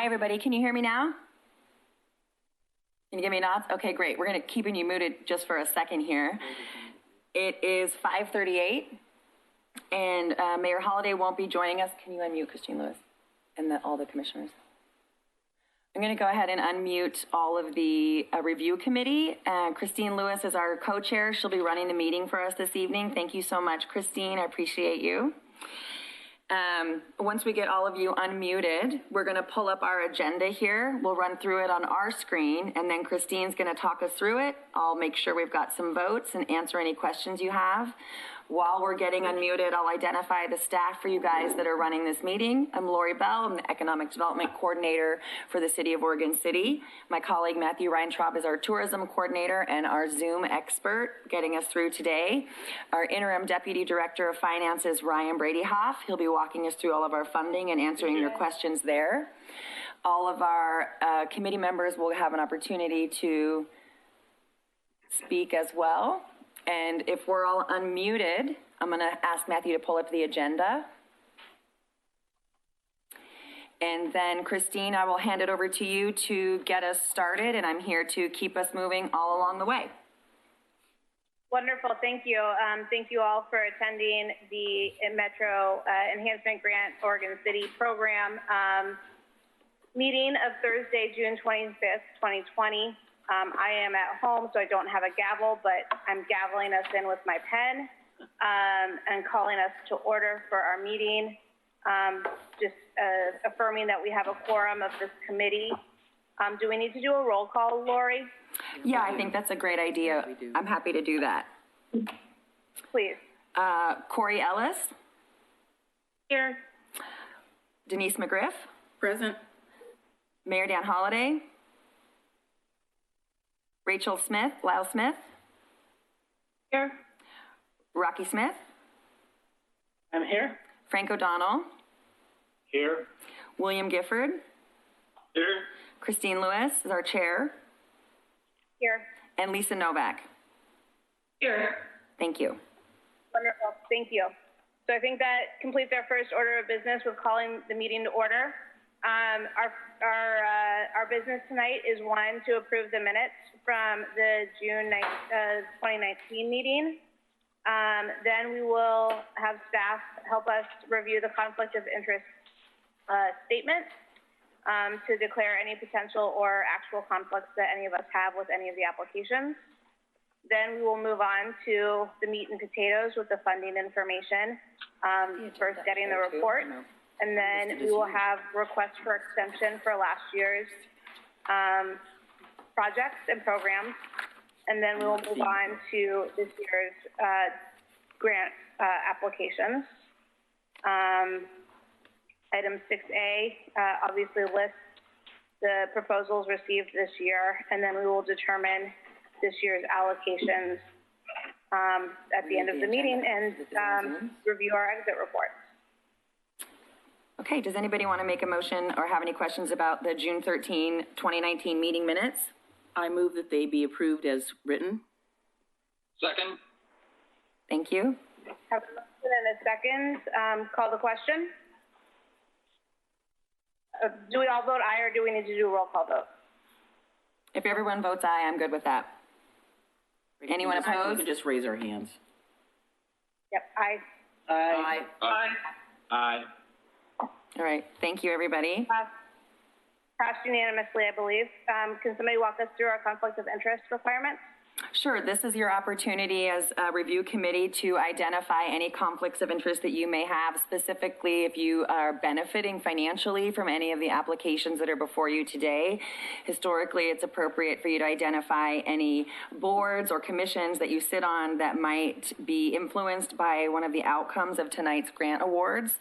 Hi, everybody. Can you hear me now? Can you give me nods? Okay, great. We're going to keep you muted just for a second here. It is 5:38, and Mayor Holliday won't be joining us. Can you unmute Christine Lewis and all the commissioners? I'm going to go ahead and unmute all of the review committee. Christine Lewis is our co-chair. She'll be running the meeting for us this evening. Thank you so much, Christine. I appreciate you. Once we get all of you unmuted, we're going to pull up our agenda here. We'll run through it on our screen, and then Christine's going to talk us through it. I'll make sure we've got some votes and answer any questions you have. While we're getting unmuted, I'll identify the staff for you guys that are running this meeting. I'm Lori Bell. I'm the Economic Development Coordinator for the City of Oregon City. My colleague Matthew Reintraub is our Tourism Coordinator and our Zoom expert getting us through today. Our Interim Deputy Director of Finance is Ryan Bradyhoff. He'll be walking us through all of our funding and answering your questions there. All of our committee members will have an opportunity to speak as well. And if we're all unmuted, I'm going to ask Matthew to pull up the agenda. And then, Christine, I will hand it over to you to get us started, and I'm here to keep us moving all along the way. Wonderful. Thank you. Thank you all for attending the Metro Enhancement Grant Oregon City program meeting of Thursday, June 25th, 2020. I am at home, so I don't have a gavel, but I'm gaveling us in with my pen and calling us to order for our meeting, just affirming that we have a quorum of this committee. Do we need to do a roll call, Lori? Yeah, I think that's a great idea. I'm happy to do that. Please. Corey Ellis. Here. Denise McGriff. Present. Mayor Dan Holliday. Rachel Smith, Lyle Smith. Here. Rocky Smith. I'm here. Frank O'Donnell. Here. William Gifford. Here. Christine Lewis is our chair. Here. And Lisa Novak. Here. Thank you. Wonderful. Thank you. So I think that completes our first order of business with calling the meeting to order. Our business tonight is one, to approve the minutes from the June 2019 meeting. Then we will have staff help us review the conflict of interest statement to declare any potential or actual conflicts that any of us have with any of the applications. Then we will move on to the meat and potatoes with the funding information, first getting the report. And then we will have requests for extension for last year's projects and programs. And then we will move on to this year's grant applications. Item 6A obviously lists the proposals received this year, and then we will determine this year's allocations at the end of the meeting and review our exit report. Okay, does anybody want to make a motion or have any questions about the June 13, 2019 meeting minutes? I move that they be approved as written. Second. Thank you. Have a motion and a second. Call the question. Do we all vote aye, or do we need to do a roll call vote? If everyone votes aye, I'm good with that. Anyone We opposed? can just raise our hands. Yep, aye. Aye. Aye. Aye. All right, thank you, everybody. Passed unanimously, I believe. Can somebody walk us through our conflict of interest requirements? Sure, this is your opportunity as a review committee to identify any conflicts of interest that you may have, specifically if you are benefiting financially from any of the applications that are before you today. Historically, it's appropriate for you to identify any boards or commissions that you sit on that might be influenced by one of the outcomes of tonight's grant awards.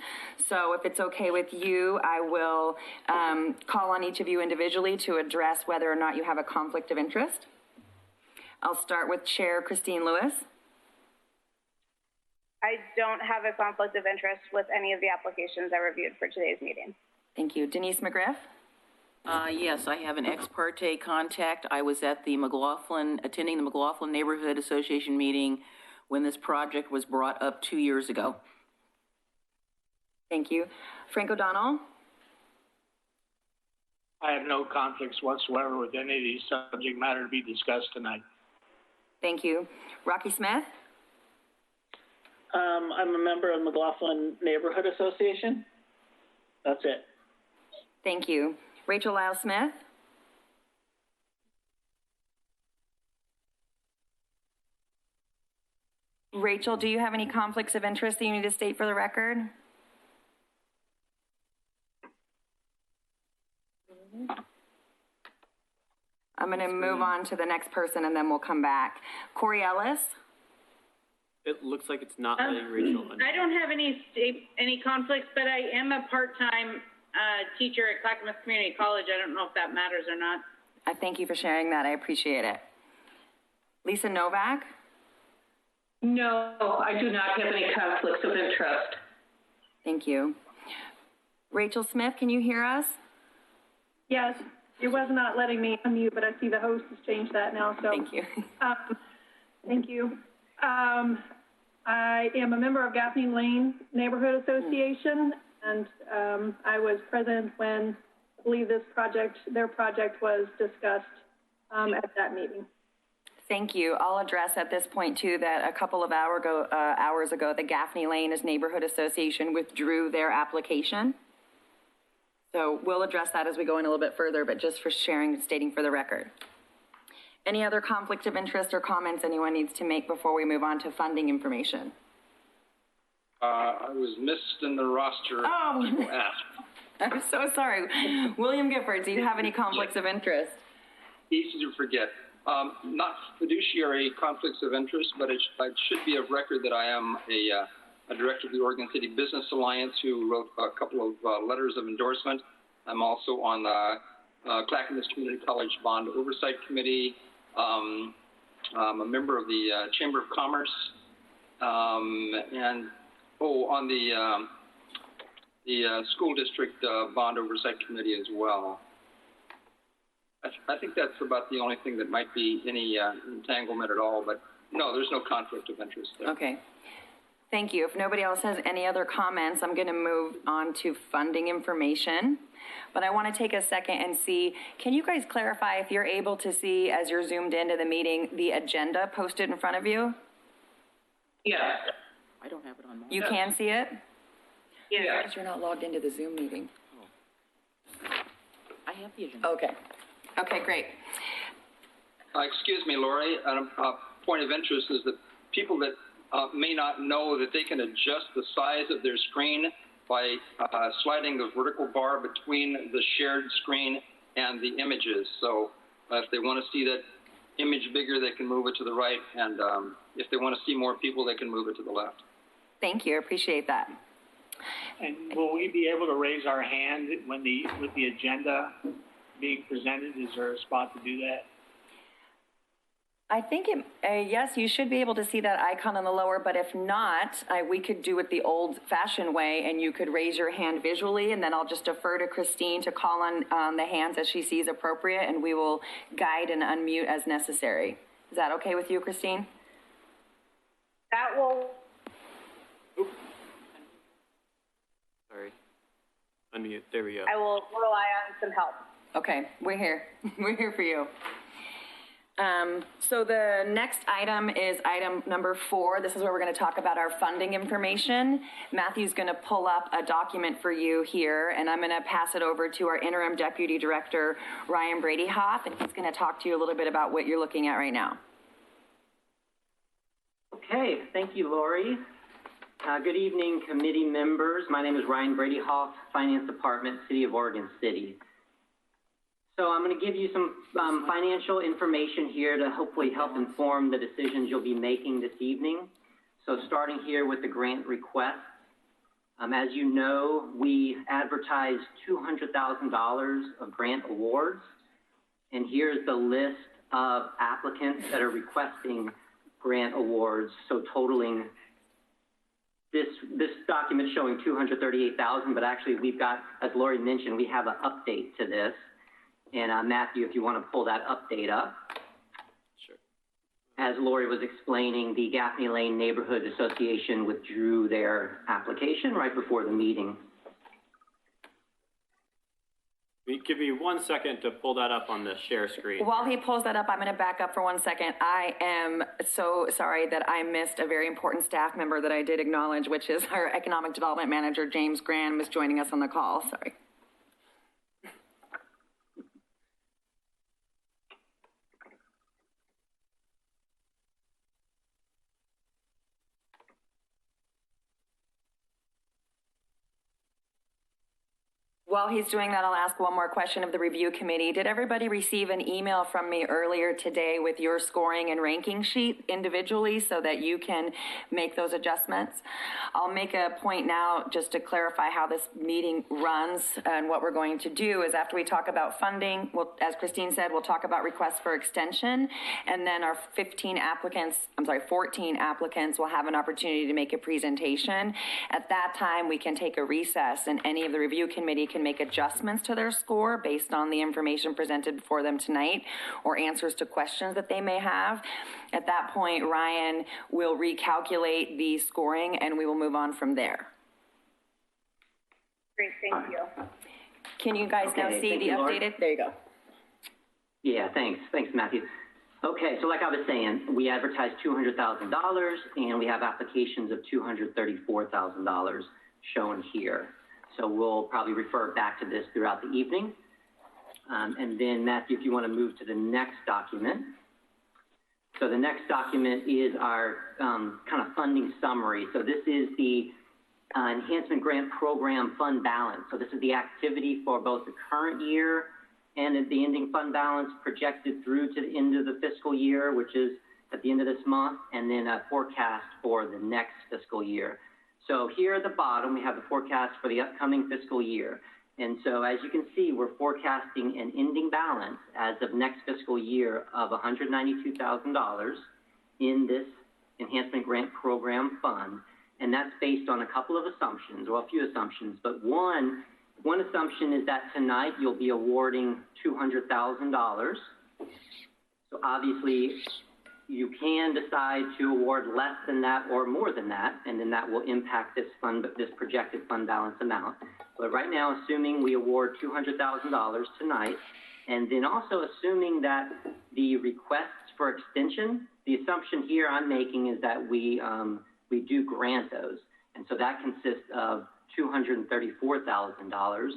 So if it's okay with you, I will call on each of you individually to address whether or not you have a conflict of interest. I'll start with Chair Christine Lewis. I don't have a conflict of interest with any of the applications I reviewed for today's meeting. Thank you. Denise McGriff? Yes, I have an ex parte contact. I was at the attending the McLaughlin Neighborhood Association meeting when this project was brought up 2 years ago. Thank you. Frank O'Donnell? I have no conflicts whatsoever with any of these subject matter to be discussed tonight. Thank you. Rocky Smith? I'm a member of McLaughlin Neighborhood Association. That's it. Thank you. Rachel Lyle Smith? Rachel, do you have any conflicts of interest that you need to state for the record? I'm going to move on to the next person and then we'll come back. Corey Ellis? It looks like it's not letting Rachel. I don't have any conflicts, but I am a part-time teacher at Clackamas Community College. I don't know if that matters or not. I thank you for sharing that. I appreciate it. Lisa Novak? No, I do not have any conflicts of interest. Thank you. Rachel Smith, can you hear us? Yes, it was not letting me unmute, but I see the host has changed that now, so. Thank you. Thank you. I am a member of Gaffney Lane Neighborhood Association, and I was present when I believe their project was discussed at that meeting. Thank you. I'll address at this point, too, that a couple of hours ago, the Gaffney Lane Neighborhood Association withdrew their application. So we'll address that as we go in a little bit further, but just for sharing and stating for the record. Any other conflict of interest or comments anyone needs to make before we move on to funding information? I was missed in the roster. Oh, People asked. I'm so sorry. William Gifford, do you have any conflicts of interest? Easy to forget. Not fiduciary conflicts of interest, but it should be of record that I am a director of the Oregon City Business Alliance who wrote a couple of letters of endorsement. I'm also on the Clackamas Community College Bond Oversight Committee. I'm a member of the Chamber of Commerce, and on the school district bond oversight committee as well. I think that's about the only thing that might be any entanglement at all, but no, there's no conflict of interest there. Okay. Thank you. If nobody else has any other comments, I'm going to move on to funding information. But I want to take a second and see, can you guys clarify if you're able to see, as you're zoomed into the meeting, the agenda posted in front of you? Yes. I don't have it on mine. You can see it? Yes. Because you're not logged into the Zoom meeting. I have the agenda. Okay. Okay, great. Excuse me, Lori. A point of interest is that people that may not know that they can adjust the size of their screen by sliding the vertical bar between the shared screen and the images. So if they want to see that image bigger, they can move it to the right, and if they want to see more people, they can move it to the left. Thank you. I appreciate that. And will we be able to raise our hand with the agenda being presented? Is there a spot to do that? I think, yes, you should be able to see that icon on the lower, but if not, we could do it the old-fashioned way, and you could raise your hand visually, and then I'll just defer to Christine to call on the hands as she sees appropriate, and we will guide and unmute as necessary. Is that okay with you, Christine? That will. Sorry. Unmute. There we go. I will rely on some help. Okay, we're here. We're here for you. So the next item is item number 4. This is where we're going to talk about our funding information. Matthew's going to pull up a document for you here, and I'm going to pass it over to our interim deputy director, Ryan Bradyhoff, and he's going to talk to you a little bit about what you're looking at right now. Okay, thank you, Lori. Good evening, committee members. My name is Ryan Bradyhoff, Finance Department, City of Oregon City. So I'm going to give you some financial information here to hopefully help inform the decisions you'll be making this evening. So starting here with the grant request. As you know, we advertised $200,000 of grant awards. And here's the list of applicants that are requesting grant awards. So totaling this document showing $238,000, but actually we've got, as Lori mentioned, we have an update to this. And Matthew, if you want to pull that update up. Sure. As Lori was explaining, the Gaffney Lane Neighborhood Association withdrew their application right before the meeting. Give me 1 second to pull that up on the share screen. While he pulls that up, I'm going to back up for 1 second. I am so sorry that I missed a very important staff member that I did acknowledge, which is our Economic Development Manager, James Graham, is joining us on the call. Sorry. While he's doing that, I'll ask one more question of the review committee. Did everybody receive an email from me earlier today with your scoring and ranking sheet individually so that you can make those adjustments? I'll make a point now just to clarify how this meeting runs, and what we're going to do is after we talk about funding, as Christine said, we'll talk about requests for extension, and then our 14 applicants will have an opportunity to make a presentation. At that time, we can take a recess, and any of the review committee can make adjustments to their score based on the information presented before them tonight or answers to questions that they may have. At that point, Ryan will recalculate the scoring and we will move on from there. Great, thank you. Can you guys now see the updated? There you go. Yeah, thanks. Thanks, Matthew. Okay, so like I was saying, we advertised $200,000 and we have applications of $234,000 shown here. So we'll probably refer back to this throughout the evening. And then, Matthew, if you want to move to the next document. So the next document is our kind of funding summary. So this is the Enhancement Grant Program fund balance. So this is the activity for both the current year and the ending fund balance projected through to the end of the fiscal year, which is at the end of this month, and then a forecast for the next fiscal year. So here at the bottom, we have the forecast for the upcoming fiscal year. And so as you can see, we're forecasting an ending balance as of next fiscal year of $192,000 in this Enhancement Grant Program fund. And that's based on a couple of assumptions, well, a few assumptions, but one assumption is that tonight you'll be awarding $200,000. So obviously, you can decide to award less than that or more than that, and then that will impact this projected fund balance amount. But right now, assuming we award $200,000 tonight, and then also assuming that the requests for extension, the assumption here I'm making is that we do grant those. And so that consists of $234,000.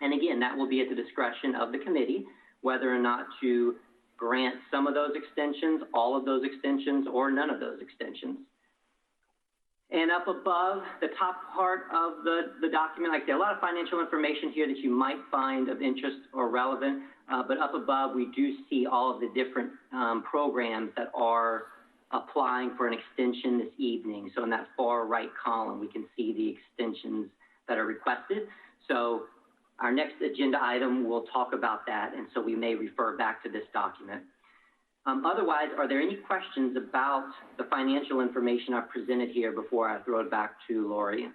And again, that will be at the discretion of the committee, whether or not to grant some of those extensions, all of those extensions, or none of those extensions. And up above the top part of the document, like I say, a lot of financial information here that you might find of interest or relevant, but up above we do see all of the different programs that are applying for an extension this evening. So in that far right column, we can see the extensions that are requested. So our next agenda item will talk about that, and so we may refer back to this document. Otherwise, are there any questions about the financial information I've presented here before I throw it back to Lori?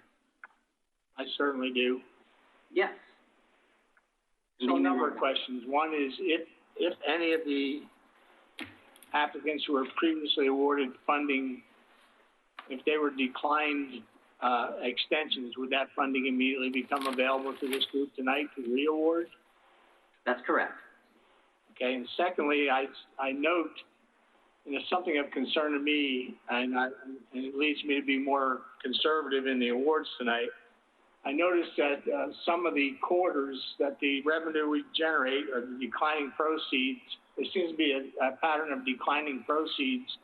I certainly do. Yes. So a number of questions. One is if any of the applicants who were previously awarded funding, if they were declined extensions, would that funding immediately become available to this group tonight to re-award? That's correct. Okay, and secondly, I note, and it's something of concern to me, and it leads me to be more conservative in the awards tonight. I noticed that some of the quarters that the revenue we generate are the declining proceeds. There seems to be a pattern of declining proceeds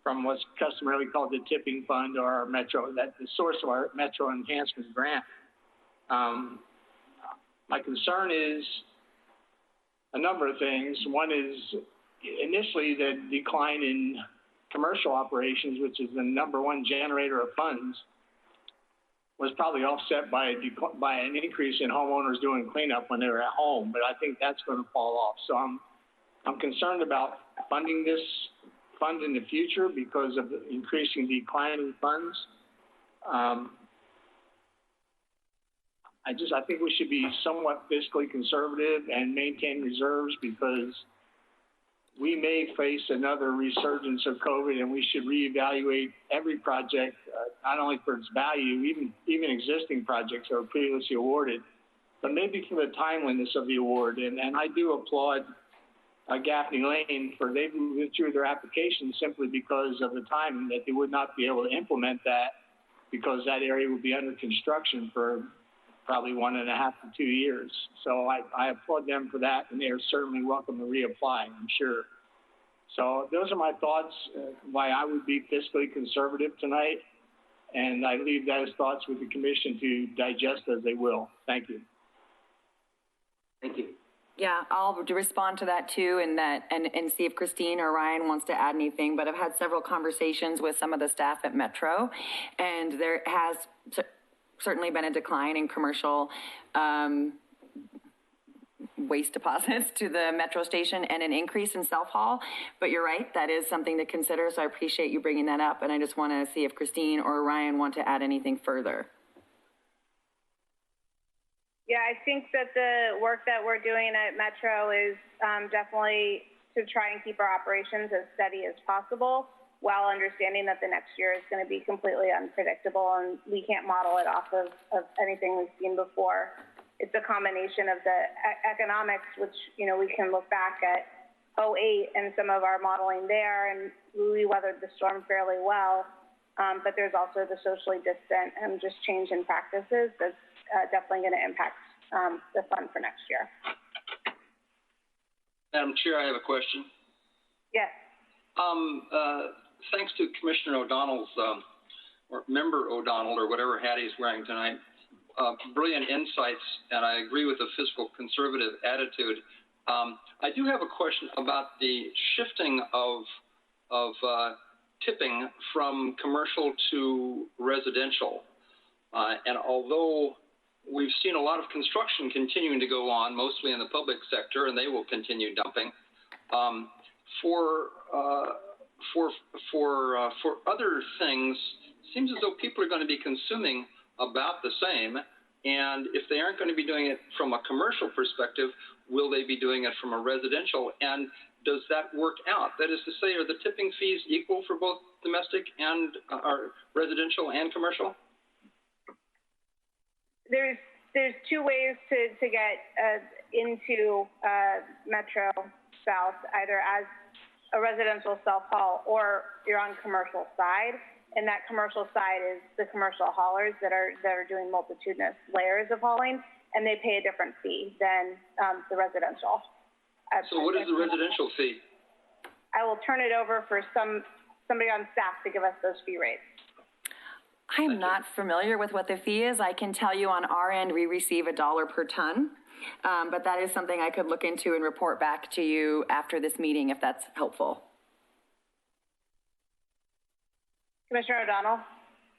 from what's customarily called the tipping fund or our Metro, that's the source of our Metro Enhancement Grant. My concern is a number of things. One is initially the decline in commercial operations, which is the #1 generator of funds, was probably offset by an increase in homeowners doing cleanup when they were at home, but I think that's going to fall off. So I'm concerned about funding this fund in the future because of the increasing declining funds. I think we should be somewhat fiscally conservative and maintain reserves because we may face another resurgence of COVID, and we should reevaluate every project, not only for its value, even existing projects that were previously awarded, but maybe for the timeliness of the award. And I do applaud Gaffney Lane for they withdrew their application simply because of the time that they would not be able to implement that because that area would be under construction for probably 1.5 to 2 years. So I applaud them for that, and they are certainly welcome to reapply, I'm sure. So those are my thoughts, why I would be fiscally conservative tonight, and I leave those thoughts with the commission to digest as they will. Thank you. Thank you. Yeah, I'll respond to that too, and see if Christine or Ryan wants to add anything. But I've had several conversations with some of the staff at Metro, and there has certainly been a decline in commercial waste deposits to the Metro station and an increase in self-haul. But you're right, that is something to consider. So I appreciate you bringing that up, and I just want to see if Christine or Ryan want to add anything further. Yeah, I think that the work that we're doing at Metro is definitely to try and keep our operations as steady as possible while understanding that the next year is going to be completely unpredictable and we can't model it off of anything we've seen before. It's a combination of the economics, which, you know, we can look back at 2008 and some of our modeling there, and we weathered the storm fairly well. But there's also the socially distant and just change in practices that's definitely going to impact the fund for next year. Madam Chair, I have a question. Yes. Thanks to Commissioner O'Donnell's, or Member O'Donnell, or whatever hat he's wearing tonight, brilliant insights, and I agree with the fiscal conservative attitude. I do have a question about the shifting of tipping from commercial to residential. And although we've seen a lot of construction continuing to go on, mostly in the public sector, and they will continue dumping, for other things, it seems as though people are going to be consuming about the same. And if they aren't going to be doing it from a commercial perspective, will they be doing it from a residential? And does that work out? That is to say, are the tipping fees equal for both domestic and residential and commercial? There's two ways to get into Metro South, either as a residential self-haul or you're on commercial side. And that commercial side is the commercial haulers that are doing multitudinous layers of hauling, and they pay a different fee than the residential. So what is the residential fee? I will turn it over for somebody on staff to give us those fee rates. I'm not familiar with what the fee is. I can tell you on our end, we receive $1 per ton, but that is something I could look into and report back to you after this meeting if that's helpful. Commissioner O'Donnell?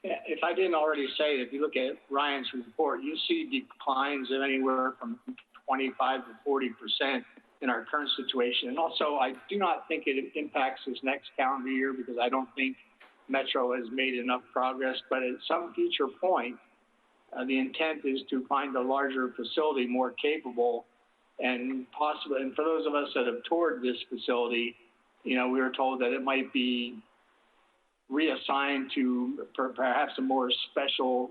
Yeah, if I didn't already say it, if you look at Ryan's report, you see declines of anywhere from 25 to 40% in our current situation. And also, I do not think it impacts this next calendar year because I don't think Metro has made enough progress. But at some future point, the intent is to find a larger facility more capable and possibly, and for those of us that have toured this facility, you know, we were told that it might be reassigned to perhaps a more special,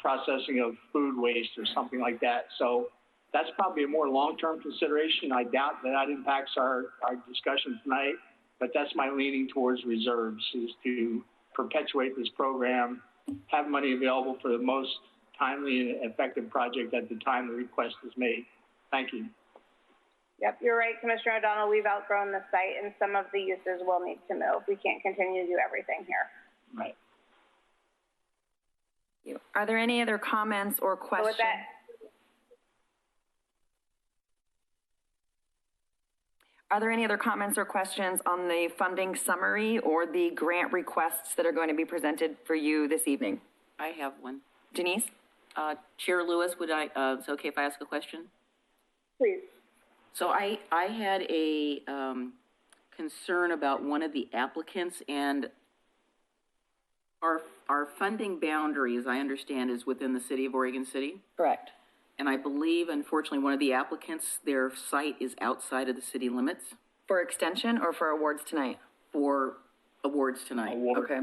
processing of food waste or something like that. So that's probably a more long-term consideration. I doubt that impacts our discussion tonight, but that's my leaning towards reserves, is to perpetuate this program, have money available for the most timely and effective project at the time the request is made. Thank you. Yep, you're right, Commissioner O'Donnell. We've outgrown the site, and some of the uses will need to move. We can't continue to do everything here. Right. Are there any other comments or questions? So with that, are there any other comments or questions on the funding summary or the grant requests that are going to be presented for you this evening? I have one. Denise? Chair Lewis, is it okay if I ask a question? please. So I had a concern about one of the applicants, and our funding boundary, as I understand, is within the city of Oregon City. Correct. And I believe, unfortunately, one of the applicants, their site is outside of the city limits. For extension or for awards tonight? For awards tonight. Award. Okay.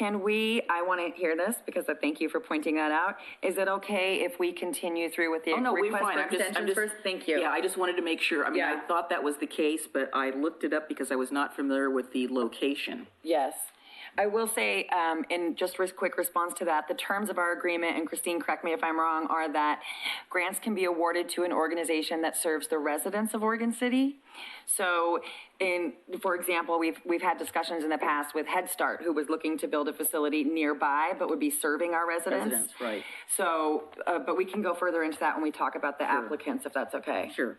I want to hear this because I thank you for pointing that out. Is it okay if we continue through with the Oh, no, we're request fine. for I'm just- extension first? Thank you. Yeah, I just wanted to make sure. I mean, I Yeah. thought that was the case, but I looked it up because I was not familiar with the location. Yes. I will say, in just a quick response to that, the terms of our agreement, and Christine, correct me if I'm wrong, are that grants can be awarded to an organization that serves the residents of Oregon City. So for example, we've had discussions in the past with Head Start, who was looking to build a facility nearby, but would be serving our residents. Right. So, but we can go further into that when we talk about the applicants, if that's okay. Sure.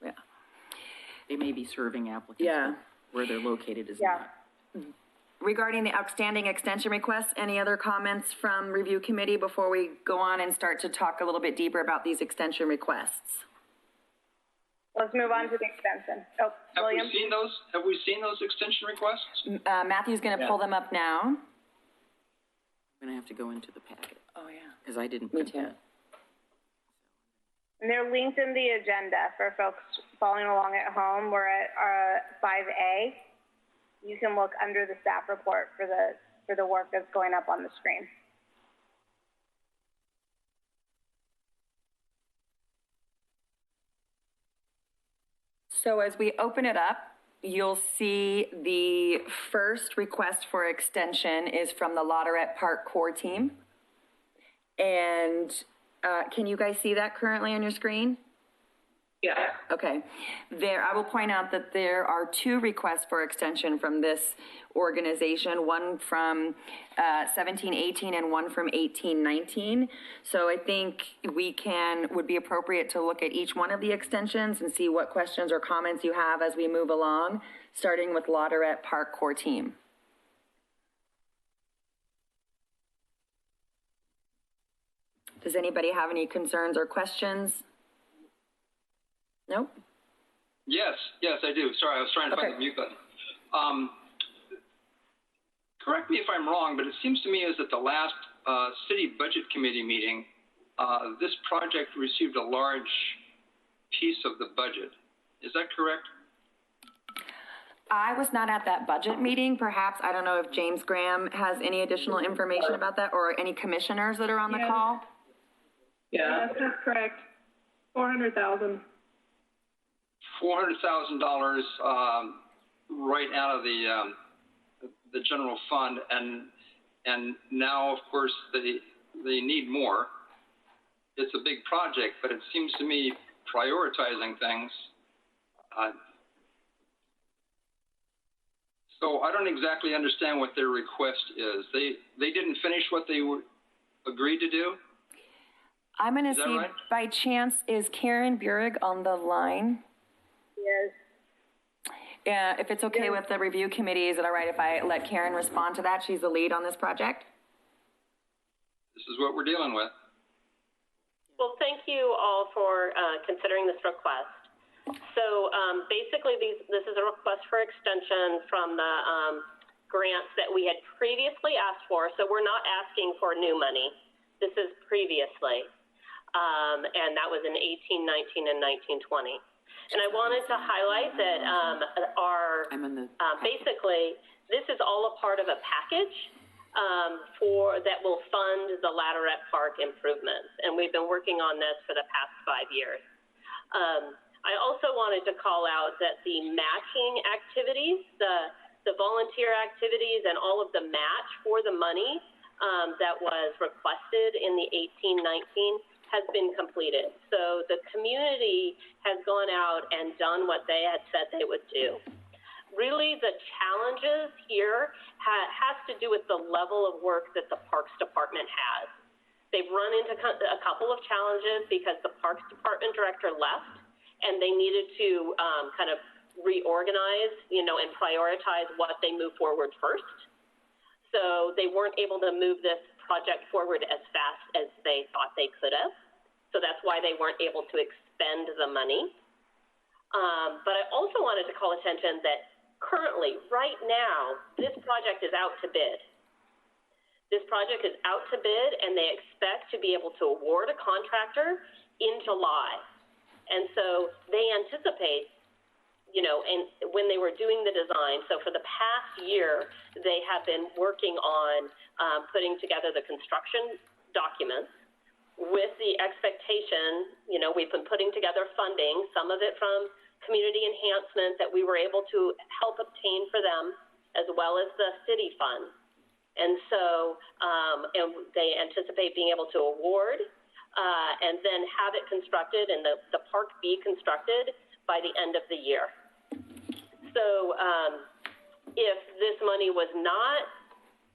Yeah. They may be serving applicants. Yeah. But where they're located is Yeah. not. Regarding the outstanding extension requests, any other comments from review committee before we go on and start to talk a little bit deeper about these extension requests? Let's move on to the extension. Oh, Have William? we seen those extension requests? Matthew's going to pull them up now. I'm going to have to go into the packet Oh, yeah. because I didn't Me print too. that. And they're linked in the agenda for folks following along at home. We're at 5A. You can look under the staff report for the work that's going up on the screen. So as we open it up, you'll see the first request for extension is from the Lauderette Park Core Team. And can you guys see that currently on your screen? Yeah. Okay. I will point out that there are two requests for extension from this organization, one from 1718 and one from 1819. So I think would be appropriate to look at each one of the extensions and see what questions or comments you have as we move along, starting with Lauderette Park Core Team. Does anybody have any concerns or questions? Nope. Yes, I do. Sorry, I was trying to find the mute button. Correct me if I'm wrong, but it seems to me as at the last city budget committee meeting, this project received a large piece of the budget. Is that correct? I was not at that budget meeting. Perhaps, I don't know if James Graham has any additional information about that, or any commissioners that are on the call. Yeah. Yes, that's correct. 400,000. $400,000 right out of the general fund, and now of course they need more. It's a big project, but it seems to me prioritizing things. So I don't exactly understand what their request is. They didn't finish what they agreed to do? I'm going to see, right? by chance, is Karen Burig on the line? Yes. Yeah, if it's okay with the review committee, is it all right if I let Karen respond to that? She's the lead on this project. This is what we're dealing with. Well, thank you all for considering this request. So basically, this is a request for extension from the grants that we had previously asked for. So we're not asking for new money. This is previously, and that was in 1819 and 1920. And I wanted to highlight that basically this is all a part of a package that will fund the Lauderette Park improvements, and we've been working on this for the past 5 years. I also wanted to call out that the matching activities, the volunteer activities, and all of the match for the money that was requested in the 1819 has been completed. So the community has gone out and done what they had said they would do. Really, the challenges here has to do with the level of work that the Parks Department has. They've run into a couple of challenges because the Parks Department director left, and they needed to kind of reorganize, and prioritize what they move forward first. So they weren't able to move this project forward as fast as they thought they could have. So that's why they weren't able to expend the money. But I also wanted to call attention that currently, right now, this project is out to bid. This project is out to bid, and they expect to be able to award a contractor in July. And so they anticipate and when they were doing the design, so for the past year, they have been working on putting together the construction documents with the expectation, we've been putting together funding, some of it from community enhancement that we were able to help obtain for them, as well as the city funds. And so, and they anticipate being able to award and then have it constructed and the park be constructed by the end of the year. So if this money was not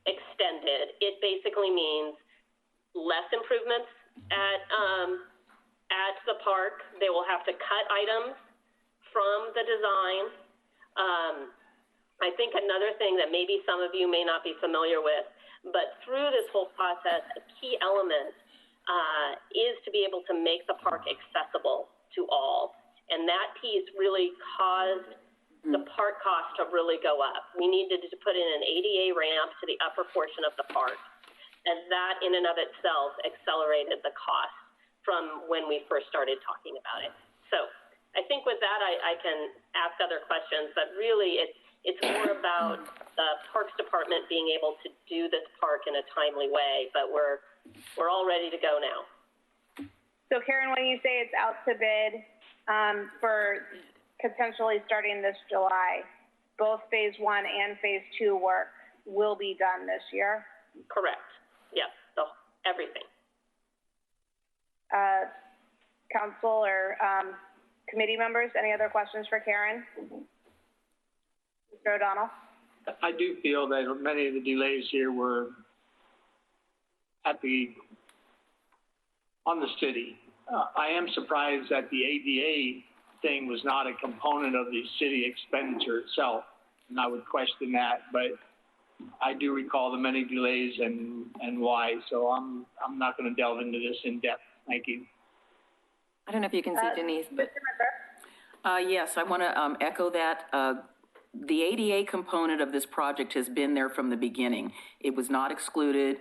extended, it basically means less improvements at the park. They will have to cut items from the design. I think another thing that maybe some of you may not be familiar with, but through this whole process, a key element is to be able to make the park accessible to all. And that piece really caused the park cost to really go up. We needed to put in an ADA ramp to the upper portion of the park. And that in and of itself accelerated the cost from when we first started talking about it. So I think with that, I can ask other questions, but really it's more about the Parks Department being able to do this park in a timely way, but we're all ready to go now. So Karen, when you say it's out to bid for potentially starting this July, both phase 1 and phase 2 work will be done this year? Correct. Yes, so everything. Council or committee members, any other questions for Karen? Mr. O'Donnell? I do feel that many of the delays here were on the city. I am surprised that the ADA thing was not a component of the city expenditure itself, and I would question that, but I do recall the many delays and why, so I'm not going to delve into this in depth. Thank you. I don't know if you can see Denise, but yes, I want to echo that. The ADA component of this project has been there from the beginning. It was not excluded.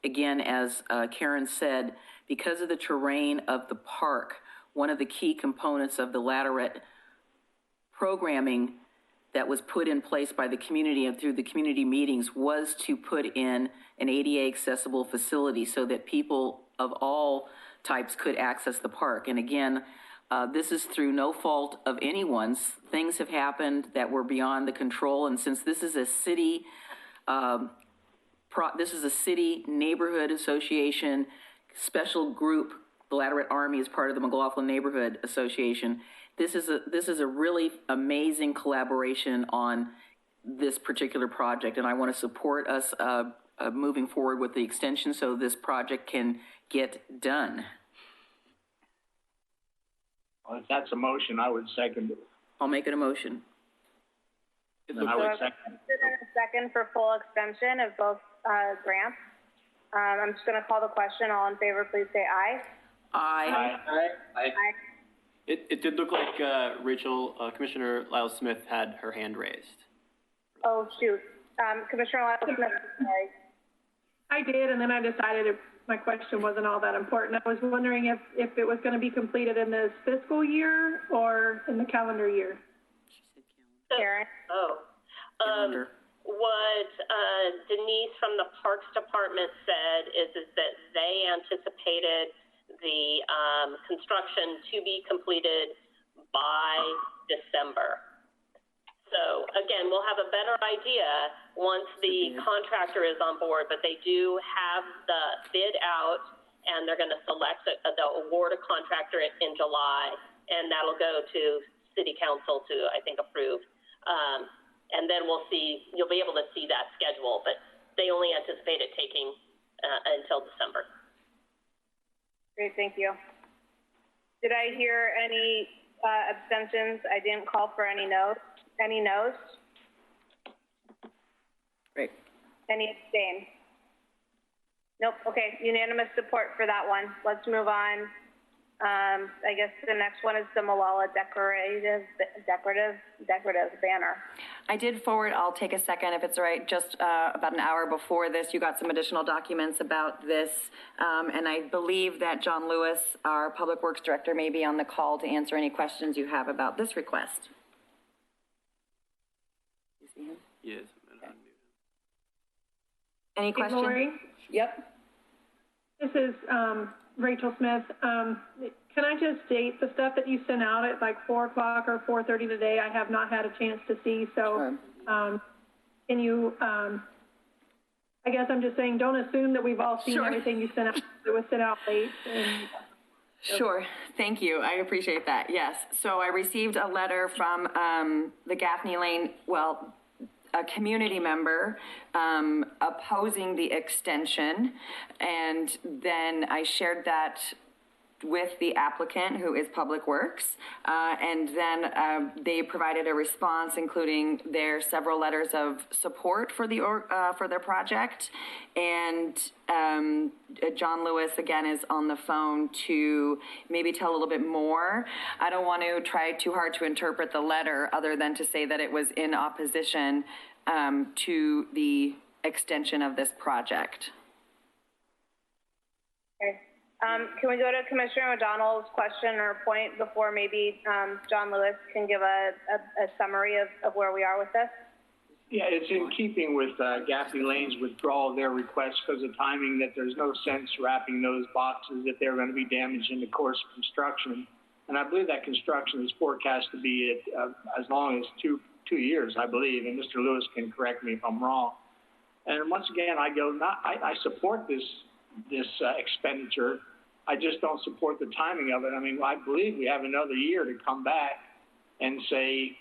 Again, as Karen said, because of the terrain of the park, one of the key components of the Ladderette programming that was put in place by the community and through the community meetings was to put in an ADA accessible facility so that people of all types could access the park. And again, this is through no fault of anyone's. Things have happened that were beyond the control, and since this is a city, neighborhood association special group, the Ladderette Army is part of the McLaughlin Neighborhood Association. This is a really amazing collaboration on this particular project, and I want to support us moving forward with the extension so this project can get done. Well, if that's a motion, I would second it. I'll make it a motion. Then I would second. Second for full extension of both grants. I'm just going to call the question. All in favor, please say aye. Aye. Aye. It did look like Commissioner Lyle Smith had her hand raised. Oh, shoot. Commissioner Lyle Smith, sorry. I did, and then I decided my question wasn't all that important. I was wondering if it was going to be completed in this fiscal year or in the calendar year. Karen? Calendar. What Denise from the Parks Department said is that they anticipated the construction to be completed by December. So again, we'll have a better idea once the contractor is on board, but they do have the bid out and they're going to select they'll award a contractor in July, and that'll go to City Council to, I think, approve. And then you'll be able to see that schedule, but they only anticipate it taking until December. Great, thank you. Did I hear any abstentions? I didn't call for any no's. Any no's? Great. Any abstain? Nope, okay, unanimous support for that one. Let's move on. I guess the next one is the Malala decorative banner. I did forward, I'll take a second if it's all right, just about an hour before this, you got some additional documents about this, and I believe that John Lewis, our Public Works Director, may be on the call to answer any questions you have about this request. Yes. Any questions? Lori, Yep. this is Rachel Smith. Can I just state the stuff that you sent out at like 4 o'clock or 4:30 today? I have not had a chance to see. So, can you? I guess I'm just saying, don't assume that we've all seen everything you sent out. It was sent out late. Sure. Thank you. I appreciate that. Yes. So I received a letter from the Gaffney Lane, a community member opposing the extension. And then I shared that with the applicant, who is Public Works. And then they provided a response, including their several letters of support for their project. And John Lewis, again, is on the phone to maybe tell a little bit more. I don't want to try too hard to interpret the letter other than to say that it was in opposition to the extension of this project. Okay. Can we go to Commissioner O'Donnell's question or point before maybe John Lewis can give a summary of where we are with this? Yeah, it's in keeping with Gaffney Lane's withdrawal of their request because of timing, that there's no sense wrapping those boxes if they're going to be damaged in the course of construction. And I believe that construction is forecast to be as long as two years, I believe, and Mr. Lewis can correct me if I'm wrong. And once again, I support this expenditure. I just don't support the timing of it. I mean, I believe we have another year to come back and say,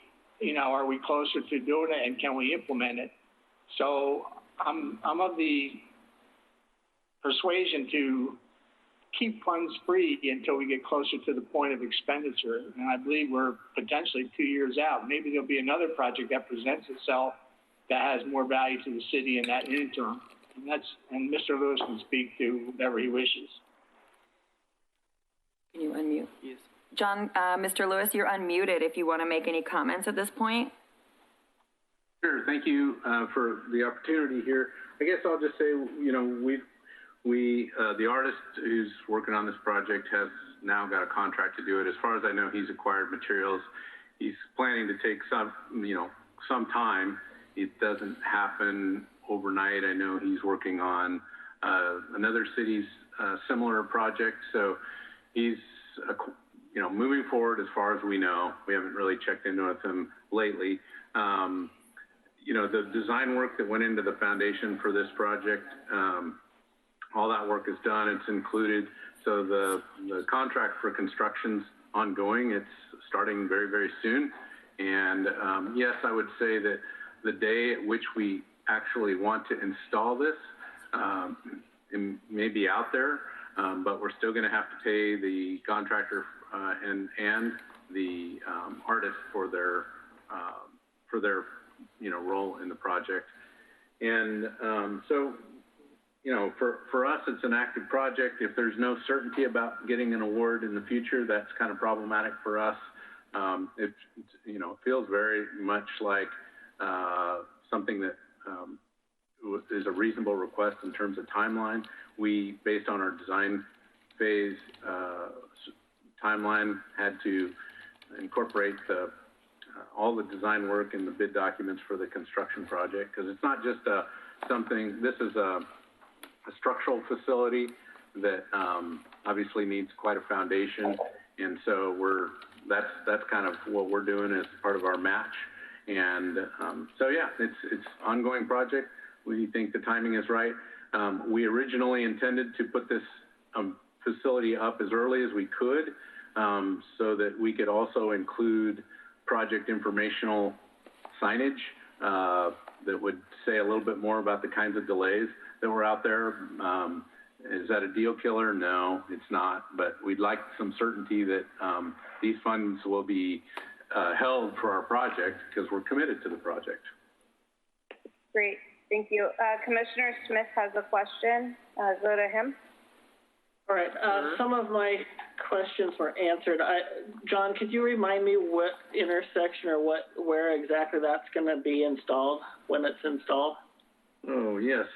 are we closer to doing it and can we implement it? So I'm of the persuasion to keep funds free until we get closer to the point of expenditure. And I believe we're potentially 2 years out. Maybe there'll be another project that presents itself that has more value to the city in that interim. And Mr. Lewis can speak to whatever he wishes. Can you unmute? Yes. John, Mr. Lewis, you're unmuted if you want to make any comments at this point. Sure. Thank you for the opportunity here. I guess I'll just say, the artist who's working on this project has now got a contract to do it. As far as I know, he's acquired materials. He's planning to take some time. It doesn't happen overnight. I know he's working on another city's similar project. So he's, moving forward as far as we know. We haven't really checked in with him lately. The design work that went into the foundation for this project, all that work is done. It's included. So the contract for construction's ongoing. It's starting very, very soon. And yes, I would say that the day at which we actually want to install this, it may be out there, but we're still going to have to pay the contractor and the artist for their role in the project. And so for us, it's an active project. If there's no certainty about getting an award in the future, that's kind of problematic for us. It feels very much like something that is a reasonable request in terms of timeline. We, based on our design phase timeline, had to incorporate all the design work in the bid documents for the construction project, because it's not just this is a structural facility that obviously needs quite a foundation, and so that's kind of what we're doing as part of our match. And so yeah, it's ongoing project. We think the timing is right. We originally intended to put this facility up as early as we could, so that we could also include project informational signage that would say a little bit more about the kinds of delays that were out there. Is that a deal killer? No, it's not. But we'd like some certainty that these funds will be held for our project, because we're committed to the project. Great. Thank you. Commissioner Smith has a question. Go to him. All right. Some of my questions were answered. John, could you remind me what intersection or where exactly that's going to be installed when it's installed? Oh, yes.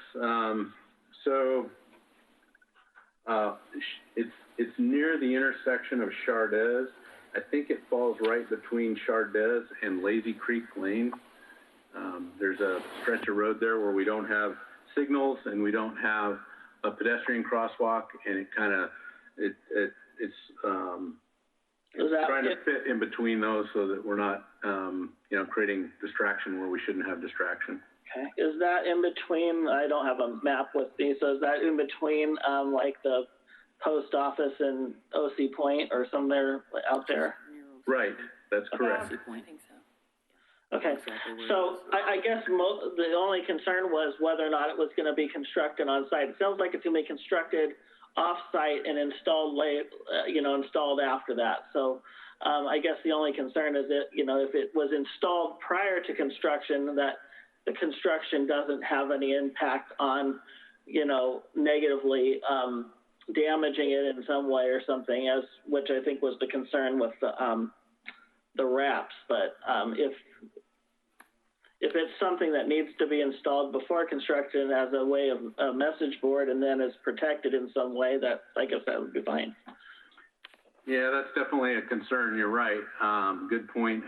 It's near the intersection of Chardez. I think it falls right between Chardez and Lazy Creek Lane. There's a stretch of road there where we don't have signals and we don't have a pedestrian crosswalk, and it kind of, it's trying to fit in between those so that we're not, creating distraction where we shouldn't have distraction. Okay. Is that in between, I don't have a map with me, so is that in between, like the post office and OC Point or somewhere out there? Right, that's correct. I think so. Okay, so I guess the only concern was whether or not it was going to be constructed on site. It sounds like it's going to be constructed off site and installed installed after that. So I guess the only concern is that, if it was installed prior to construction, that the construction doesn't have any impact on, negatively damaging it in some way or something, which I think was the concern with the wraps. But if it's something that needs to be installed before construction as a way of a message board and then is protected in some way, that I guess that would be fine. Yeah, that's definitely a concern. You're right. Good point.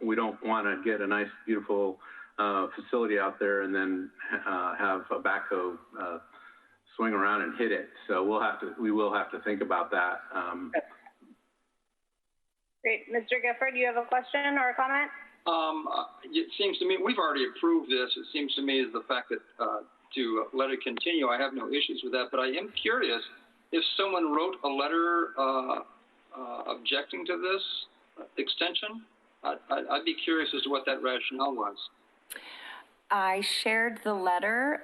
We don't want to get a nice, beautiful facility out there and then have a backhoe swing around and hit it. So we will have to think about that. Great. Mr. Gifford, do you have a question or a comment? It seems to me, we've already approved this. It seems to me is the fact that to let it continue, I have no issues with that. But I am curious if someone wrote a letter objecting to this extension. I'd be curious as to what that rationale was. I shared the letter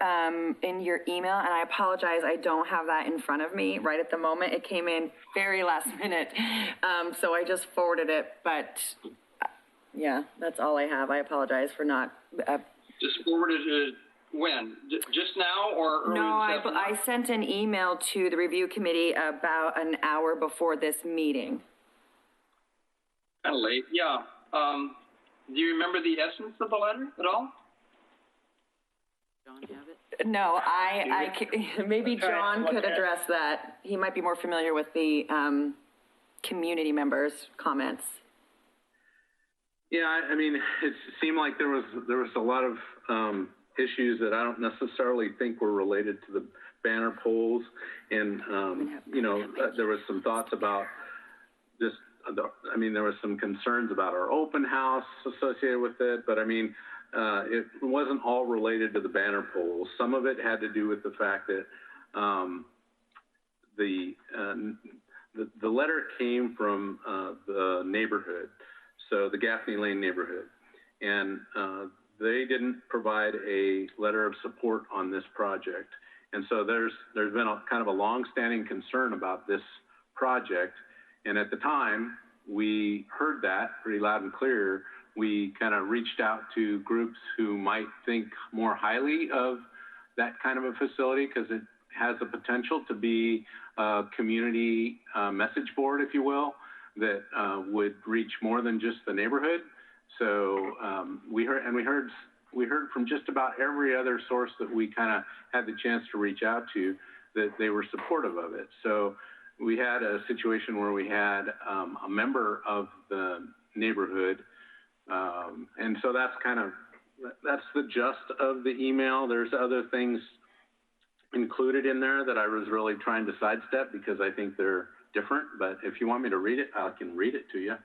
in your email, and I apologize, I don't have that in front of me right at the moment. It came in very last minute, so I just forwarded it, but yeah, that's all I have. I apologize for not... Just forwarded it when? Just now or earlier? No, I sent an email to the review committee about an hour before this meeting. Kind of late, yeah. Do you remember the essence of the letter at all? John have it? No, maybe John could address that. He might be more familiar with the community members' comments. Yeah, I mean, it seemed like there was a lot of issues that I don't necessarily think were related to the banner poles, and there was some thoughts about just. There was some concerns about our open house associated with it, but I mean, it wasn't all related to the banner poles. Some of it had to do with the fact that the letter came from the neighborhood, so the Gaffney Lane neighborhood, and they didn't provide a letter of support on this project, and so there's been a kind of a long-standing concern about this project. And at the time, we heard that pretty loud and clear. We kind of reached out to groups who might think more highly of that kind of a facility because it has the potential to be a community message board, if you will, that would reach more than just the neighborhood. So we heard from just about every other source that we kind of had the chance to reach out to that they were supportive of it. So we had a situation where we had a member of the neighborhood, and so that's the gist of the email. There's other things included in there that I was really trying to sidestep because I think they're different, but if you want me to read it, I can read it to you.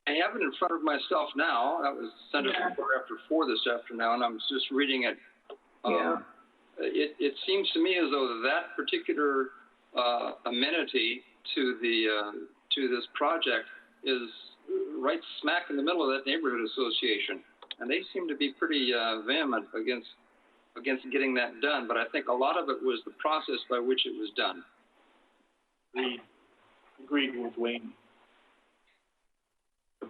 I have it in front of myself now. That was sent us after 4 this afternoon, and I'm just reading it. It seems to me as though that particular amenity to this project is right smack in the middle of that neighborhood association, and they seem to be pretty vehement against getting that done. But I think a lot of it was the process by which it was done. Agreed with Wayne. The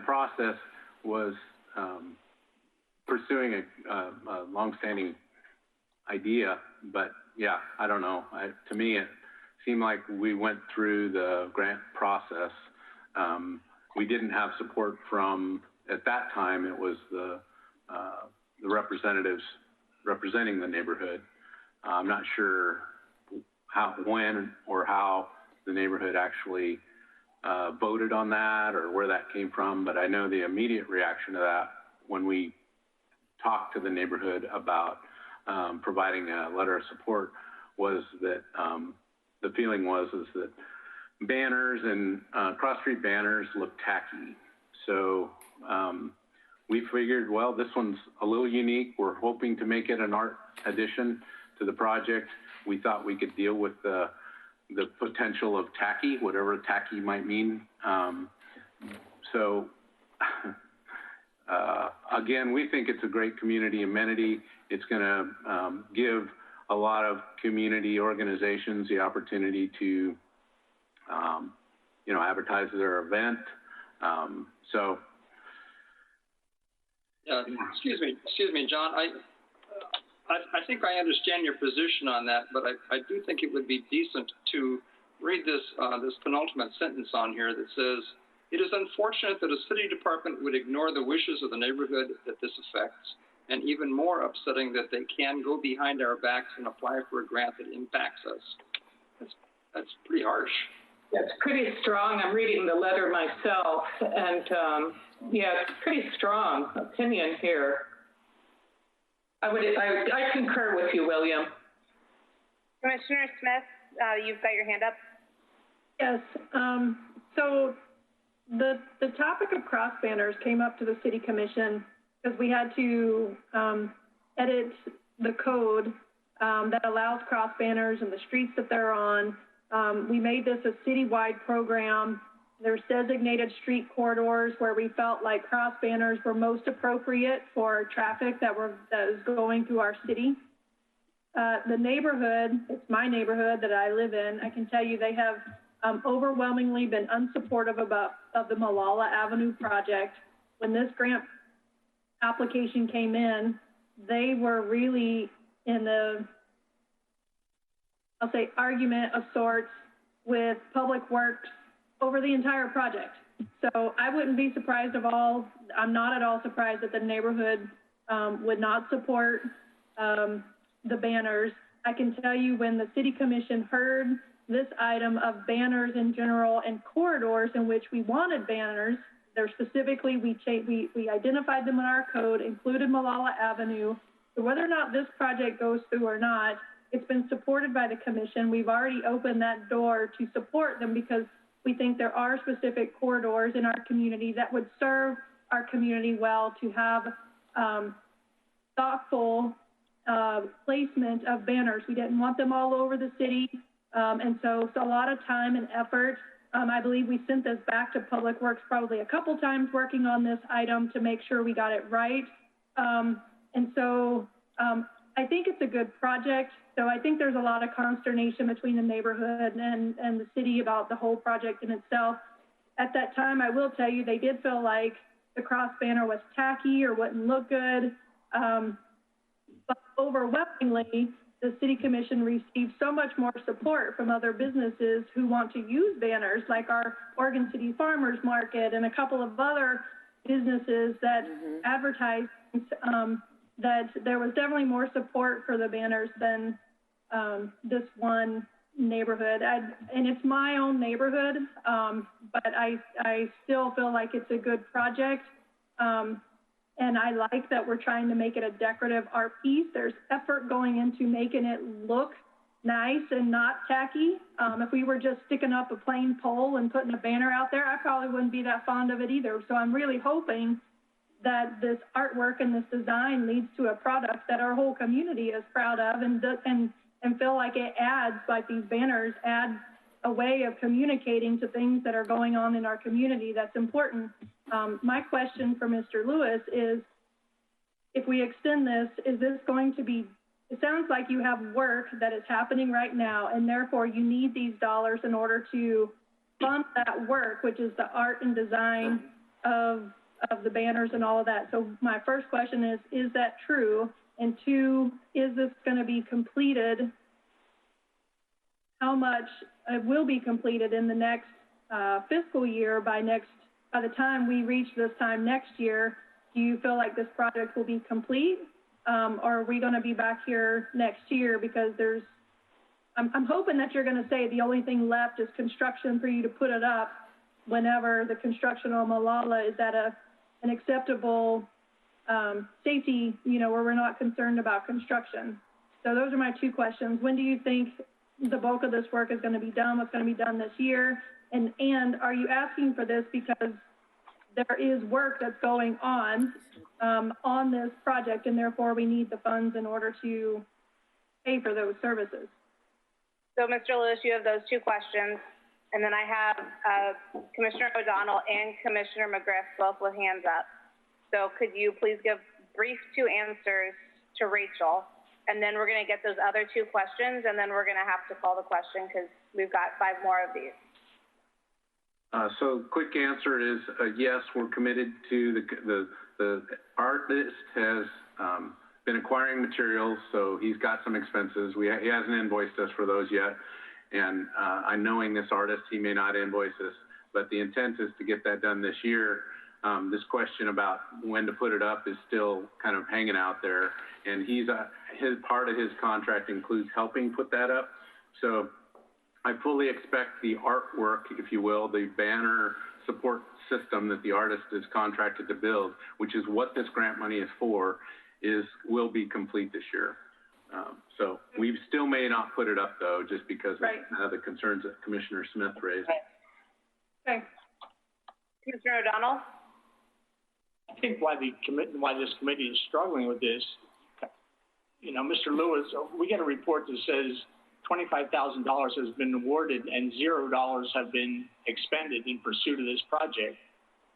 process was pursuing a long-standing idea, but yeah, I don't know. To me, it seemed like we went through the grant process. We didn't have support from, at that time, it was the representatives representing the neighborhood. I'm not sure when or how the neighborhood actually voted on that or where that came from, but I know the immediate reaction to that when we talked to the neighborhood about providing a letter of support was that the feeling is that banners and cross-street banners look tacky. So we figured, well, this one's a little unique. We're hoping to make it an art addition to the project. We thought we could deal with the potential of tacky, whatever tacky might mean. Again, we think it's a great community amenity. It's going to give a lot of community organizations the opportunity to, advertise their event. Excuse me, John. I think I understand your position on that, but I do think it would be decent to read this penultimate sentence on here that says, "It is unfortunate that a city department would ignore the wishes of the neighborhood that this affects, and even more upsetting that they can go behind our backs and apply for a grant that impacts us." That's pretty harsh. That's pretty strong. I'm reading the letter myself, and it's pretty strong opinion here. I concur with you, William. Commissioner Smith, you've got your hand up. Yes. So the topic of cross banners came up to the City Commission because we had to edit the code that allows cross banners in the streets that they're on. We made this a citywide program. There's designated street corridors where we felt like cross banners were most appropriate for traffic that is going through our city. The neighborhood, it's my neighborhood that I live in, I can tell you they have overwhelmingly been unsupportive of the Malala Avenue project. When this grant application came in, they were really in the, I'll say, argument of sorts with Public Works over the entire project. So I wouldn't be surprised I'm not at all surprised that the neighborhood would not support the banners. I can tell you when the City Commission heard this item of banners in general and corridors in which we wanted banners, there specifically, we identified them in our code, included Malala Avenue. So whether or not this project goes through or not, it's been supported by the commission. We've already opened that door to support them because we think there are specific corridors in our community that would serve our community well to have thoughtful placement of banners. We didn't want them all over the city. And so it's a lot of time and effort. I believe we sent this back to Public Works probably a couple times working on this item to make sure we got it right. I think it's a good project. So I think there's a lot of consternation between the neighborhood and the city about the whole project in itself. At that time, I will tell you, they did feel like the cross banner was tacky or wouldn't look good. But overwhelmingly, the City Commission received so much more support from other businesses who want to use banners, like our Oregon City Farmers Market and a couple of other businesses that advertise, that there was definitely more support for the banners than this one neighborhood. And it's my own neighborhood, but I still feel like it's a good project. And I like that we're trying to make it a decorative art piece. There's effort going into making it look nice and not tacky. If we were just sticking up a plain pole and putting a banner out there, I probably wouldn't be that fond of it either. So I'm really hoping that this artwork and this design leads to a product that our whole community is proud of and feel like it adds, like these banners add a way of communicating to things that are going on in our community that's important. My question for Mr. Lewis is, if we extend this, is this going to be, it sounds like you have work that is happening right now, and therefore you need these dollars in order to fund that work, which is the art and design of the banners and all of that. So my first question is that true? And two, is this going to be completed? How much will be completed in the next fiscal year by the time we reach this time next year? Do you feel like this project will be complete? Or are we going to be back here next year? Because I'm hoping that you're going to say the only thing left is construction for you to put it up whenever the construction on Malala is at an acceptable safety, where we're not concerned about construction. So those are my two questions. When do you think the bulk of this work is going to be done? What's going to be done this year? And are you asking for this because there is work that's going on this project, and therefore we need the funds in order to pay for those services? So, Mr. Lewis, you have those two questions. And then I have Commissioner O'Donnell and Commissioner McGriff both with hands up. So could you please give brief two answers to Rachel? And then we're going to get those other two questions, and then we're going to have to call the question because we've got 5 more of these. So quick answer is yes, we're committed to the artist has been acquiring materials, so he's got some expenses. He hasn't invoiced us for those yet. And knowing this artist, he may not invoice us, but the intent is to get that done this year. This question about when to put it up is still kind of hanging out there. And part of his contract includes helping put that up. So I fully expect the artwork, if you will, the banner support system that the artist is contracted to build, which is what this grant money is for, will be complete this year. So we still may not put it up though, just because of the concerns that Commissioner Smith raised. Okay. Commissioner O'Donnell? I think why this committee is struggling with this, Mr. Lewis, we get a report that says $25,000 has been awarded and $0 have been expended in pursuit of this project.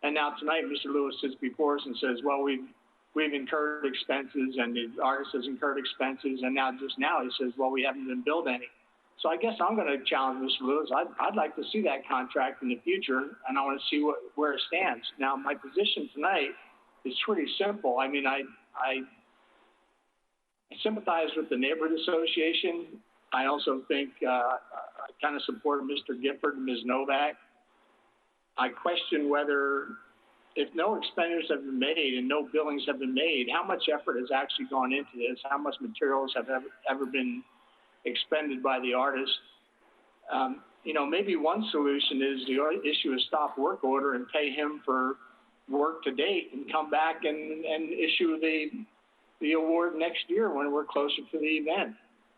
And now tonight, Mr. Lewis sits before us and says, well, we've incurred expenses and the artist has incurred expenses, and now he says, well, we haven't been billed any. So I guess I'm going to challenge Mr. Lewis. I'd like to see that contract in the future, and I want to see where it stands. Now, my position tonight is pretty simple. I mean, I sympathize with the neighborhood association. I also think I kind of support Mr. Gifford and Ms. Novak. I question whether, if no expenditures have been made and no billings have been made, how much effort has actually gone into this? How much materials have ever been expended by the artist? Maybe one solution is to issue a stop work order and pay him for work to date and come back and issue the award next year when we're closer to the event.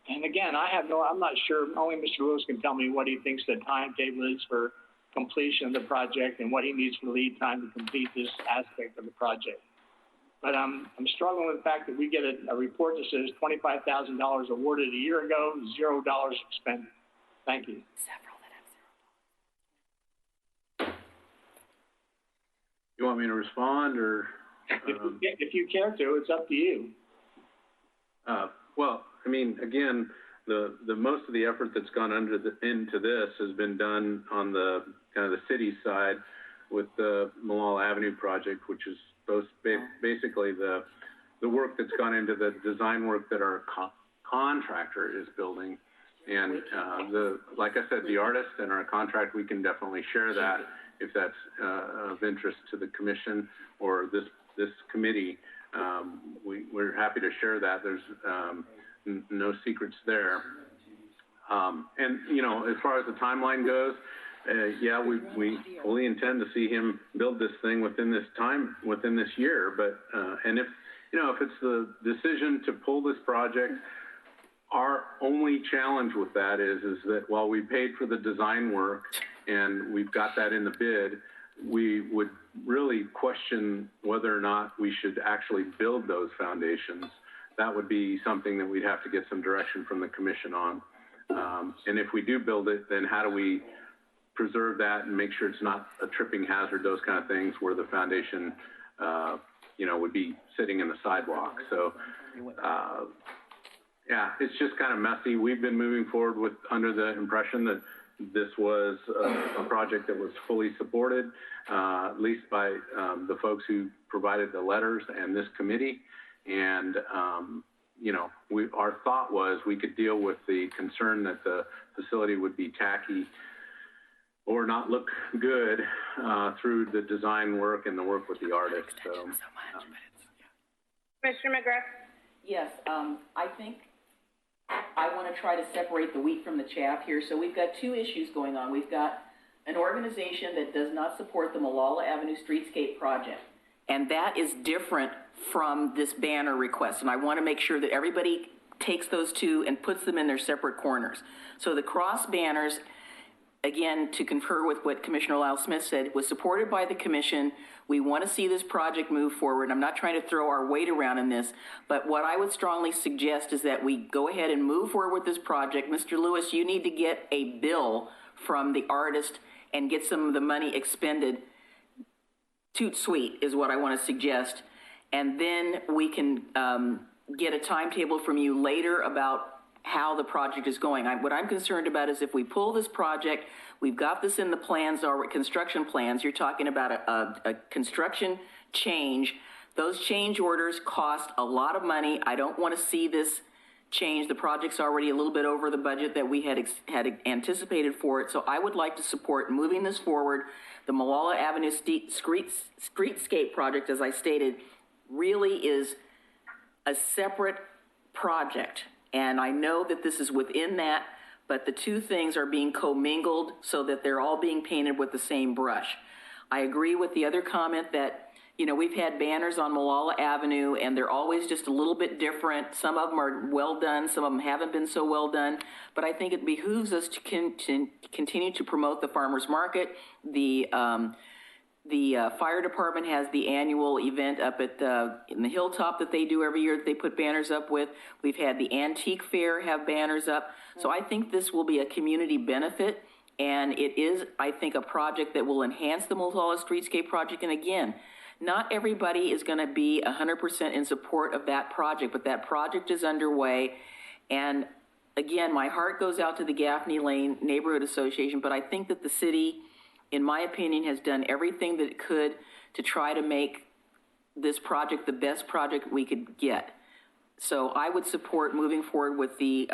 And again, I'm not sure, only Mr. Lewis can tell me what he thinks the timetable is for completion of the project and what he needs for lead time to complete this aspect of the project. But I'm struggling with the fact that we get a report that says $25,000 awarded a year ago, $0 expended. Thank you. You want me to respond, or? If you care to, it's up to you. Well, I mean, again, the most of the effort that's gone into this has been done on the kind of the city side with the Malala Avenue project, which is basically the work that's gone into the design work that our contractor is building. And like I said, the artist and our contract, we can definitely share that if that's of interest to the commission or this committee. We're happy to share that. There's no secrets there. And as far as the timeline goes, we fully intend to see him build this thing within this year. But and if it's the decision to pull this project, our only challenge with that is that while we paid for the design work and we've got that in the bid, we would really question whether or not we should actually build those foundations. That would be something that we'd have to get some direction from the commission on. And if we do build it, then how do we preserve that and make sure it's not a tripping hazard, those kind of things, where the foundation, would be sitting in the sidewalk. So, it's just kind of messy. We've been moving forward under the impression that this was a project that was fully supported, at least by the folks who provided the letters and this committee. And, our thought was we could deal with the concern that the facility would be tacky or not look good through the design work and the work with the artist. So, Commissioner McGriff? Yes, I think I want to try to separate the wheat from the chaff here. So we've got two issues going on. We've got an organization that does not support the Malala Avenue Streetscape project. And that is different from this banner request. And I want to make sure that everybody takes those two and puts them in their separate corners. So the cross banners, again, to concur with what Commissioner Lyle Smith said, was supported by the commission. We want to see this project move forward. I'm not trying to throw our weight around in this, but what I would strongly suggest is that we go ahead and move forward with this project. Mr. Lewis, you need to get a bill from the artist and get some of the money expended. Toot sweet is what I want to suggest. And then we can get a timetable from you later about how the project is going. What I'm concerned about is if we pull this project, we've got this in the plans, our construction plans, you're talking about a construction change. Those change orders cost a lot of money. I don't want to see this change. The project's already a little bit over the budget that we had anticipated for it. So I would like to support moving this forward. The Malala Avenue Streetscape project, as I stated, really is a separate project. And I know that this is within that, but the two things are being commingled so that they're all being painted with the same brush. I agree with the other comment that, you know, we've had banners on Malala Avenue and they're always just a little bit different. Some of them are well done, some of them haven't been so well done, but I think it behooves us to continue to promote the farmers market. The fire department has the annual event up at in the hilltop that they do every year that they put banners up with. We've had the antique fair have banners up. So I think this will be a community benefit, and it is, I think, a project that will enhance the Malala Streetscape project. And again, not everybody is going to be 100% in support of that project, but that project is underway. And again, my heart goes out to the Gaffney Lane Neighborhood Association, but I think that the city, in my opinion, has done everything that it could to try to make this project the best project we could get. So I would support moving forward with the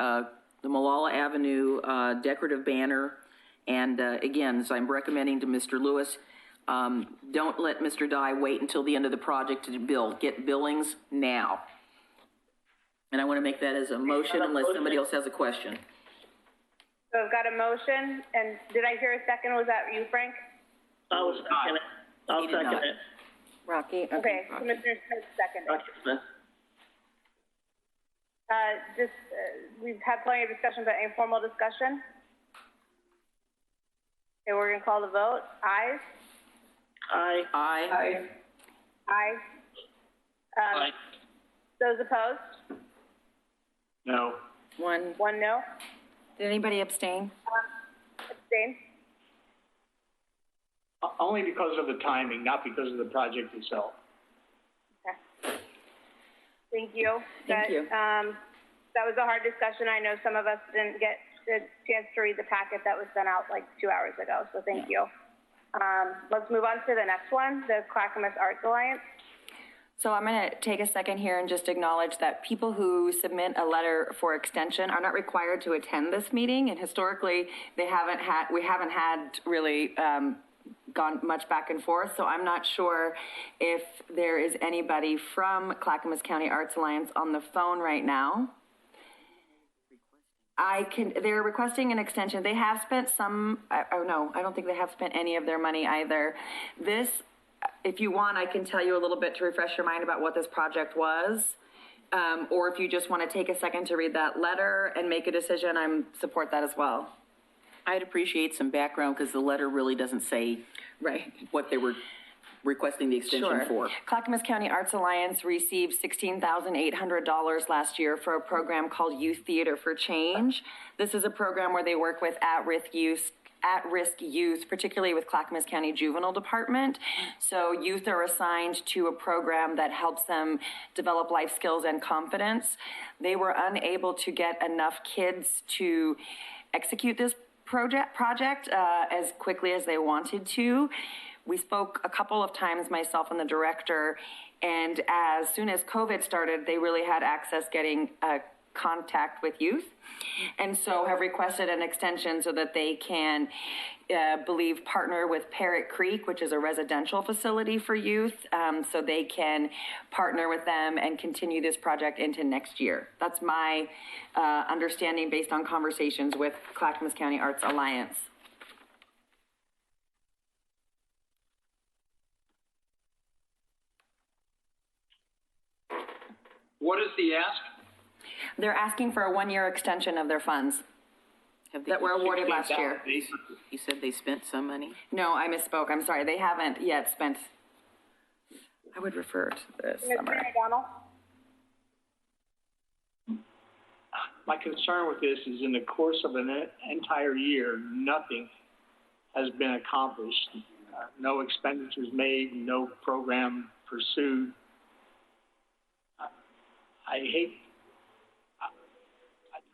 Malala Avenue decorative banner. And again, as I'm recommending to Mr. Lewis, don't let Mr. Dye wait until the end of the project to bill. Get billings now. And I want to make that as a motion unless somebody else has a question. So I've got a motion, and did I hear a second? Was that you, Frank? I'll second it. I'll second it. Rocky? Okay, Commissioner Smith seconded. Rocky Smith. We've had plenty of discussion, but informal discussion. Okay, we're gonna call the vote. Ayes? Aye. Aye. Aye. Aye. Aye. Those opposed? No. One. One no. Did anybody abstain? Abstain? Only because of the timing, not because of the project itself. Okay. Thank you. Thank you. That was a hard discussion. I know some of us didn't get the chance to read the packet that was sent out like 2 hours ago, so thank you. Let's move on to the next one, the Clackamas Arts Alliance. So I'm going to take a second here and just acknowledge that people who submit a letter for extension are not required to attend this meeting, and historically we haven't had really gone much back and forth. So I'm not sure if there is anybody from Clackamas County Arts Alliance on the phone right now. They're requesting an extension. They have spent some, no, I don't think they have spent any of their money either. This, if you want, I can tell you a little bit to refresh your mind about what this project was. Or if you just want to take a second to read that letter and make a decision, I support that as well. I'd appreciate some background because the letter really doesn't say what they were requesting the extension for. Clackamas County Arts Alliance received $16,800 last year for a program called Youth Theater for Change. This is a program where they work with at-risk youth, particularly with Clackamas County Juvenile Department. So youth are assigned to a program that helps them develop life skills and confidence. They were unable to get enough kids to execute this project as quickly as they wanted to. We spoke a couple of times, myself and the director, and as soon as COVID started, they really had access getting contact with youth, and so have requested an extension so that they can, partner with Parrot Creek, which is a residential facility for youth, so they can partner with them and continue this project into next year. That's my understanding based on conversations with Clackamas County Arts Alliance. What is the ask? They're asking for a one-year extension of their funds that were awarded last year. You said they spent some money? No, I misspoke. I'm sorry. They haven't yet spent. I would refer to this Commissioner somewhere. O'Donnell? My concern with this is in the course of an entire year, nothing has been accomplished. No expenditures made, no program pursued. I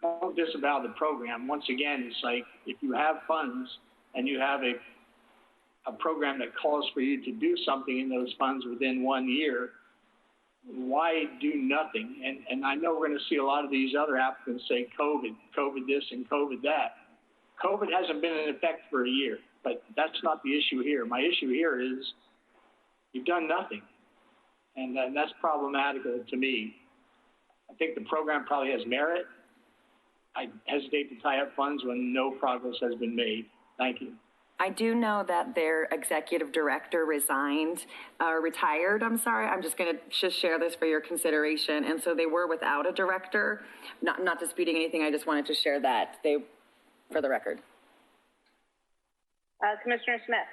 don't disavow the program. Once again, it's like if you have funds and you have a program that calls for you to do something in those funds within 1 year, why do nothing? And I know we're going to see a lot of these other applicants say COVID this and COVID that. COVID hasn't been in effect for a year, but that's not the issue here. My issue here is you've done nothing, and that's problematical to me. I think the program probably has merit. I hesitate to tie up funds when no progress has been made. Thank you. I do know that their executive director retired, I'm sorry. I'm just going to just share this for your consideration. And so they were without a director, not disputing anything. I just wanted to share that for the record. Commissioner Smith?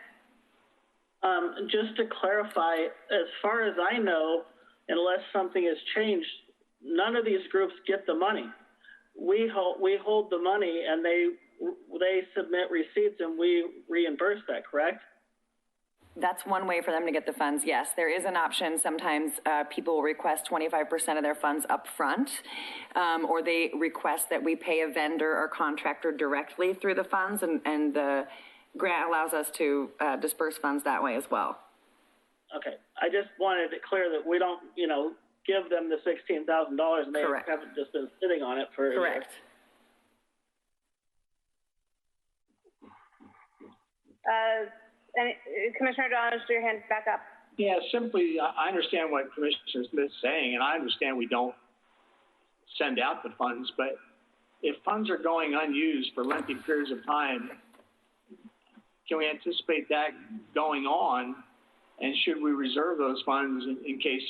Just to clarify, as far as I know, unless something has changed, none of these groups get the money. We hold the money, and they submit receipts, and we reimburse that, correct? That's one way for them to get the funds, yes. There is an option. Sometimes people will request 25% of their funds up front, or they request that we pay a vendor or contractor directly through the funds, and the grant allows us to disperse funds that way as well. Okay. I just wanted it clear that we don't, give them the $16,000 and they Correct. haven't just been sitting on it for a year. Correct. And Commissioner O'Donnell, just your hand back up. Yeah, simply, I understand what Commissioner Smith's saying, and I understand we don't send out the funds, but if funds are going unused for lengthy periods of time, can we anticipate that going on? And should we reserve those funds in case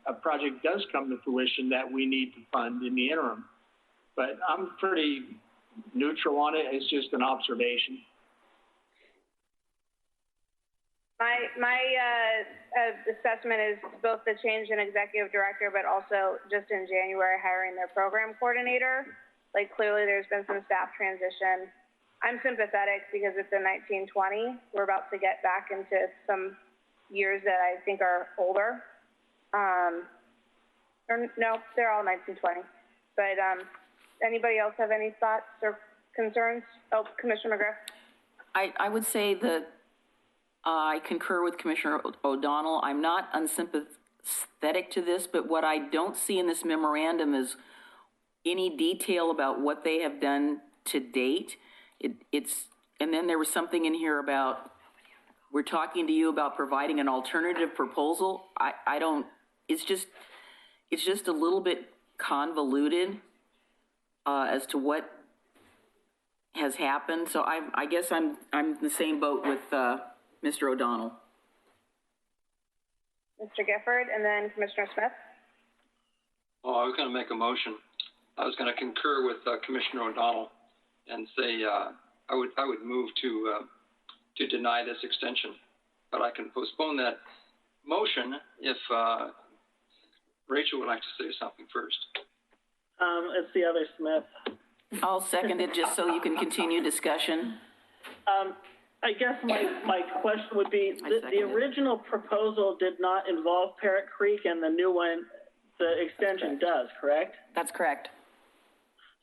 a project does come to fruition that we need to fund in the interim? But I'm pretty neutral on it. It's just an observation. My assessment is both the change in executive director, but also just in January hiring their program coordinator. Like clearly there's been some staff transition. I'm sympathetic because it's a 1920. We're about to get back into some years that I think are older. No, they're all 1920. But anybody else have any thoughts or concerns? Oh, Commissioner McGriff. I would say that I concur with Commissioner O'Donnell. I'm not unsympathetic to this, but what I don't see in this memorandum is any detail about what they have done to date. And then there was something in here about, we're talking to you about providing an alternative proposal. I don't, it's just a little bit convoluted as to what has happened. So I guess I'm in the same boat with Mr. O'Donnell. Mr. Gifford, and then Commissioner Smith. Oh, I was going to make a motion. I was going to concur with Commissioner O'Donnell and say I would move to deny this extension, but I can postpone that motion if Rachel would like to say something first. It's the other Smith. I'll second it just so you can continue discussion. I guess my question would be, the original proposal did not involve Parrot Creek, and the new one, the extension does, correct? That's correct.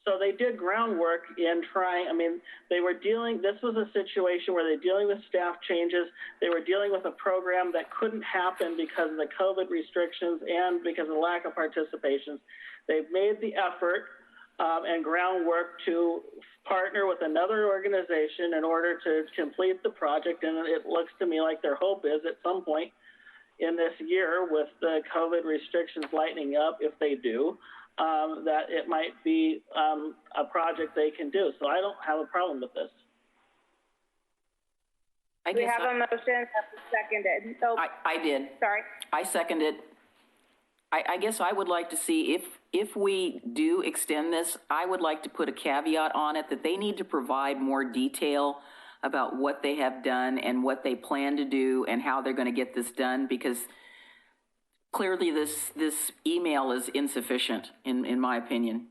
So they did groundwork in trying, this was a situation where they're dealing with staff changes. They were dealing with a program that couldn't happen because of the COVID restrictions and because of the lack of participation. They've made the effort and groundwork to partner with another organization in order to complete the project. And it looks to me like their hope is at some point in this year, with the COVID restrictions lightening up, if they do, that it might be a project they can do. So I don't have a problem with this. We have a motion that was seconded. So I did. Sorry. I seconded. I guess I would like to see if we do extend this, I would like to put a caveat on it that they need to provide more detail about what they have done and what they plan to do and how they're going to get this done, because clearly this email is insufficient in my opinion.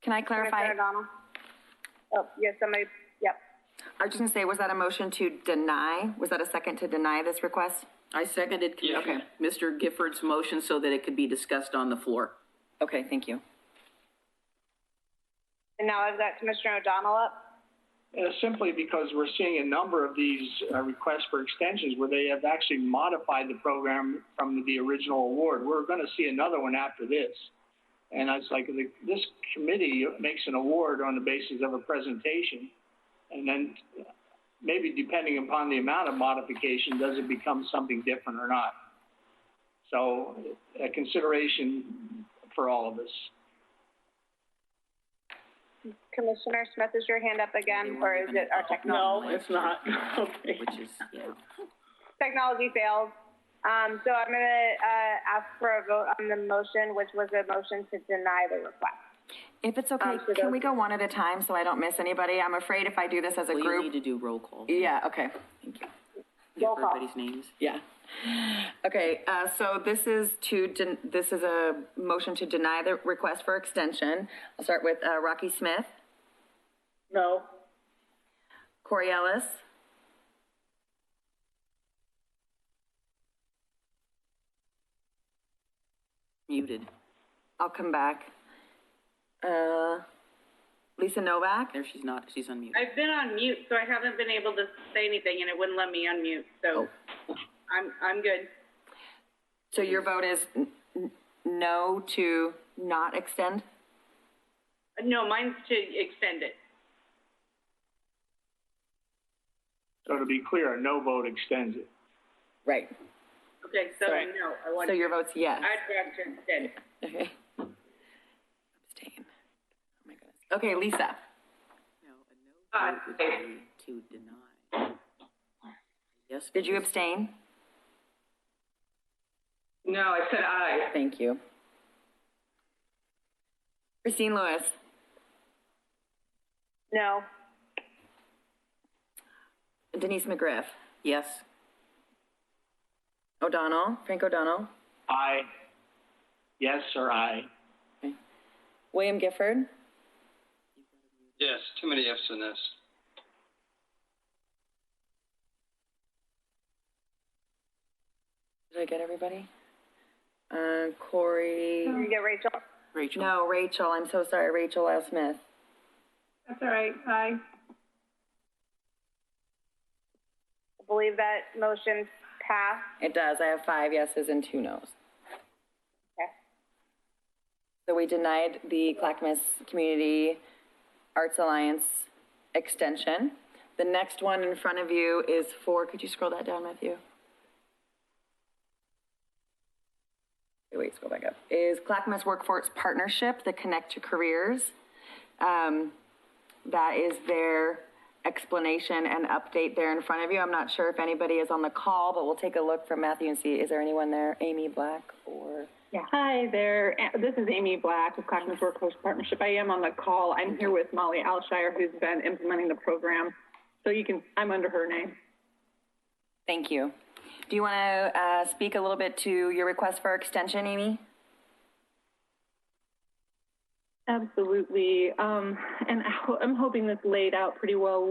Can I clarify? Commissioner O'Donnell? Oh, yes, somebody, yep. I was just gonna say, was that a motion to deny? Was that a second to deny this request? I seconded Mr. Gifford's motion so that it could be discussed on the floor. Okay, thank you. And now I've got Commissioner O'Donnell up. Simply because we're seeing a number of these requests for extensions where they have actually modified the program from the original award. We're going to see another one after this. And it's like this committee makes an award on the basis of a presentation, and then maybe depending upon the amount of modification, does it become something different or not? So a consideration for all of us. Commissioner Smith, is your hand up again, or is it our technology? No, it's not. Okay. Which is, yeah. Technology fails. So I'm gonna, ask for a vote on the motion, which was a motion to deny the request. If it's okay, can we go one at a time so I don't miss anybody? I'm afraid if I do this as a Well, group. you need to do roll call. Yeah, okay, thank you. Roll call. Everybody's names. Yeah. Okay, so this is a motion to deny the request for extension. I'll start with Rocky Smith, No. Corey Ellis, Muted. I'll come back. Lisa Novak, There, she's not. She's unmuted. I've been on mute, so I haven't been able to say anything, and it wouldn't let me unmute, so I'm good. so your vote is no to not extend? No, mine's to extend it. So to be clear, a no vote extends it. Right. Okay, so Sorry. no, I want So your vote's yes. I'd rather to extend it. Okay. Abstain. Oh my goodness. Okay, Lisa. No, a no vote would be to deny. Yes. Did you abstain? No, I said aye. Thank you. Christine Lewis. No. Denise McGriff. Yes. O'Donnell. Frank O'Donnell. Aye. Yes or aye? Okay. William Gifford. Yes, too many Fs in this. Did I get everybody? Corey. Did you get Rachel? Rachel. No, Rachel. I'm so sorry. Rachel L. Smith. That's all right. Aye. I believe that motion passed. It does. I have 5 yeses and 2 nos. Okay. So we denied the Clackamas Community Arts Alliance extension. The next one in front of you is for, could you scroll that down, Matthew? Wait, scroll back up. Is Clackamas Workforce Partnership, the Connect to Careers. That is their explanation and update there in front of you. I'm not sure if anybody is on the call, but we'll take a look from Matthew and see, is there anyone there? Amy Black or? Yeah, hi there. This is Amy Black with Clackamas Workforce Partnership. I am on the call. I'm here with Molly Alshire, who's been implementing the program. So I'm under her name. Thank you. Do you want to speak a little bit to your request for extension, Amy? Absolutely. And I'm hoping this laid out pretty well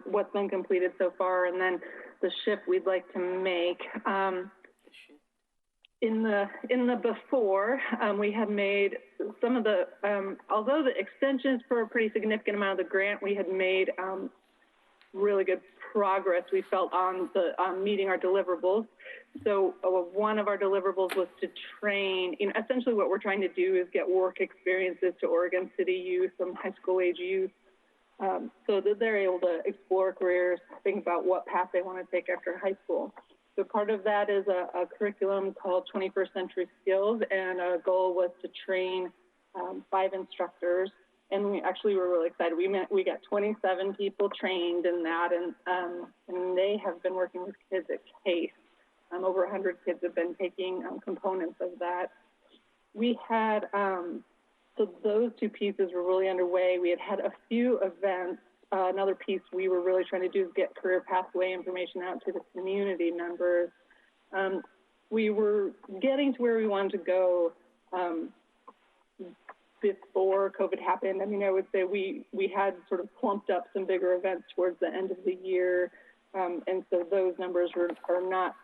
what's been completed so far, and then the shift we'd like to make. In the before, we had made some of the, although the extensions for a pretty significant amount of the grant, we had made really good progress, we felt, on meeting our deliverables. So one of our deliverables was to train, essentially what we're trying to do is get work experiences to Oregon City youth, some high school age youth, so that they're able to explore careers, think about what path they want to take after high school. So part of that is a curriculum called 21st Century Skills, and our goal was to train 5 instructors. And we actually were really excited. We got 27 people trained in that, and they have been working with kids at CASE. Over 100 kids have been taking components of that. We had, so those two pieces were really underway. We had a few events. Another piece we were really trying to do is get career pathway information out to the community members. We were getting to where we wanted to go before COVID happened. I mean, I would say we had sort of plumped up some bigger events towards the end of the year. And so those numbers were not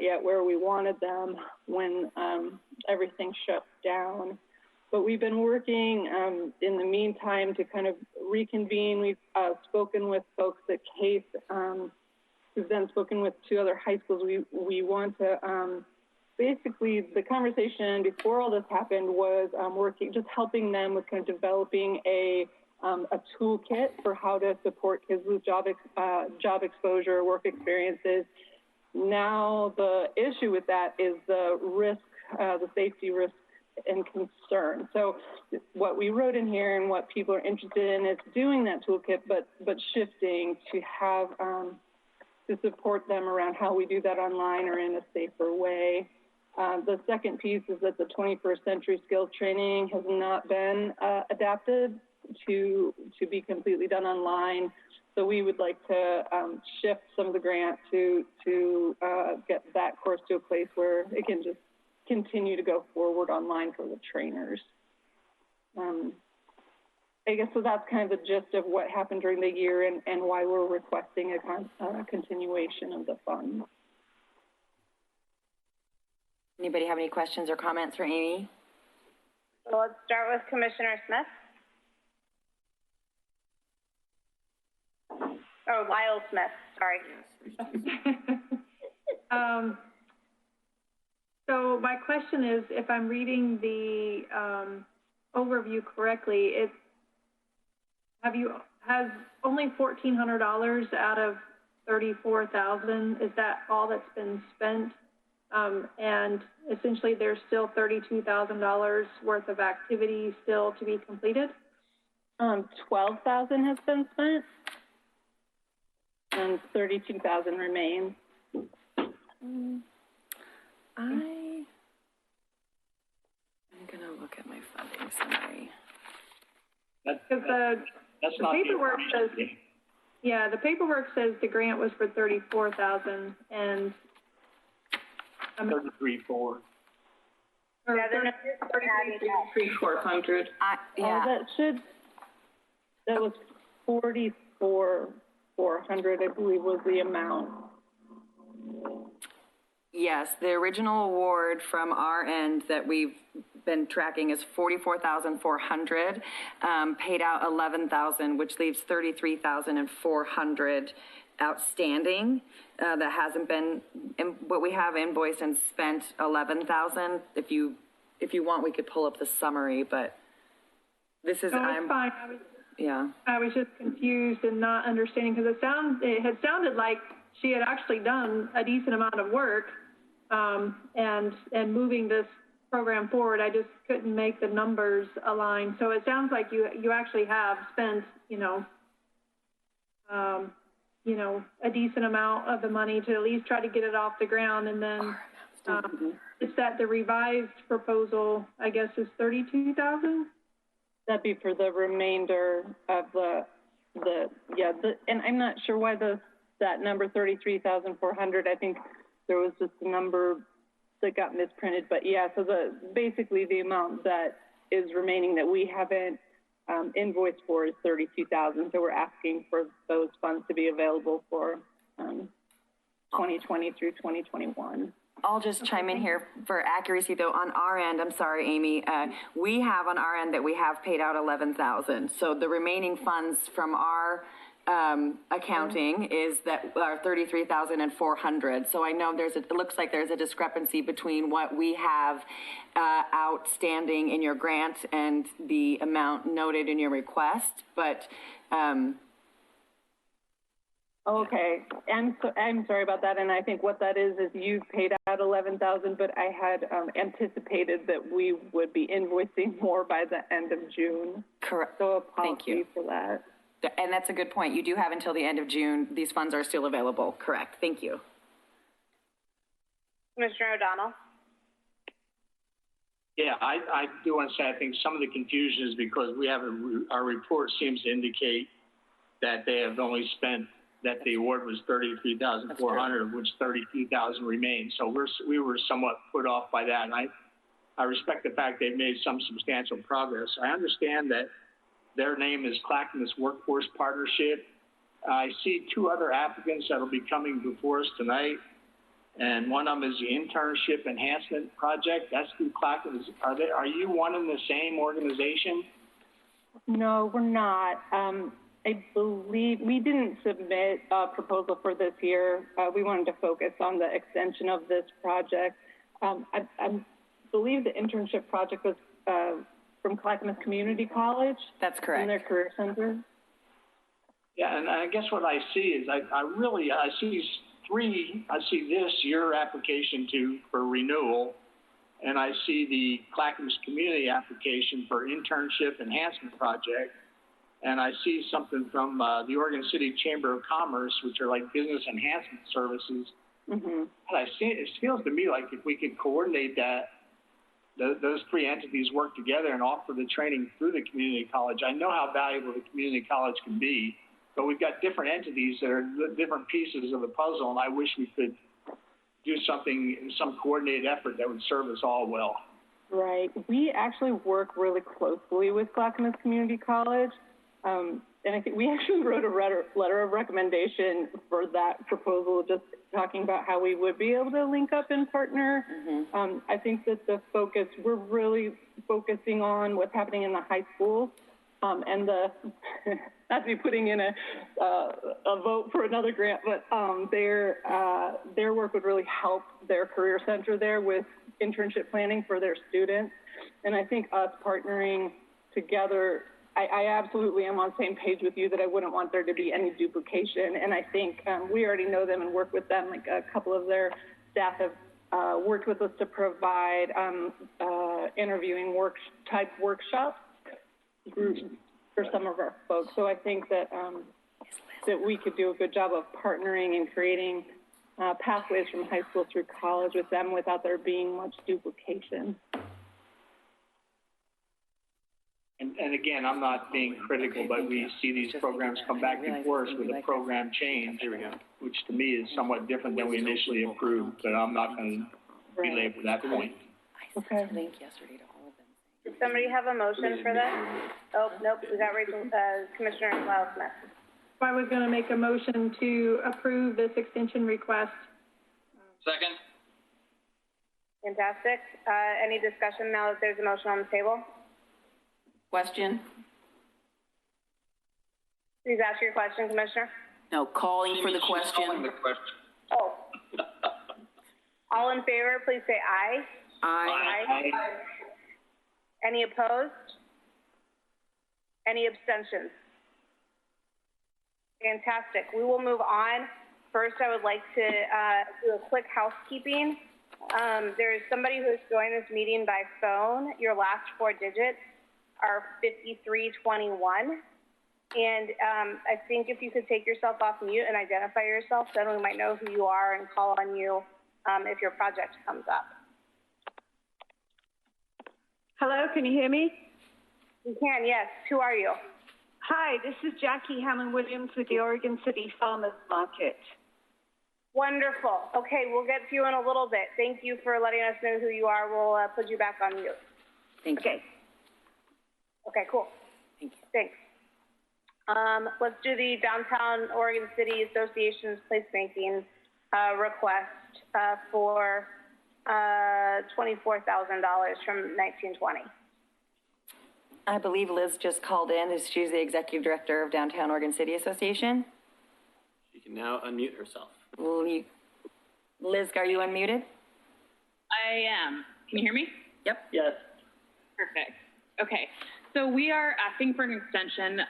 yet where we wanted them when everything shut down. But we've been working in the meantime to kind of reconvene. We've spoken with folks at CASE. We've then spoken with 2 other high schools. We want to, basically the conversation before all this happened was just helping them with kind of developing a toolkit for how to support kids with job exposure, work experiences. Now the issue with that is the risk, the safety risk and concern. So what we wrote in here and what people are interested in is doing that toolkit, but shifting to have to support them around how we do that online or in a safer way. The second piece is that the 21st century skills training has not been adapted to be completely done online. So we would like to shift some of the grant to get that course to a place where it can just continue to go forward online for the trainers. I guess so that's kind of the gist of what happened during the year and why we're requesting a continuation of the funds. Anybody have any questions or comments for Amy? So let's start with Commissioner Smith. Oh, Lyle Smith, sorry. So my question is, if I'm reading the overview correctly, has only $1,400 out of $34,000, is that all that's been spent? And essentially there's still $32,000 worth of activity still to be completed? $12,000 has been spent and $32,000 remains. I'm gonna look at my funding summary. Because the paperwork says, yeah, the paperwork says the grant was for $34,000 and 33,400. Yeah, then it's 400. Yeah. That was 44,400, I believe, was the amount. Yes, the original award from our end that we've been tracking is 44,400, paid out 11,000, which leaves 33,400 outstanding. That hasn't been, what we have invoiced and spent 11,000. If you want, we could pull up the summary, but this is, it's fine. I was just confused and not understanding because it had sounded like she had actually done a decent amount of work and moving this program forward. I just couldn't make the numbers align. So it sounds like you actually have spent, a decent amount of the money to at least try to get it off the ground. And then it's that the revised proposal, I guess, is $32,000. That'd be for the remainder of and I'm not sure why that number 33,400. I think there was just a number that got misprinted, but yeah. So basically the amount that is remaining that we haven't invoiced for is 32,000. So we're asking for those funds to be available for 2020 through 2021. I'll just chime in here for accuracy, though. On our end, I'm sorry, Amy, we have on our end that we have paid out 11,000. So the remaining funds from our accounting is that are 33,400. So I know it looks like there's a discrepancy between what we have outstanding in your grant and the amount noted in your request, but. Okay, I'm sorry about that, and I think what that is you paid out 11,000, but I had anticipated that we would be invoicing more by the end of June. Correct. So apologies for that. And that's a good point. You do have until the end of June. These funds are still available. Correct. Thank you. Commissioner O'Donnell? Yeah, I do want to say, I think some of the confusion is because we have, our report seems to indicate that they have only spent, that the award was $33,400, of which $32,000 remains. So we were somewhat put off by that. And I respect the fact they've made some substantial progress. I understand that their name is Clackamas Workforce Partnership. I see two other applicants that will be coming before us tonight. And one of them is the Internship Enhancement Project. That's through Clackamas. Are you one in the same organization? No, we're not. I believe we didn't submit a proposal for this year. We wanted to focus on the extension of this project. I believe the internship project was from Clackamas Community College. That's correct. In their career center. Yeah, and I guess what I see is I see this, your application for renewal, and I see the Clackamas Community application for Internship Enhancement Project, and I see something from the Oregon City Chamber of Commerce, which are like business enhancement services. Mm-hmm. And it feels to me like if we could coordinate that, those three entities work together and offer the training through the community college. I know how valuable the community college can be, but we've got different entities that are different pieces of the puzzle, and I wish we could do something, some coordinated effort that would serve us all well. Right. We actually work really closely with Clackamas Community College, and I think we actually wrote a letter of recommendation for that proposal, just talking about how we would be able to link up and partner. Mm-hmm. I think that the focus, we're really focusing on what's happening in the high school, and not to be putting in a vote for another grant, but their work would really help their career center there with internship planning for their students. And I think us partnering together, I absolutely am on the same page with you that I wouldn't want there to be any duplication. And I think we already know them and work with them. Like a couple of their staff have worked with us to provide interviewing type workshops for some of our folks. So I think that that we could do a good job of partnering and creating pathways from high school through college with them without there being much duplication. And again, I'm not being critical, but we see these programs come back before us with a program change, which to me is somewhat different than we initially approved, but I'm not going to belabor that point. Okay. Does somebody have a motion for this? Oh, nope, we got Commissioner Lyle Smith. I was going to make a motion to approve this extension request. Second. Fantastic. Any discussion now that there's a motion on the table? Question? Please ask your question, Commissioner. No, calling for the question. Calling the question. Oh. All in favor, please say aye. Aye. Any opposed? Any abstentions? Fantastic. We will move on. First, I would like to do a quick housekeeping. There is somebody who has joined this meeting by phone. Your last four digits are 5321. And I think if you could take yourself off mute and identify yourself, then we might know who you are and call on you if your project comes up. Hello, can you hear me? We can, yes. Who are you? Hi, this is Jackie Hammond-Williams with the Oregon City Farmers Market. Wonderful. Okay, we'll get to you in a little bit. Thank you for letting us know who you are. We'll put you back on mute. Thank you. Okay, cool. Thank you. Thanks. Let's do the Downtown Oregon City Association's placemaking request for $24,000 from 1920. I believe Liz just called in. She's the executive director of Downtown Oregon City Association. She can now unmute herself. Liz, are you unmuted? I am. Can you hear me? Yep. Yes. Perfect. Okay. So we are asking for an extension.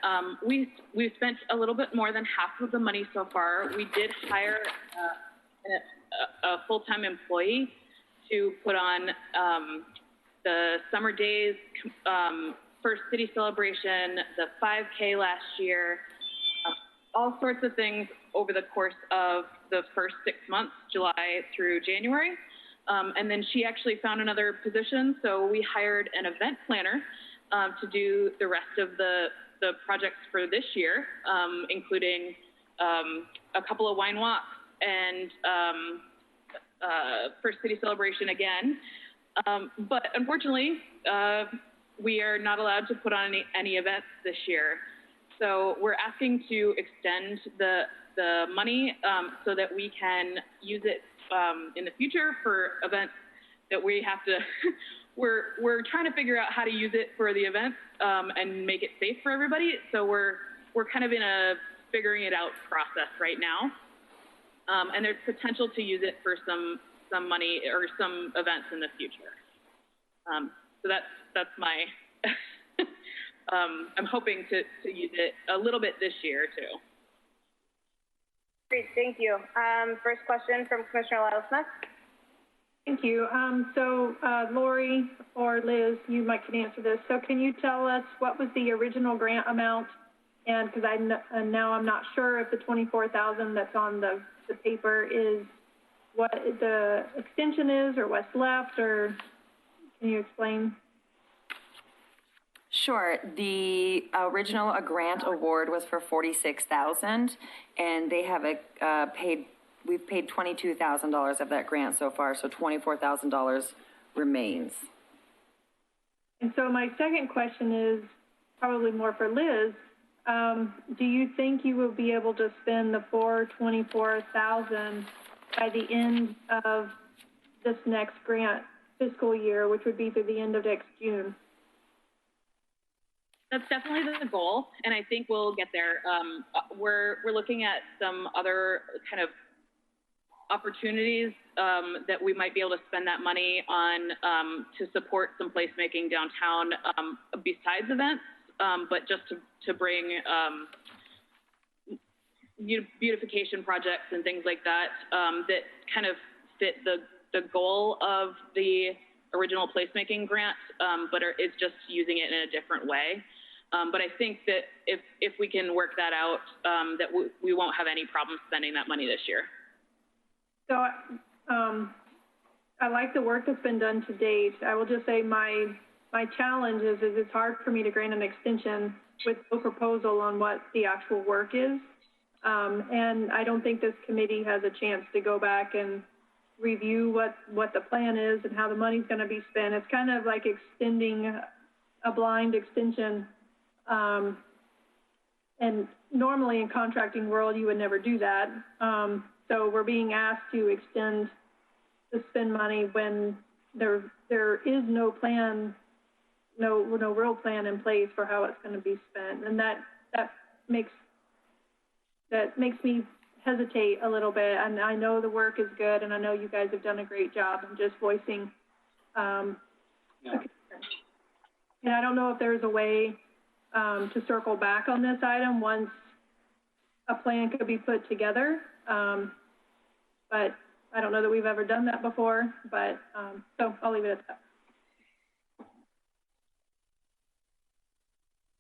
We've spent a little bit more than half of the money so far. We did hire a full-time employee to put on the summer days, first city celebration, the 5K last year, all sorts of things over the course of the first 6 months, July through January. And then she actually found another position, so we hired an event planner to do the rest of the projects for this year, including a couple of wine walks and First City Celebration again. But unfortunately, we are not allowed to put on any events this year. So we're asking to extend the money so that we can use it in the future for events that we have to, we're trying to figure out how to use it for the events and make it safe for everybody. So we're kind of in a figuring it out process right now. And there's potential to use it for some money or some events in the future. So that's my, I'm hoping to use it a little bit this year too. Great, thank you. First question from Commissioner Lyle-Smith. Thank you. Lori or Liz, you might can answer this. So can you tell us what was the original grant amount? And because now I'm not sure if the $24,000 that's on the paper is what the extension is or what's left, or can you explain? Sure. The original grant award was for $46,000, and they have we've paid $22,000 of that grant so far, so $24,000 remains. And so my second question is probably more for Liz. Do you think you will be able to spend the $424,000 by the end of this next grant fiscal year, which would be through the end of next June? That's definitely the goal, and I think we'll get there. We're looking at some other kind of opportunities that we might be able to spend that money on to support some placemaking downtown besides events, but just to bring beautification projects and things like that that kind of fit the goal of the original placemaking grant, but it's just using it in a different way. But I think that if we can work that out, that we won't have any problem spending that money this year. So I like the work that's been done to date. I will just say my challenge is it's hard for me to grant an extension with no proposal on what the actual work is. And I don't think this committee has a chance to go back and review what the plan is and how the money's going to be spent. It's kind of like extending a blind extension. And normally in contracting world, you would never do that. So we're being asked to spend money when there is no plan, no real plan in place for how it's going to be spent. And that makes me hesitate a little bit. And I know the work is good, and I know you guys have done a great job. I'm just voicing. And I don't know if there's a way to circle back on this item once a plan could be put together. But I don't know that we've ever done that before, but so I'll leave it at that.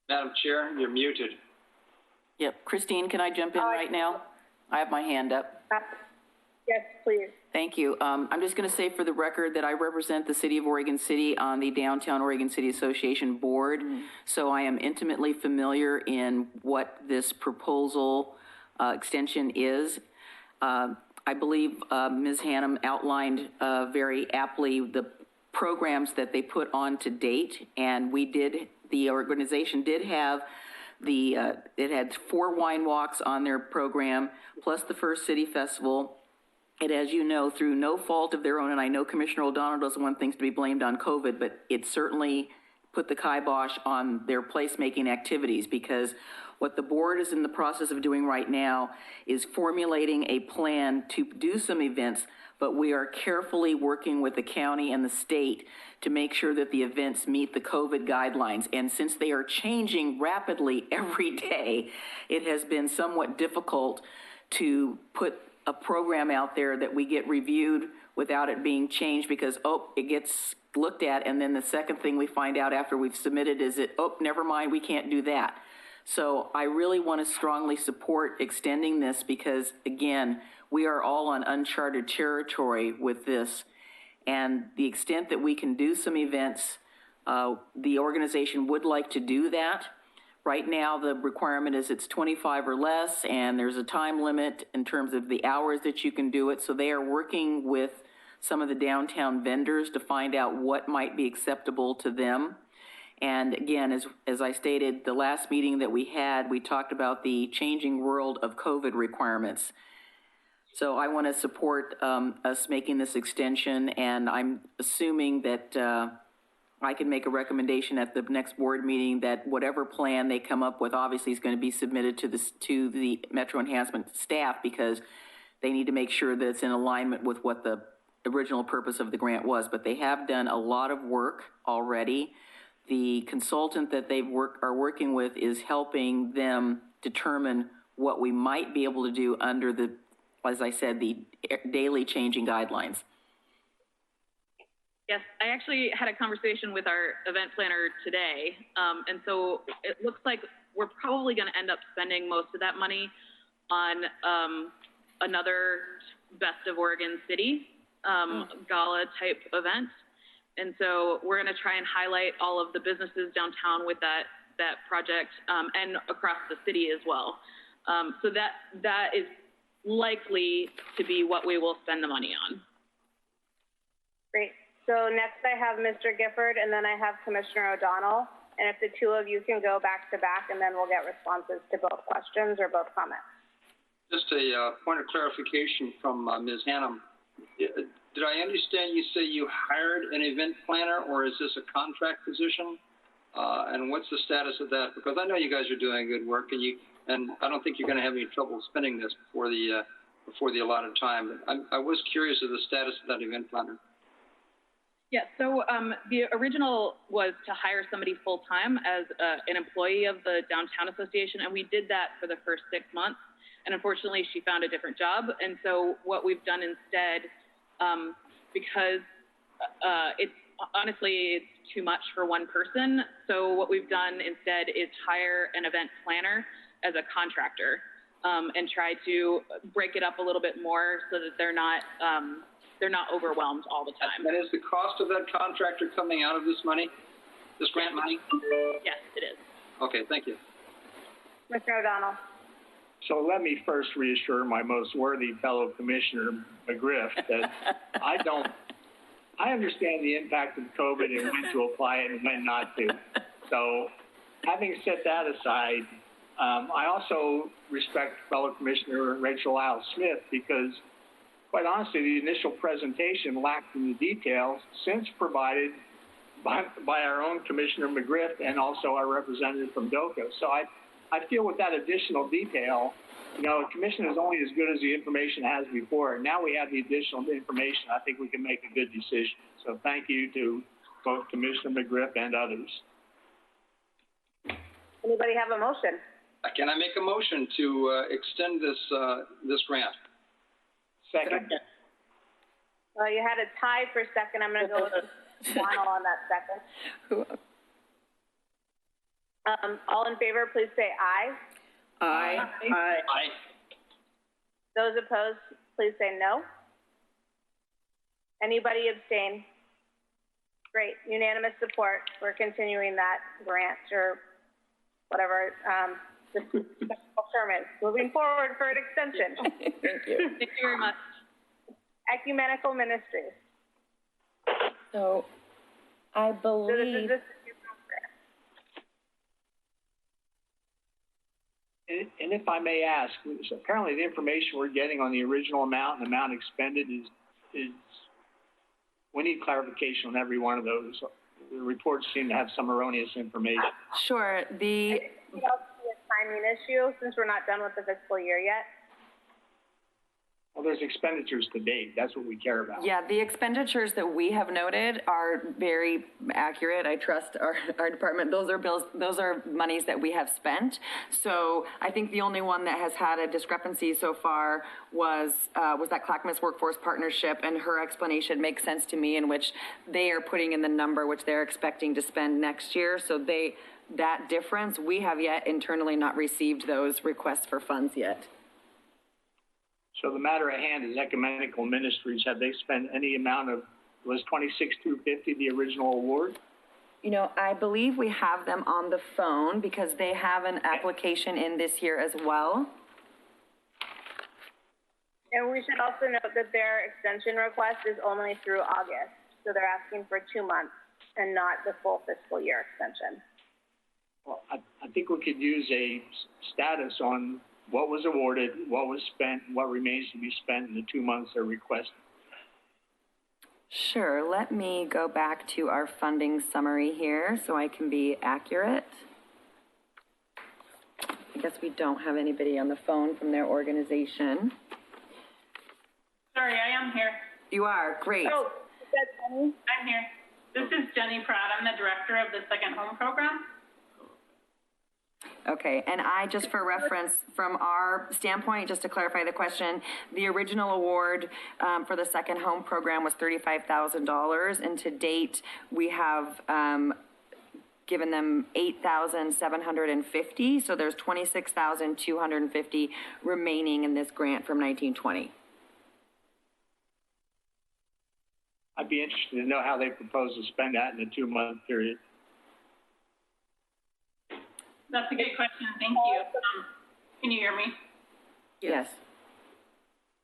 Madam Chair, you're muted. Yep. Christine, can I jump in right now? I have my hand up. Yes, please. Thank you. I'm just going to say for the record that I represent the City of Oregon City on the Downtown Oregon City Association Board. So I am intimately familiar in what this proposal extension is. I believe Ms. Hannum outlined very aptly the programs that they put on to date, and the organization did have it had 4 wine walks on their program, plus the First City Festival. And as you know, through no fault of their own, and I know Commissioner O'Donnell doesn't want things to be blamed on COVID, but it certainly put the kibosh on their placemaking activities, because what the board is in the process of doing right now is formulating a plan to do some events, but we are carefully working with the county and the state to make sure that the events meet the COVID guidelines. And since they are changing rapidly every day, it has been somewhat difficult to put a program out there that we get reviewed without it being changed, because, it gets looked at, and then the second thing we find out after we've submitted is that, never mind, we can't do that. So I really want to strongly support extending this, because, again, we are all on uncharted territory with this. And the extent that we can do some events, the organization would like to do that. Right now, the requirement is it's 25 or less, and there's a time limit in terms of the hours that you can do it. So they are working with some of the downtown vendors to find out what might be acceptable to them. And again, as I stated, the last meeting that we had, we talked about the changing world of COVID requirements. So I want to support us making this extension, and I'm assuming that I can make a recommendation at the next board meeting that whatever plan they come up with obviously is going to be submitted to the Metro Enhancement staff, because they need to make sure that it's in alignment with what the original purpose of the grant was. But they have done a lot of work already. The consultant that they are working with is helping them determine what we might be able to do under the, as I said, the daily changing guidelines. Yes, I actually had a conversation with our event planner today, and so it looks like we're probably going to end up spending most of that money on another Best of Oregon City gala type event. And so we're going to try and highlight all of the businesses downtown with that project, and across the city as well. So that is likely to be what we will spend the money on. Great. So next I have Mr. Gifford, and then I have Commissioner O'Donnell. And if the two of you can go back to back, and then we'll get responses to both questions or both comments. Just a point of clarification from Ms. Hannum. Did I understand you say you hired an event planner, or is this a contract position? And what's the status of that? Because I know you guys are doing good work, and I don't think you're going to have any trouble spending this before the allotted time. I was curious of the status of that event planner. Yeah, so the original was to hire somebody full-time as an employee of the Downtown Association, and we did that for the first 6 months. And unfortunately, she found a different job. And so what we've done instead, because it's honestly, it's too much for one person. So what we've done instead is hire an event planner as a contractor, and try to break it up a little bit more so that they're not overwhelmed all the time. And is the cost of that contractor coming out of this money, this grant money? Yes, it is. Okay, thank you. Mr. O'Donnell. So let me first reassure my most worthy fellow Commissioner McGriff that I understand the impact of COVID and when to apply it and when not to. So having set that aside, I also respect fellow Commissioner Rachel Lyles Smith, because quite honestly, the initial presentation lacked in the details since provided by our own Commissioner McGriff and also our representative from DOCA. So I feel with that additional detail, a commission is only as good as the information it has before. And now we have the additional information. I think we can make a good decision. So thank you to both Commissioner McGriff and others. Anybody have a motion? Can I make a motion to extend this grant? Second. Well, you had a tie for second. I'm going to go with Donald on that second. All in favor, please say aye. Aye. Aye. Aye. Those opposed, please say no. Anybody abstain? Great, unanimous support. We're continuing that grant or whatever the term is. Moving forward for an extension. Thank you. Thank you very much. Ecumenical Ministries. So I believe. And if I may ask, apparently the information we're getting on the original amount and the amount expended is we need clarification on every one of those. The reports seem to have some erroneous information. Sure. I think it'll be a timing issue since we're not done with the fiscal year yet. Well, there's expenditures to date. That's what we care about. Yeah, the expenditures that we have noted are very accurate. I trust our department. Those are bills, those are monies that we have spent. So I think the only one that has had a discrepancy so far was that Clackamas Workforce Partnership, and her explanation makes sense to me, in which they are putting in the number which they're expecting to spend next year. So that difference, we have yet internally not received those requests for funds yet. So the matter at hand is Ecumenical Ministries. Have they spent any amount of Was 26,250 the original award? You know, I believe we have them on the phone because they have an application in this year as well. And we should also note that their extension request is only through August. So they're asking for 2 months and not the full fiscal year extension. Well, I think we could use a status on what was awarded, what was spent, what remains to be spent in the 2 months they're requesting. Sure, let me go back to our funding summary here so I can be accurate. I guess we don't have anybody on the phone from their organization. Sorry, I am here. You are, great. Oh, is that Jenny? I'm here. This is Jenny Pratt. I'm the director of the Second Home Program. Okay, and I, just for reference, from our standpoint, just to clarify the question, the original award for the Second Home Program was $35,000, and to date, we have given them $8,750, so there's $26,250 remaining in this grant from 1920. I'd be interested to know how they propose to spend that in a 2-month period. That's a good question. Thank you. Can you hear me? Yes.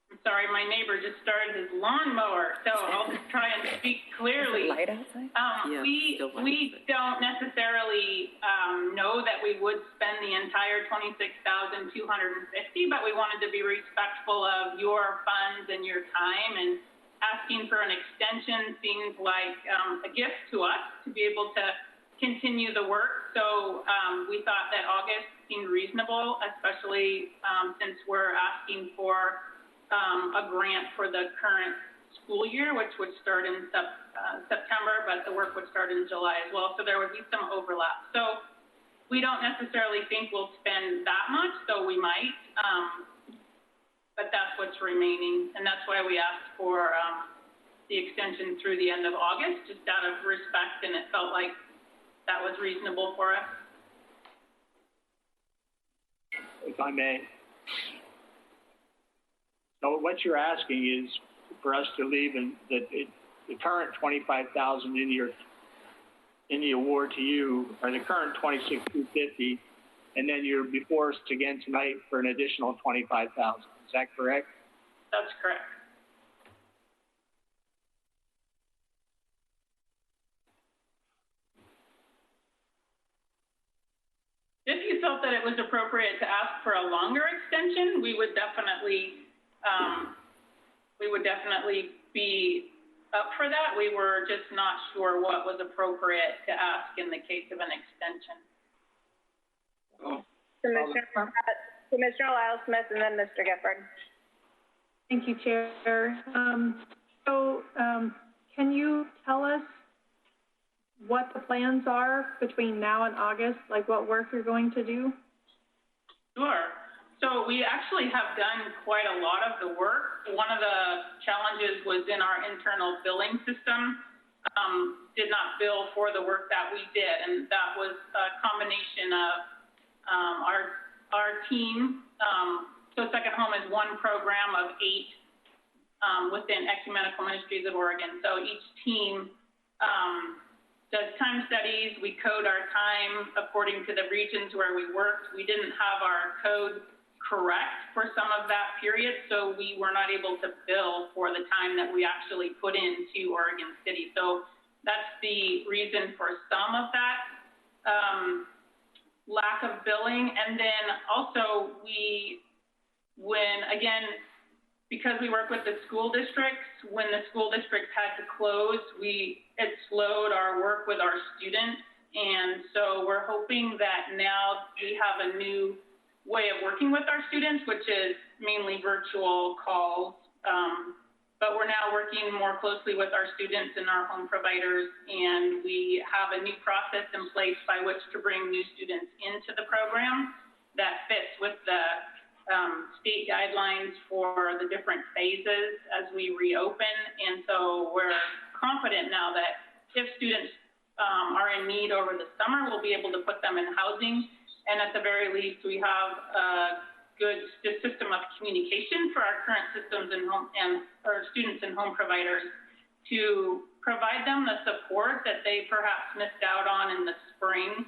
I'm sorry, my neighbor just started his lawnmower, so I'll just try and speak clearly. Is it light outside? We don't necessarily know that we would spend the entire $26,250, but we wanted to be respectful of your funds and your time, and asking for an extension seems like a gift to us to be able to continue the work. So we thought that August seemed reasonable, especially since we're asking for a grant for the current school year, which would start in September, but the work would start in July as well. So there would be some overlap. So we don't necessarily think we'll spend that much, though we might, but that's what's remaining. And that's why we asked for the extension through the end of August, just out of respect, and it felt like that was reasonable for us. If I may. So what you're asking is for us to leave the current $25,000 in the award to you, or the current $26,250, and then you're before us again tonight for an additional $25,000. Is that correct? That's correct. If you felt that it was appropriate to ask for a longer extension, we would definitely be up for that. We were just not sure what was appropriate to ask in the case of an extension. Commissioner Lyle-Smith and then Mr. Gifford. Thank you, Chair. Can you tell us what the plans are between now and August, like what work you're going to do? Sure. So we actually have done quite a lot of the work. One of the challenges was in our internal billing system, did not bill for the work that we did. And that was a combination of our team. So Second Home is one program of 8 within Ecumenical Ministries of Oregon. So each team does time studies. We code our time according to the regions where we worked. We didn't have our code correct for some of that period, so we were not able to bill for the time that we actually put into Oregon City. So that's the reason for some of that lack of billing. And then also because we work with the school districts, when the school districts had to close, it slowed our work with our students. And so we're hoping that now we have a new way of working with our students, which is mainly virtual calls. But we're now working more closely with our students and our home providers, and we have a new process in place by which to bring new students into the program that fits with the state guidelines for the different phases as we reopen. And so we're confident now that if students are in need over the summer, we'll be able to put them in housing. And at the very least, we have a good system of communication for our current systems and our students and home providers to provide them the support that they perhaps missed out on in the spring.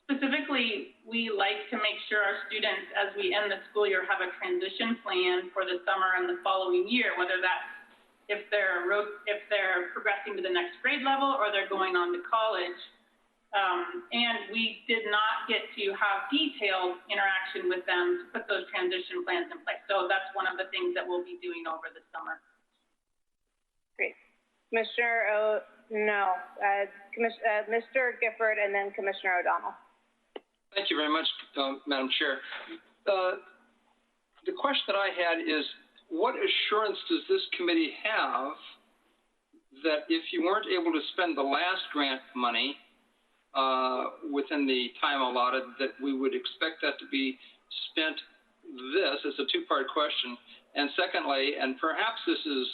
Specifically, we like to make sure our students, as we end the school year, have a transition plan for the summer and the following year, whether that's if they're progressing to the next grade level or they're going on to college. And we did not get to have detailed interaction with them to put those transition plans in place. So that's one of the things that we'll be doing over the summer. Great. Mr. Gifford and then Commissioner O'Donnell. Thank you very much, Madam Chair. The question that I had is, what assurance does this committee have that if you weren't able to spend the last grant money within the time allotted, that we would expect that to be spent this? It's a two-part question. And secondly, and perhaps this is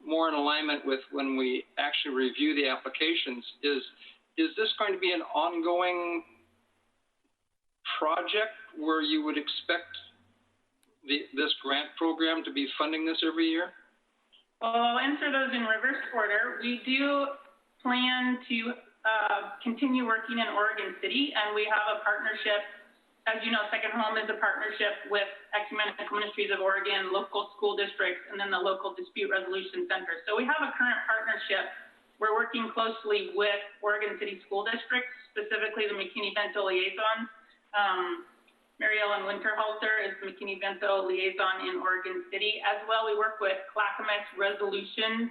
more in alignment with when we actually review the applications, is this going to be an ongoing project where you would expect this grant program to be funding this every year? Well, I'll answer those in reverse order. We do plan to continue working in Oregon City, and we have a partnership. As you know, Second Home is a partnership with Ecumenical Ministries of Oregon, local school districts, and then the local dispute resolution center. So we have a current partnership. We're working closely with Oregon City school districts, specifically the McKinney-Vento liaisons. Mary Ellen Winterhalter is the McKinney-Vento liaison in Oregon City. As well, we work with Clackamas Resolution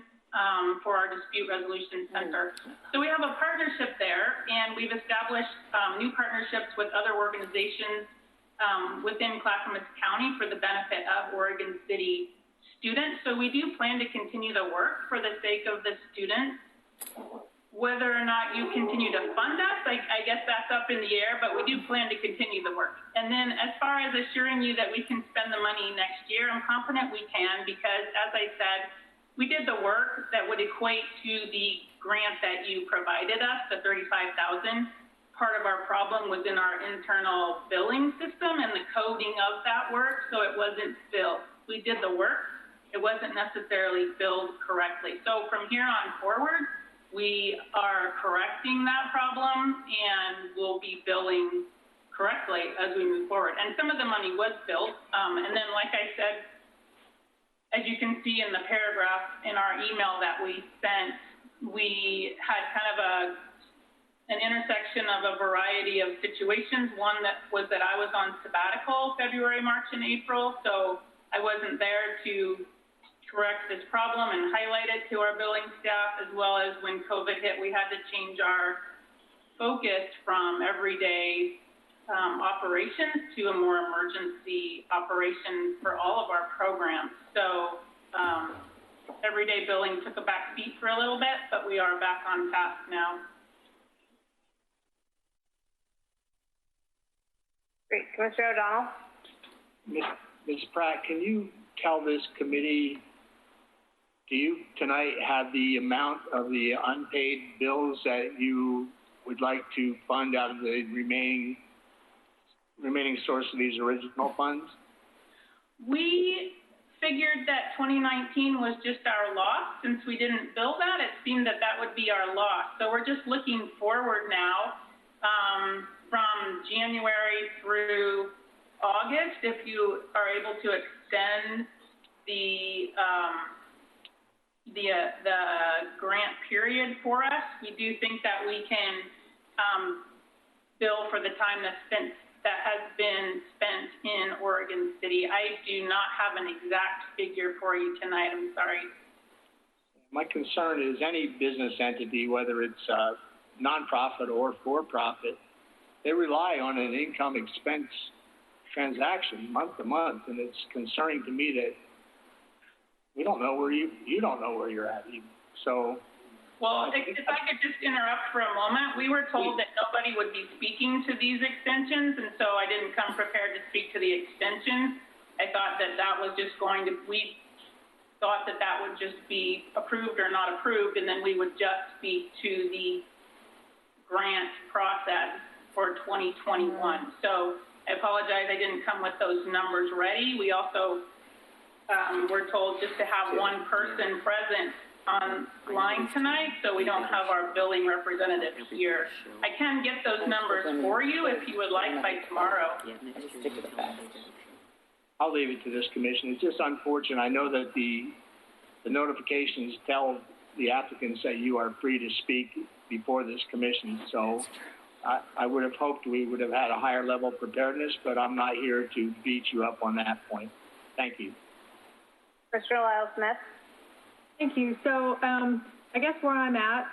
for our dispute resolution center. So we have a partnership there, and we've established new partnerships with other organizations within Clackamas County for the benefit of Oregon City students. So we do plan to continue the work for the sake of the students. Whether or not you continue to fund us, I guess that's up in the air, but we do plan to continue the work. And then as far as assuring you that we can spend the money next year, I'm confident we can, because as I said, we did the work that would equate to the grant that you provided us, the $35,000. Part of our problem was in our internal billing system and the coding of that work, so it wasn't billed. We did the work, it wasn't necessarily billed correctly. So from here on forward, we are correcting that problem and we'll be billing correctly as we move forward. And some of the money was billed, and then like I said, as you can see in the paragraph in our email that we sent, we had kind of an intersection of a variety of situations. One that was that I was on sabbatical February, March, and April, so I wasn't there to correct this problem and highlight it to our billing staff, as well as when COVID hit, we had to change our focus from everyday operations to a more emergency operation for all of our programs. So everyday billing took a back seat for a little bit, but we are back on task now. Great. Commissioner O'Donnell? Ms. Pratt, can you tell this committee, do you tonight have the amount of the unpaid bills that you would like to fund out of the remaining source of these original funds? We figured that 2019 was just our loss. Since we didn't bill that, it seemed that that would be our loss. So we're just looking forward now from January through August. If you are able to extend the grant period for us, we do think that we can bill for the time that has been spent in Oregon City. I do not have an exact figure for you tonight, I'm sorry. My concern is any business entity, whether it's nonprofit or for-profit, they rely on an income expense transaction month to month, and it's concerning to me that we don't know where you don't know where you're at even. So. Well, if I could just interrupt for a moment, we were told that nobody would be speaking to these extensions, and so I didn't come prepared to speak to the extension. I thought that we thought that that would just be approved or not approved, and then we would just speak to the grant process for 2021. So I apologize, I didn't come with those numbers ready. We also were told just to have one person present online tonight, so we don't have our billing representative here. I can get those numbers for you if you would like by tomorrow. I'll leave it to this commission. It's just unfortunate. I know that the notifications tell the applicants that you are free to speak before this commission. So I would have hoped we would have had a higher level of preparedness, but I'm not here to beat you up on that point. Thank you. Commissioner Lyle Smith. Thank you. So, I guess where I'm at,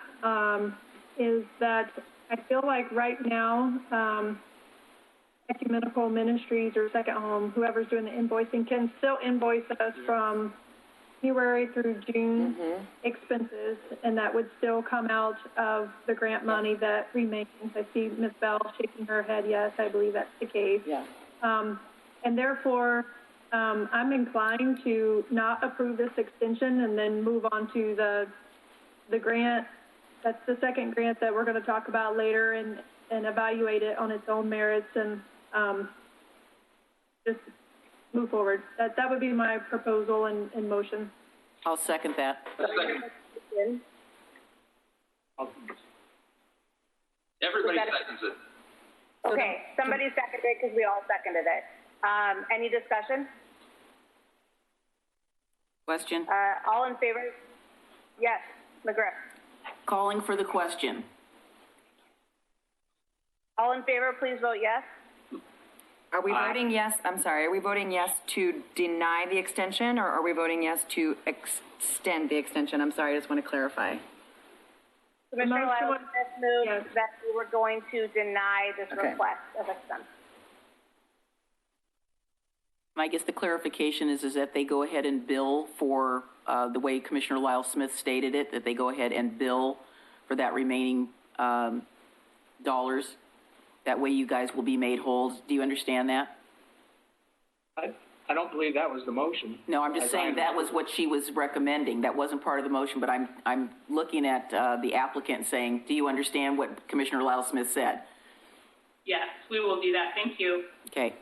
is that I feel like right now, Ecumenical Ministries or Second Home, whoever's doing the invoicing, can still invoice us from January through June expenses, and that would still come out of the grant money that remains. I see Ms. Bell shaking her head. Yes, I believe that's the case. Yeah. And therefore, I'm inclined to not approve this extension and then move on to the grant. That's the second grant that we're going to talk about later and evaluate it on its own merits and just move forward. That would be my proposal and motion. I'll second that. Everybody seconds it. Okay, somebody seconded it because we all seconded it. Any discussion? Question? All in favor? Yes, McGriff. Calling for the question. All in favor, please vote yes. Are we voting yes? I'm sorry. Are we voting yes to deny the extension, or are we voting yes to extend the extension? I'm sorry. I just want to clarify. Commissioner Lyle Smith moved that we were going to deny this request of extension. I guess the clarification is that they go ahead and bill for the way Commissioner Lyle Smith stated it, that they go ahead and bill for that remaining dollars. That way you guys will be made whole. Do you understand that? I don't believe that was the motion. No, I'm just saying that was what she was recommending. That wasn't part of the motion, but I'm looking at the applicant saying, do you understand what Commissioner Lyle Smith said? Yes, we will do that. Thank you. Okay.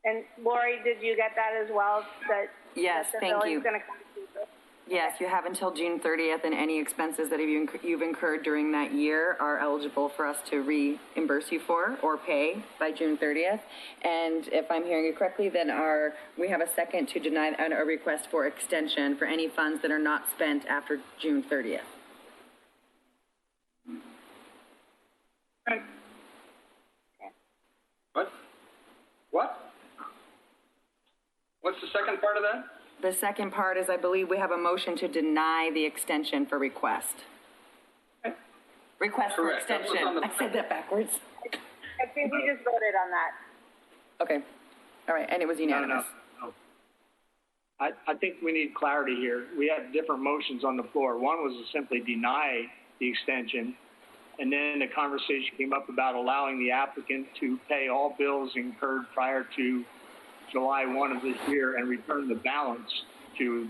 And Lori, did you get that as well? That yes, thank you. Gonna come to yes, you have until June 30th, and any expenses that you've incurred during that year are eligible for us to reimburse you for or pay by June 30th. And if I'm hearing you correctly, then we have a second to deny a request for extension for any funds that are not spent after June 30th. Right. What? What's the second part of that? The second part is, I believe we have a motion to deny the extension for request. Request for extension. I said that backwards. I think we just voted on that. Okay. All right. And it was unanimous. No. I think we need clarity here. We had different motions on the floor. One was to simply deny the extension, and then the conversation came up about allowing the applicant to pay all bills incurred prior to July 1 of this year and return the balance to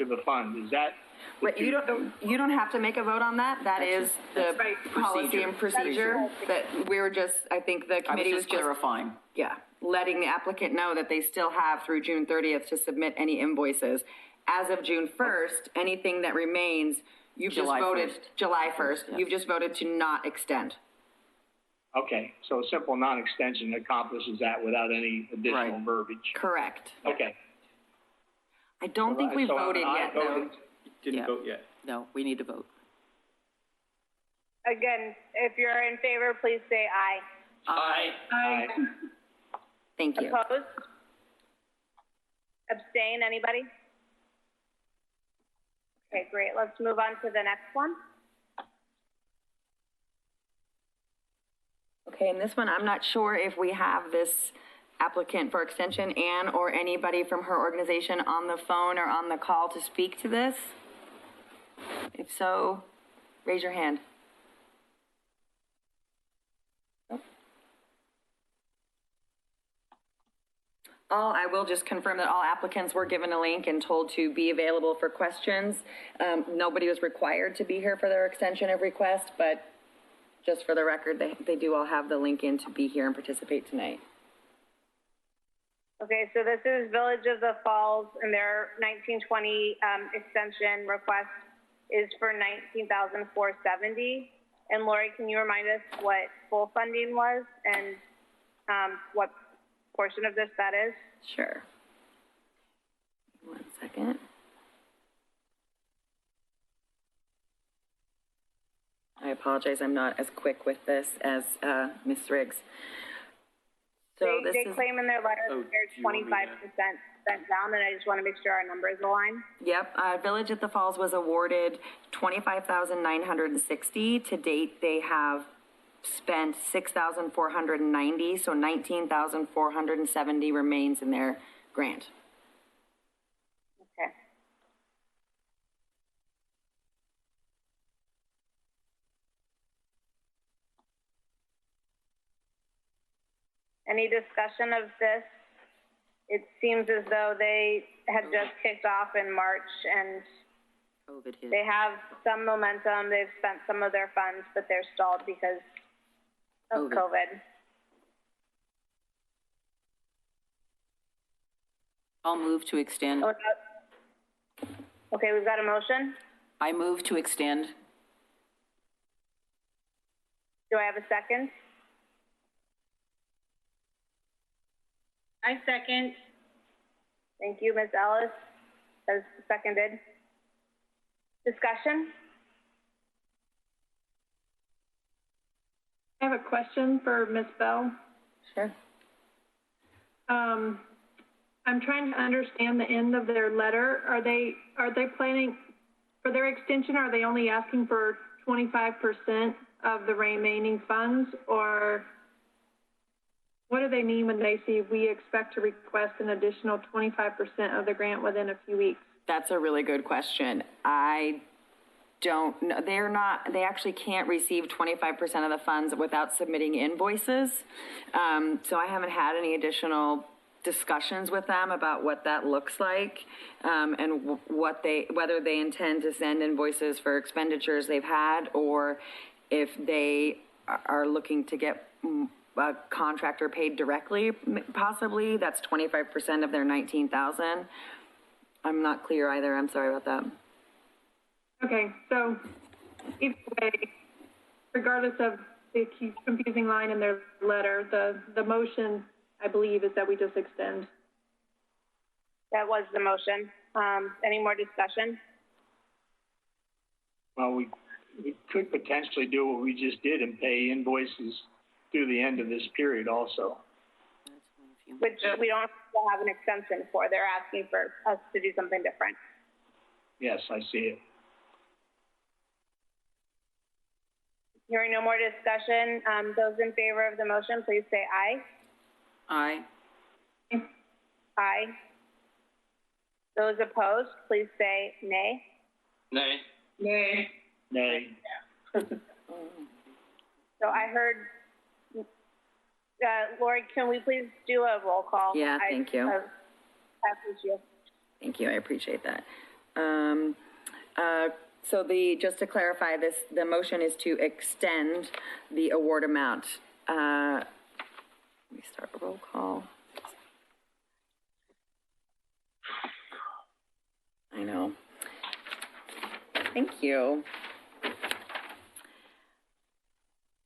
to the fund. Is that? But you don't have to make a vote on that. That's the policy and procedure that we were just, I think the committee was just clarifying. Yeah, letting the applicant know that they still have through June 30th to submit any invoices. As of June 1st, anything that remains, you've just voted July 1st. Yes. You've just voted to not extend. Okay, so a simple non-extension accomplishes that without any additional verbiage. Correct. Okay. I don't think we voted yet, though. Didn't vote yet. No, we need to vote. Again, if you're in favor, please say aye. Aye. Thank you. Opposed? Abstain, anybody? Okay, great. Let's move on to the next one. Okay, and this one, I'm not sure if we have this applicant for extension, Ann, or anybody from her organization on the phone or on the call to speak to this. If so, raise your hand. I will just confirm that all applicants were given a link and told to be available for questions. Nobody was required to be here for their extension of request, but just for the record, they do all have the link in to be here and participate tonight. Okay, so this is Village of the Falls, and their 1920 extension request is for 19,470. And Lori, can you remind us what full funding was and what portion of this that is? Sure. 1 second. I apologize, I'm not as quick with this as Ms. Riggs. So They claim in their letter that they're 25% spent down, and I just want to make sure our numbers align. Yep, Village at the Falls was awarded $25,960. To date, they have spent $6,490, so $19,470 remains in their grant. Okay. Any discussion of this? It seems as though they had just kicked off in March, and COVID hit. they have some momentum. They've spent some of their funds, but they're stalled because of COVID. I'll move to extend. Okay, we've got a motion. I move to extend. Do I have a second? I second. Thank you, Ms. Ellis, as seconded. Discussion? I have a question for Ms. Bell. Sure. I'm trying to understand the end of their letter. Are they planning, for their extension, are they only asking for 25% of the remaining funds, or what do they mean when they say we expect to request an additional 25% of the grant within a few weeks? That's a really good question. I don't know. They actually can't receive 25% of the funds without submitting invoices. So I haven't had any additional discussions with them about what that looks like, and whether they intend to send invoices for expenditures they've had, or if they are looking to get a contractor paid directly, possibly. That's 25% of their 19,000. I'm not clear either. I'm sorry about that. Okay, so either way, regardless of the confusing line in their letter, the motion, I believe, is that we just extend. That was the motion. Any more discussion? Well, we could potentially do what we just did and pay invoices through the end of this period also. Which we don't still have an extension for. They're asking for us to do something different. Yes, I see it. Hearing no more discussion, those in favor of the motion, please say aye. Aye. Aye. Those opposed, please say nay. Nay. Nay. Nay. So I heard, Lori, can we please do a roll call? Yeah, thank you. I appreciate it. Thank you, I appreciate that. So just to clarify this, the motion is to extend the award amount. Let me start a roll call. I know. Thank you.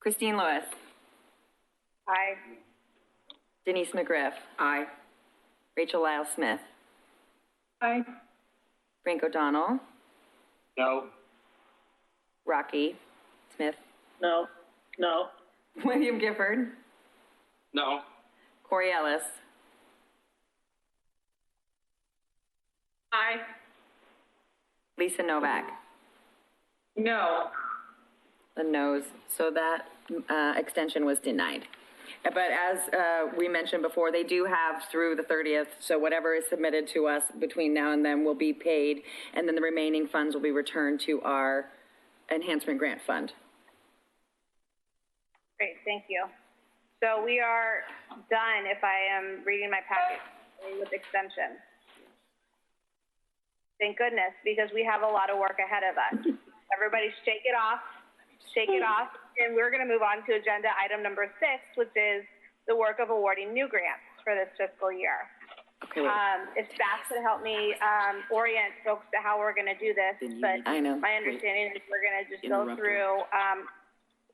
Christine Lewis. Aye. Denise McGriff. Aye. Rachel Lyle Smith. Aye. Frank O'Donnell. No. Rocky Smith. No. No. William Gifford. No. Corey Ellis. Aye. Lisa Novak. No. The noes. So that extension was denied. But as we mentioned before, they do have through the 30th, so whatever is submitted to us between now and then will be paid, and then the remaining funds will be returned to our enhancement grant fund. Great, thank you. So we are done, if I am reading my packet with extension. Thank goodness, because we have a lot of work ahead of us. Everybody shake it off, and we're going to move on to agenda item number 6, which is the work of awarding new grants for this fiscal year. Okay, wait. If staff could help me, orient folks to how we're gonna do this, but I know. my understanding is we're gonna just go Interrupt through,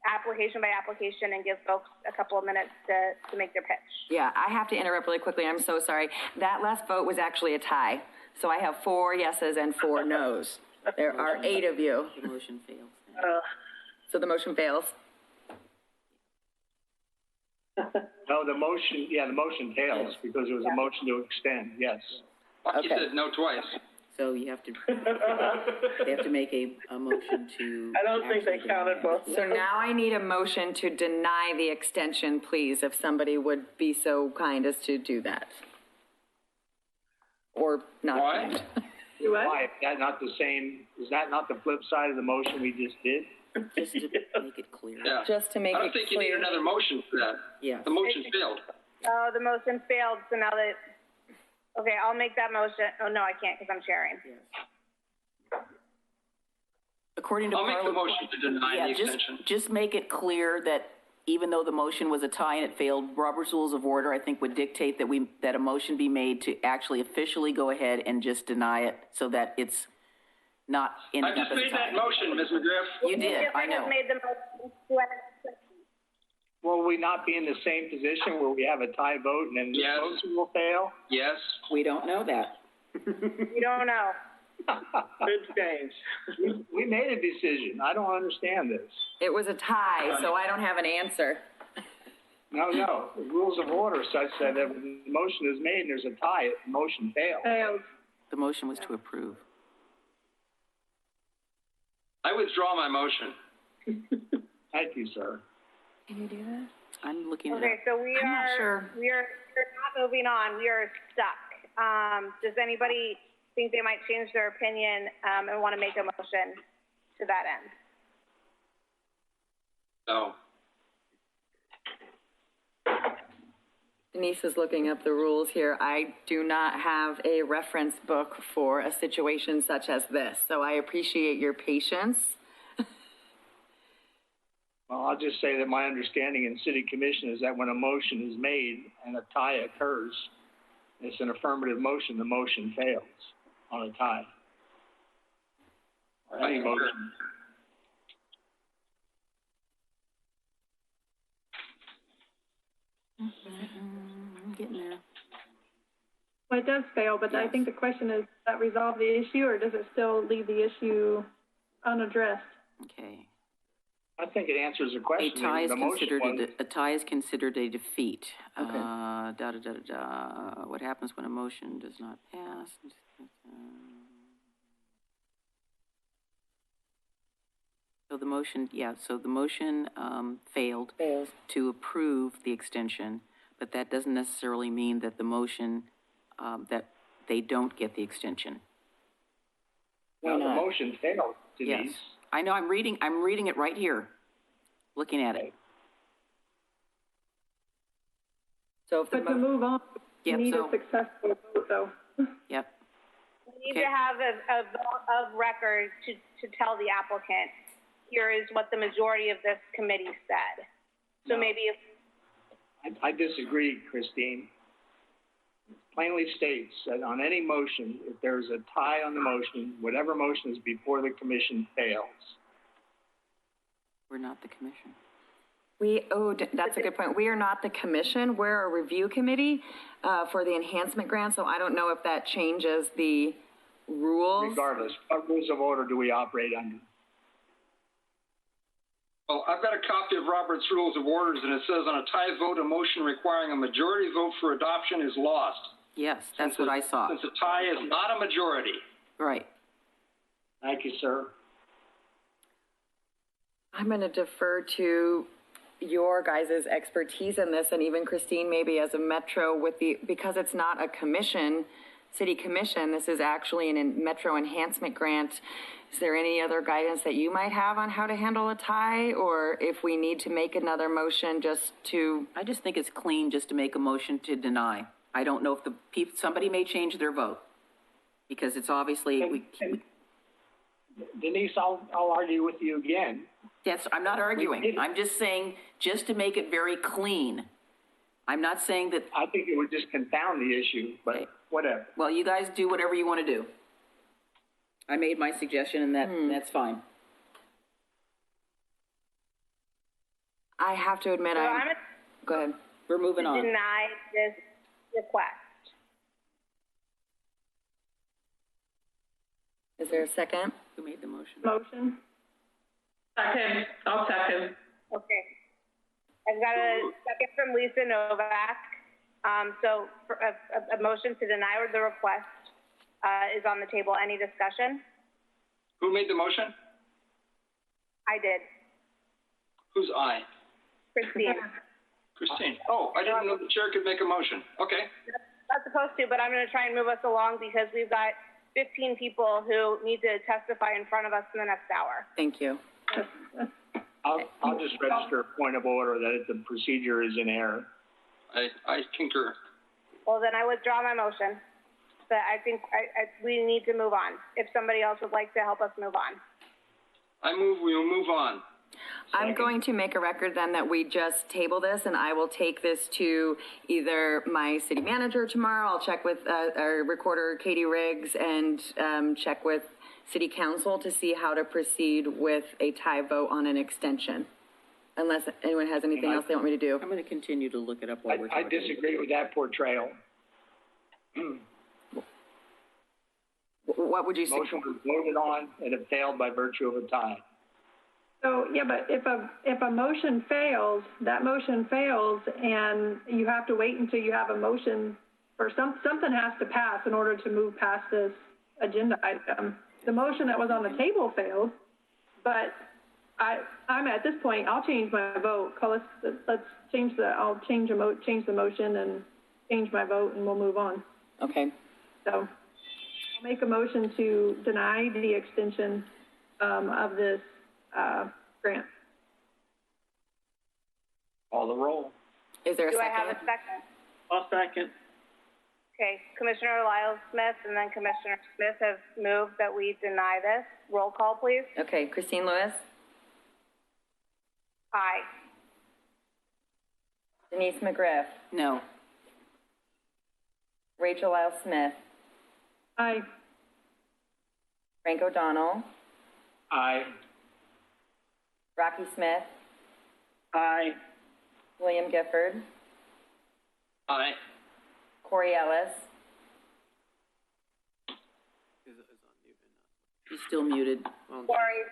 application by application and give folks a couple of minutes to make their pitch. Yeah, I have to interrupt really quickly. I'm so sorry. That last vote was actually a tie. So I have 4 yeses and 4 nos. There are 8 of you. The motion fails. So the motion fails. No, the motion fails because it was a motion to extend, yes. You said no twice. So you have to, they have to make a motion to. I don't think they actually counted deny. both. So now I need a motion to deny the extension, please, if somebody would be so kind as to do that. Or not kind. Do what? Why, is that not the flip side of the motion we just did? Just to make it clear. Yeah. Just to make I it don't think you need clear. another motion for that. Yeah. The motion failed. Oh, the motion failed, so now that, okay, I'll make that motion. Oh, no, I can't because I'm sharing. According to I'll make the Parliament. motion to deny the extension. Just make it clear that even though the motion was a tie and it failed, Robert's Rules of Order, I think, would dictate that a motion be made to actually officially go ahead and just deny it so that it's not in. I just made that motion, Ms. McGriff. You did, I know. Made the motion. Will we not be in the same position where we have a tie vote and then the Yes. motion will fail? Yes. We don't know that. You don't know. Good change. We made a decision. I don't understand this. It was a tie, so I don't have an answer. No, the rules of order such that if the motion is made and there's a tie, the motion fails. Failed. The motion was to approve. I withdraw my motion. Thank you, sir. Can you do that? I'm looking at Okay, it. so we're not moving on. We are stuck. Does anybody think they might change their opinion, and want to make a motion to that end? No. Denise is looking up the rules here. I do not have a reference book for a situation such as this, so I appreciate your patience. Well, I'll just say that my understanding in city commission is that when a motion is made and a tie occurs, it's an affirmative motion, the motion fails on a tie. Or any motion. I'm getting there. Well, it does fail, but I think the question is, does that resolve the issue, or does it still leave the issue unaddressed? Okay. I think it answers the A question. tie is The motion considered, a tie is considered a defeat. Okay. What happens when a motion does not pass? So the motion, failed Fails. to approve the extension, but that doesn't necessarily mean that the motion, that they don't get the extension. No, the motion failed, Denise. Yes. I know, I'm reading it right here, looking at it. So if the But to move on, we Yep, need so- a successful vote, though. Yep. We need Okay. to have a vote of record to tell the applicant, here is what the majority of this committee said. So No. maybe if, I disagree, Christine. Plainly states that on any motion, if there's a tie on the motion, whatever motion is before the commission fails. We're not the commission. That's a good point. We are not the commission. We're a review committee for the enhancement grant, so I don't know if that changes the rules. Regardless, what rules of order do we operate under? Well, I've got a copy of Robert's Rules of Orders, and it says on a tie vote, a motion requiring a majority vote for adoption is lost. Yes, that's what I saw. Since a tie is not a majority. Right. Thank you, sir. I'm going to defer to your guys' expertise in this, and even Christine, maybe as a Metro because it's not a commission, city commission, this is actually a Metro enhancement grant. Is there any other guidance that you might have on how to handle a tie, or if we need to make another motion just to? I just think it's clean just to make a motion to deny. I don't know if somebody may change their vote, because it's obviously, Denise, I'll argue with you again. yes, I'm not arguing. I'm just saying, just to make it very clean. I'm not saying that, I think it would just confound the issue, but whatever. well, you guys do whatever you want to do. I made my suggestion and that's fine. I have to admit, go ahead. We're moving on. Deny this request. Is there a second? Who made the motion? Motion. Second, I'll second. Okay. I've got a second from Lisa Novak. So for a motion to deny the request is on the table. Any discussion? Who made the motion? I did. Who's I? Christine. Christine. Oh, I didn't know the chair could make a motion. Okay. Not supposed to, but I'm going to try and move us along because we've got 15 people who need to testify in front of us in the next hour. Thank you. I'll just register a point of order that the procedure is in error. I concur. Well, then I withdraw my motion. But I think we need to move on. If somebody else would like to help us move on. I move, we will move on. I'm going to make a record then that we just table this, and I will take this to either my city manager tomorrow. I'll check with our recorder, Katie Riggs, and check with city council to see how to proceed with a tie vote on an extension. Unless anyone has anything else they want me to do. I'm going to continue to look it up while we're I talking. disagree with that portrayal. What would you say? Motion was voted on and it failed by virtue of a tie. So, yeah, but if a motion fails, that motion fails, and you have to wait until you have a motion, or something has to pass in order to move past this agenda item. The motion that was on the table failed, but I'm at this point, I'll change my vote. Let's change I'll change the motion and change my vote, and we'll move on. Okay. So I'll make a motion to deny the extension of this grant. Call the roll. Is there a second? Do I have a second? I'll second. Okay, Commissioner Lyle Smith and then Commissioner Smith have moved that we deny this. Roll call, please. Okay, Christine Lewis, Aye. Denise McGriff, No. Rachel Lyle Smith, Aye. Frank O'Donnell, Aye. Rocky Smith, Aye. William Gifford, Aye. Corey Ellis, He's still muted. Corey.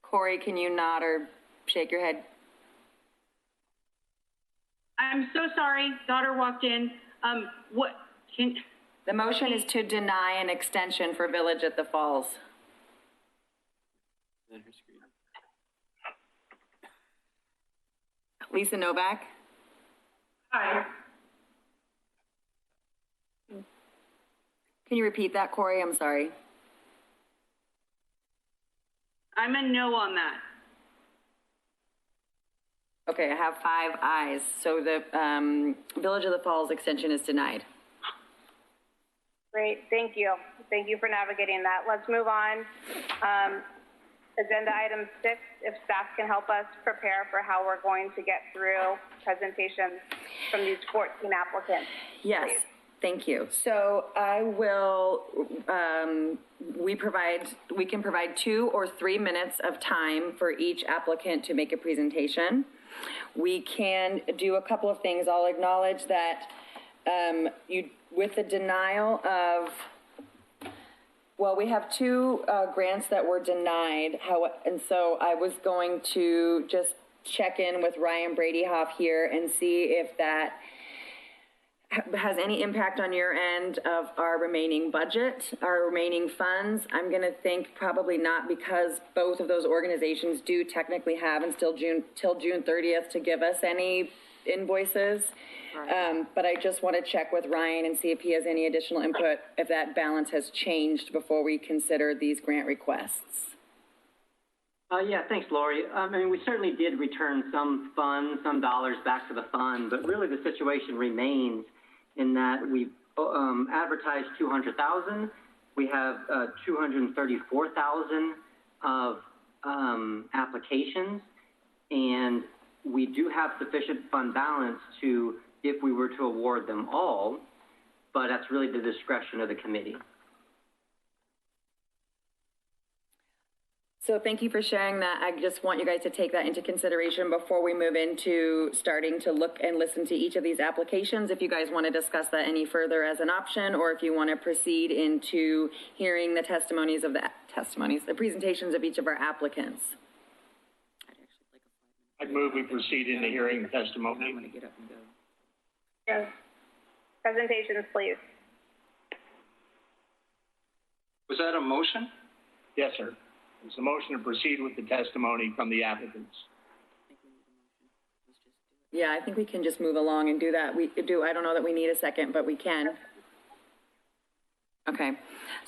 Corey, can you nod or shake your head? I'm so sorry, daughter walked in. The motion is to deny an extension for Village at the Falls. Lisa Novak? Aye. Can you repeat that, Corey? I'm sorry. I'm a no on that. Okay, I have 5 ayes. So the Village of the Falls extension is denied. Great, thank you. Thank you for navigating that. Let's move on. Agenda item 6, if staff can help us prepare for how we're going to get through presentations from these 14 applicants. Yes, please. thank you. So I will, we can provide 2 or 3 minutes of time for each applicant to make a presentation. We can do a couple of things. I'll acknowledge that with the denial of, well, we have 2 grants that were denied, and so I was going to just check in with Ryan Bradyhoff here and see if that has any impact on your end of our remaining budget, our remaining funds. I'm going to think probably not, because both of those organizations do technically have until June 30th to give us any invoices. But I just want to check with Ryan and see if he has any additional input, if that balance has changed before we consider these grant requests. Yeah, thanks, Lori. I mean, we certainly did return some funds, some dollars back to the fund, but really the situation remains in that we've advertised $200,000. We have $234,000 of applications, and we do have sufficient fund balance to, if we were to award them all, but that's really the discretion of the committee. So thank you for sharing that. I just want you guys to take that into consideration before we move into starting to look and listen to each of these applications. If you guys want to discuss that any further as an option, or if you want to proceed into hearing the the presentations of each of our applicants. I'd move we proceed into hearing testimony. I'm going to get up and go. Yes. Presentations, please. Was that a motion? Yes, sir. It's a motion to proceed with the testimony from the applicants. Yeah, I think we can just move along and do that. I don't know that we need a second, but we can. Okay,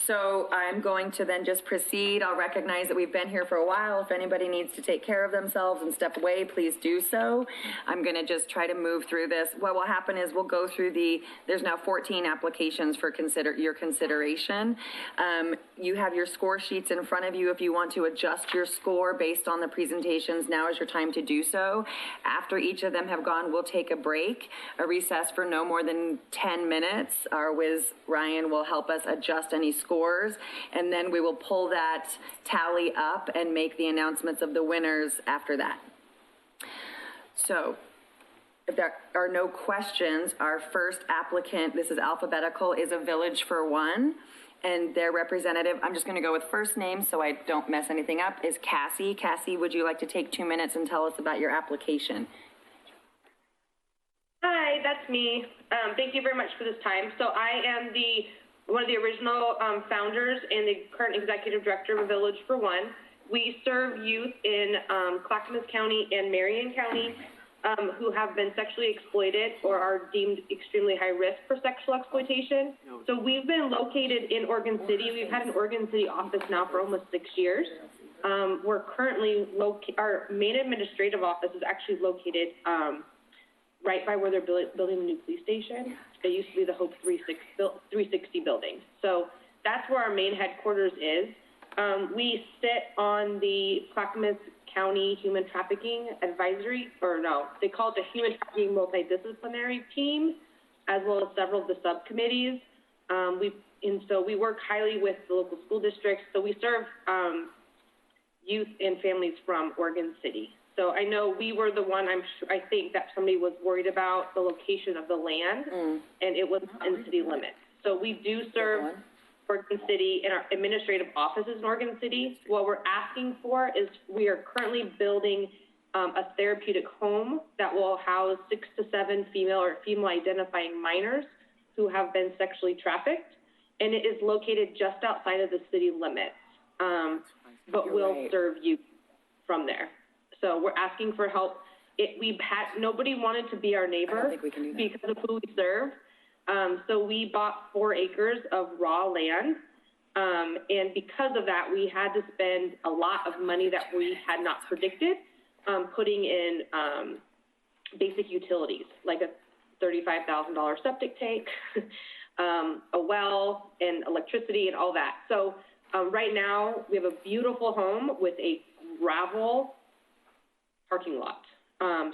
so I'm going to then just proceed. I'll recognize that we've been here for a while. If anybody needs to take care of themselves and step away, please do so. I'm going to just try to move through this. What will happen is we'll go through there's now 14 applications for your consideration. You have your score sheets in front of you. If you want to adjust your score based on the presentations, now is your time to do so. After each of them have gone, we'll take a break, a recess for no more than 10 minutes. Our whiz Ryan will help us adjust any scores, and then we will pull that tally up and make the announcements of the winners after that. So if there are no questions, our first applicant, this is alphabetical, is a Village for One, and their representative, I'm just going to go with first name so I don't mess anything up, is Cassie. Cassie, would you like to take 2 minutes and tell us about your application? Hi, that's me. Thank you very much for this time. So I am one of the original founders and the current executive director of Village for One. We serve youth in Clackamas County and Marion County who have been sexually exploited or are deemed extremely high risk for sexual exploitation. So we've been located in Oregon City. We've had an Oregon City office now for almost 6 years. We're currently our main administrative office is actually located right by where they're building the new police station. It used to be the Hope 360 building. So that's where our main headquarters is. We sit on the Clackamas County Human Trafficking Advisory, they call it the Human Trafficking Multidisciplinary Team, as well as several of the subcommittees. So we work highly with the local school districts. So we serve youth and families from Oregon City. So I know we were the one, I think that somebody was worried about the location of the land, and it was in city limits. So we do serve Oregon City and our administrative offices in Oregon City. What we're asking for is we are currently building a therapeutic home that will house 6 to 7 female or female identifying minors who have been sexually trafficked, and it is located just outside of the city limits, but will serve youth from there. So we're asking for help. Nobody wanted to be our neighbor because of who we serve. So we bought 4 acres of raw land. And because of that, we had to spend a lot of money that we had not predicted, putting in basic utilities, like a $35,000 septic tank, a well, and electricity and all that. So right now, we have a beautiful home with a gravel parking lot.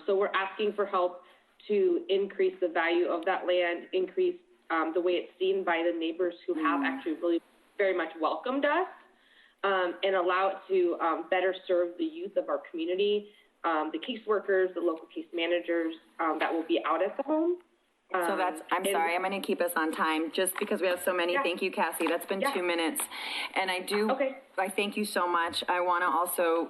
So we're asking for help to increase the value of that land, increase the way it's seen by the neighbors who have actually really very much welcomed us, and allow it to better serve the youth of our community, the caseworkers, the local case managers that will be out at the home. So I'm sorry, I'm going to keep us on time just because we have so many. Yeah. Thank you, Cassie. That's been 2 minutes. And I thank you so much. I want to also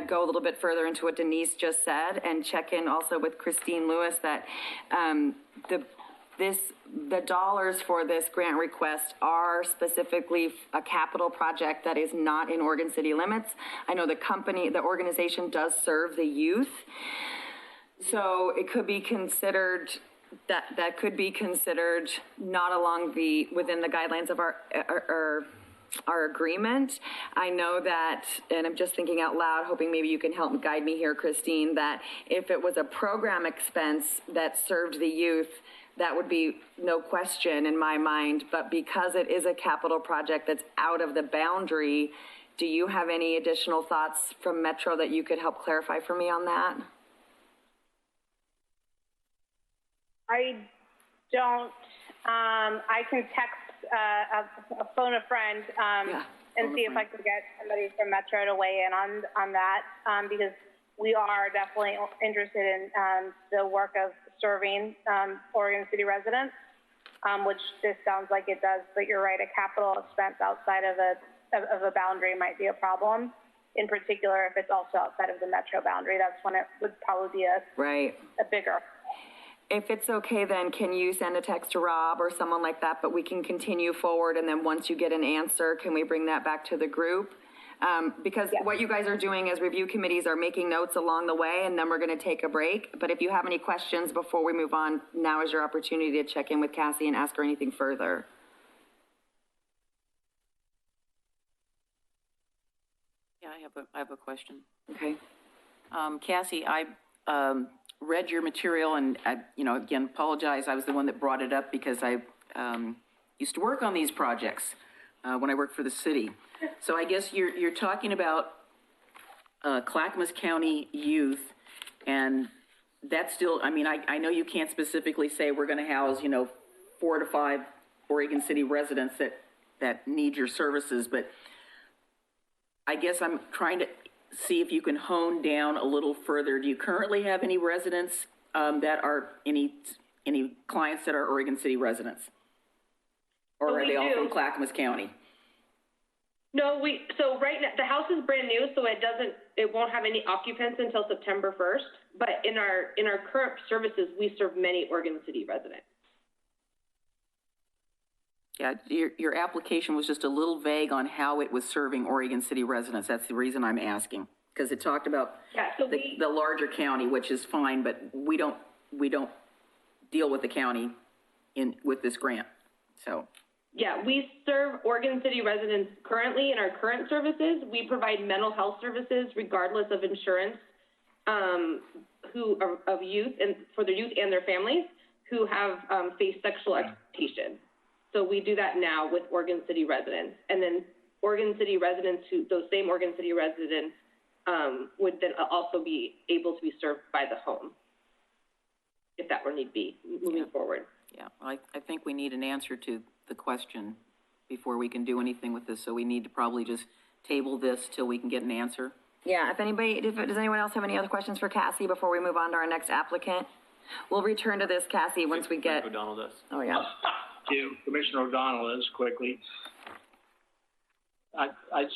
go a little bit further into what Denise just said and check in also with Christine Lewis that the dollars for this grant request are specifically a capital project that is not in Oregon City limits. I know the organization does serve the youth. So it could be considered that could be considered not within the guidelines of our agreement. I know that, and I'm just thinking out loud, hoping maybe you can help guide me here, Christine, that if it was a program expense that served the youth, that would be no question in my mind. But because it is a capital project that's out of the boundary, do you have any additional thoughts from Metro that you could help clarify for me on that? I don't, I can text, phone a friend, and see if I can get somebody from Metro to weigh in on that, because we are definitely interested in, the work of serving, Oregon City residents, which this sounds like it does, but you're right, a capital expense outside of a boundary might be a problem. In particular, if it's also outside of the Metro boundary, that's when it would probably be a bigger. If it's okay, then can you send a text to Rob or someone like that, but we can continue forward, and then once you get an answer, can we bring that back to the group? Because what you guys are doing as review committees are making notes along the way, and then we're gonna take a break. But if you have any questions before we move on, now is your opportunity to check in with Cassie and ask her anything further. Yeah, I have a question. Okay. Cassie, I read your material, and I, again, apologize. I was the one that brought it up because I used to work on these projects when I worked for the city. So I guess you're talking about Clackamas County youth, and that's still, I know you can't specifically say we're going to house, 4 to 5 Oregon City residents that need your services, but I guess I'm trying to see if you can hone down a little further. Do you currently have any residents that are any clients that are Oregon City residents? Or are they all from Clackamas County? No, so right now, the house is brand new, so it won't have any occupants until September 1st. But in our current services, we serve many Oregon City residents. Yeah, your application was just a little vague on how it was serving Oregon City residents. That's the reason I'm asking, because it talked about the larger county, which is fine, but we don't deal with the county with this grant. So. Yeah, we serve Oregon City residents currently in our current services. We provide mental health services regardless of insurance, of youth and for the youth and their families who have faced sexual exploitation. So we do that now with Oregon City residents, and then Oregon City residents those same Oregon City residents would then also be able to be served by the home, if that were need be moving forward. Yeah, I think we need an answer to the question before we can do anything with this. So we need to probably just table this till we can get an answer. Yeah, does anyone else have any other questions for Cassie before we move on to our next applicant? We'll return to this, Cassie, once we get. O'Donnell does. Oh, yeah. Commissioner O'Donnell is quickly. I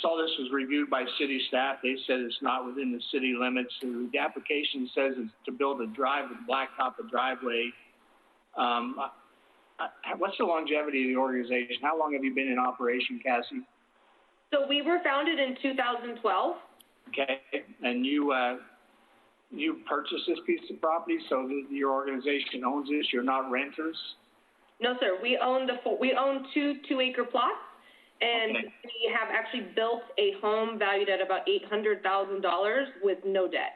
saw this was reviewed by city staff. They said it's not within the city limits. The application says it's to build a blacktop driveway. What's the longevity of the organization? How long have you been in operation, Cassie? So we were founded in 2012. Okay, and you purchased this piece of property, so your organization owns this. You're not renters. No, sir. We own 2 2-acre plots, and we have actually built a home valued at about $800,000 with no debt.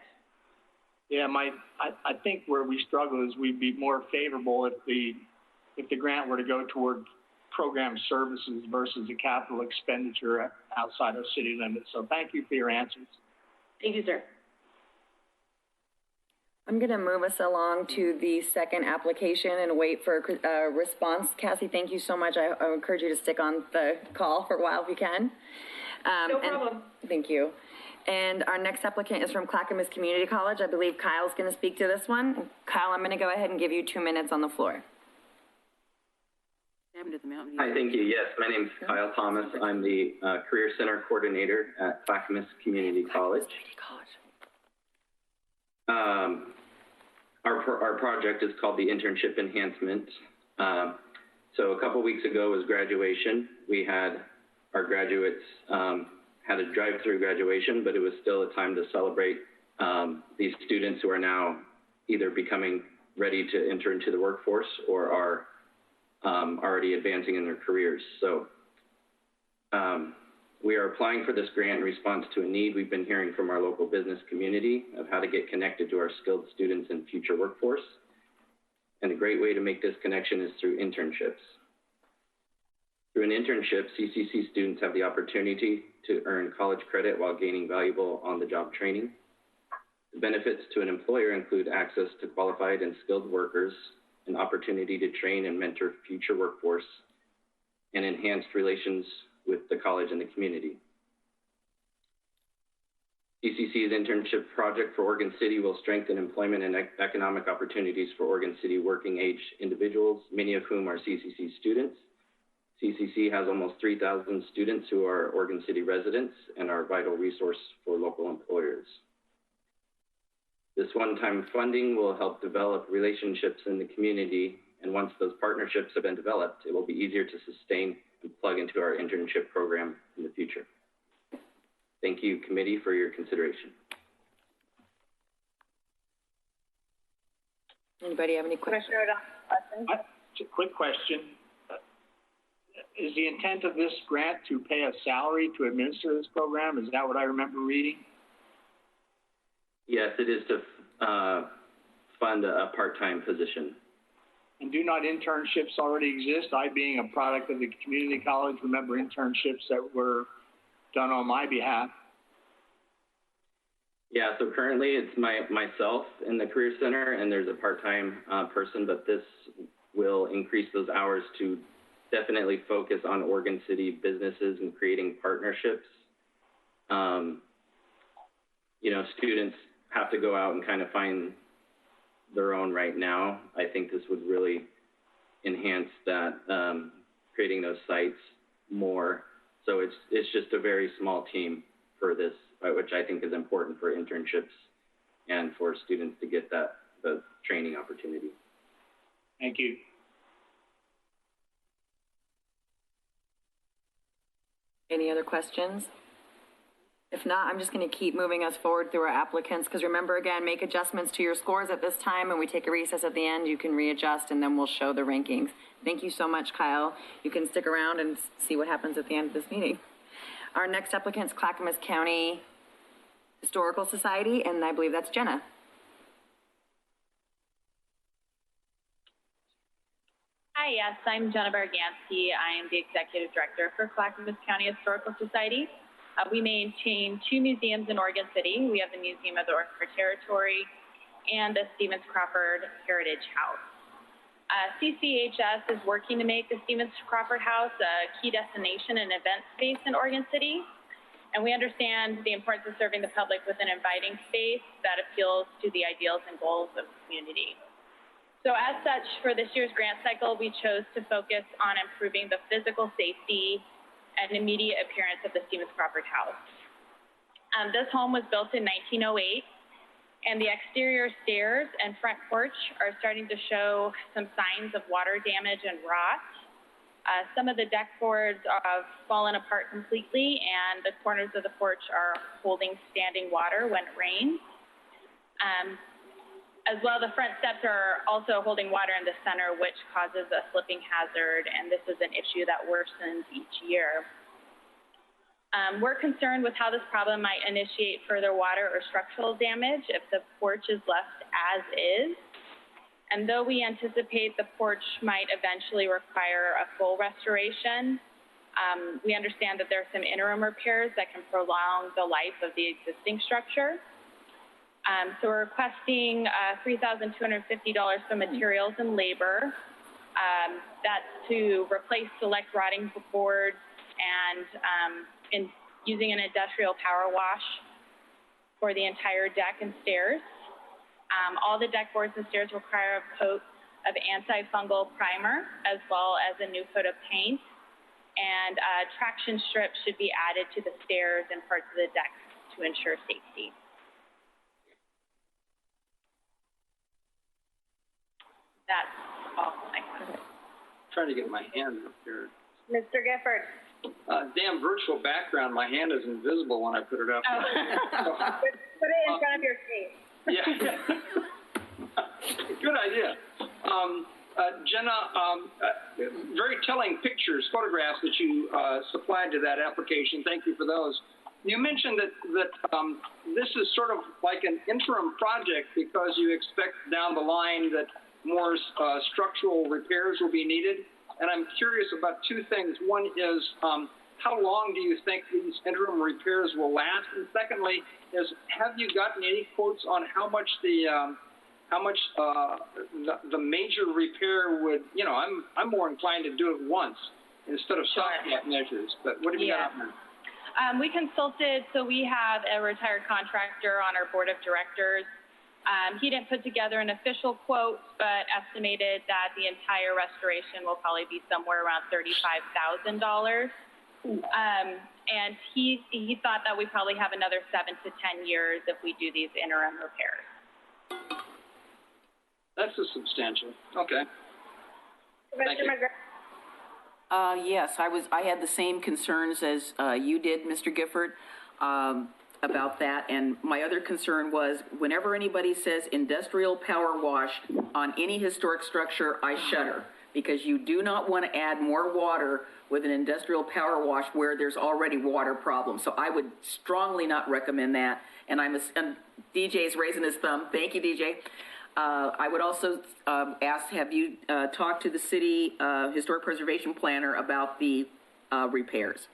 Yeah, I think where we struggle is we'd be more favorable if the grant were to go toward program services versus a capital expenditure outside of city limits. So thank you for your answers. Thank you, sir. I'm going to move us along to the second application and wait for a response. Cassie, thank you so much. I encourage you to stick on the call for a while if you can. No problem. Thank you. And our next applicant is from Clackamas Community College. I believe Kyle's going to speak to this one. Kyle, I'm going to go ahead and give you 2 minutes on the floor. Hi, thank you. Yes, my name is Kyle Thomas. I'm the Career Center Coordinator at Clackamas Community College. Our project is called the Internship Enhancement. So a couple weeks ago was graduation. We had our graduates had a drive-through graduation, but it was still a time to celebrate these students who are now either becoming ready to enter into the workforce or are already advancing in their careers. So we are applying for this grant in response to a need we've been hearing from our local business community of how to get connected to our skilled students and future workforce. And a great way to make this connection is through internships. Through an internship, CCC students have the opportunity to earn college credit while gaining valuable on-the-job training. The benefits to an employer include access to qualified and skilled workers, an opportunity to train and mentor future workforce, and enhanced relations with the college and the community. CCC's internship project for Oregon City will strengthen employment and economic opportunities for Oregon City working age individuals, many of whom are CCC students. CCC has almost 3,000 students who are Oregon City residents and are a vital resource for local employers. This one-time funding will help develop relationships in the community, and once those partnerships have been developed, it will be easier to sustain and plug into our internship program in the future. Thank you, committee, for your consideration. Anybody have any questions? Just a quick question. Is the intent of this grant to pay a salary to administer this program? Is that what I remember reading? Yes, it is to fund a part-time position. And do not internships already exist? I, being a product of the community college, remember internships that were done on my behalf. Yeah, so currently it's myself in the Career Center, and there's a part-time person, but this will increase those hours to definitely focus on Oregon City businesses and creating partnerships. You know, students have to go out and kind of find their own right now. I think this would really enhance that, creating those sites more. So it's just a very small team for this, which I think is important for internships and for students to get the training opportunity. Thank you. Any other questions? If not, I'm just going to keep moving us forward through our applicants, because remember, again, make adjustments to your scores at this time, and we take a recess at the end. You can readjust, and then we'll show the rankings. Thank you so much, Kyle. You can stick around and see what happens at the end of this meeting. Our next applicant is Clackamas County Historical Society, and I believe that's Jenna. Hi, yes, I'm Jenna Bargansky. I am the Executive Director for Clackamas County Historical Society. We maintain 2 museums in Oregon City. We have the Museum of the Orkney Territory and the Stevens Crawford Heritage House. CCHS is working to make the Stevens Crawford House a key destination and event space in Oregon City. And we understand the importance of serving the public with an inviting space that appeals to the ideals and goals of the community. So as such, for this year's grant cycle, we chose to focus on improving the physical safety and immediate appearance of the Stevens Crawford House. This home was built in 1908, and the exterior stairs and front porch are starting to show some signs of water damage and rot. Some of the deck boards have fallen apart completely, and the corners of the porch are holding standing water when it rains. As well, the front steps are also holding water in the center, which causes a slipping hazard, and this is an issue that worsens each year. We're concerned with how this problem might initiate further water or structural damage if the porch is left as is. And though we anticipate the porch might eventually require a full restoration, we understand that there are some interim repairs that can prolong the life of the existing structure. So we're requesting $3,250 for materials and labor. That's to replace select rotting boards and using an industrial power wash for the entire deck and stairs. All the deck boards and stairs require a coat of antifungal primer as well as a new coat of paint. And traction strips should be added to the stairs and parts of the deck to ensure safety. That's all my questions. Trying to get my hand up here. Mr. Gifford. Damn virtual background. My hand is invisible when I put it up. Oh. Put it in front of your face. Yeah. Good idea. Jenna, very telling pictures, photographs that you supplied to that application. Thank you for those. You mentioned that this is sort of like an interim project because you expect down the line that more structural repairs will be needed. And I'm curious about 2 things. One is, how long do you think these interim repairs will last? And secondly, have you gotten any quotes on how much the how much the major repair would, you know, I'm more inclined to do it once instead of stopgap measures. But what have you got on that? We consulted, so we have a retired contractor on our board of directors. He didn't put together an official quote, but estimated that the entire restoration will probably be somewhere around $35,000. And he thought that we probably have another 7 to 10 years if we do these interim repairs. That's a substantial. Okay. Thank you. Yes, I had the same concerns as you did, Mr. Gifford, about that. And my other concern was whenever anybody says industrial power wash on any historic structure, I shudder, because you do not want to add more water with an industrial power wash where there's already water problems. So I would strongly not recommend that. And and DJ's raising his thumb. Thank you, DJ. I would also ask, have you talked to the city historic preservation planner about the repairs?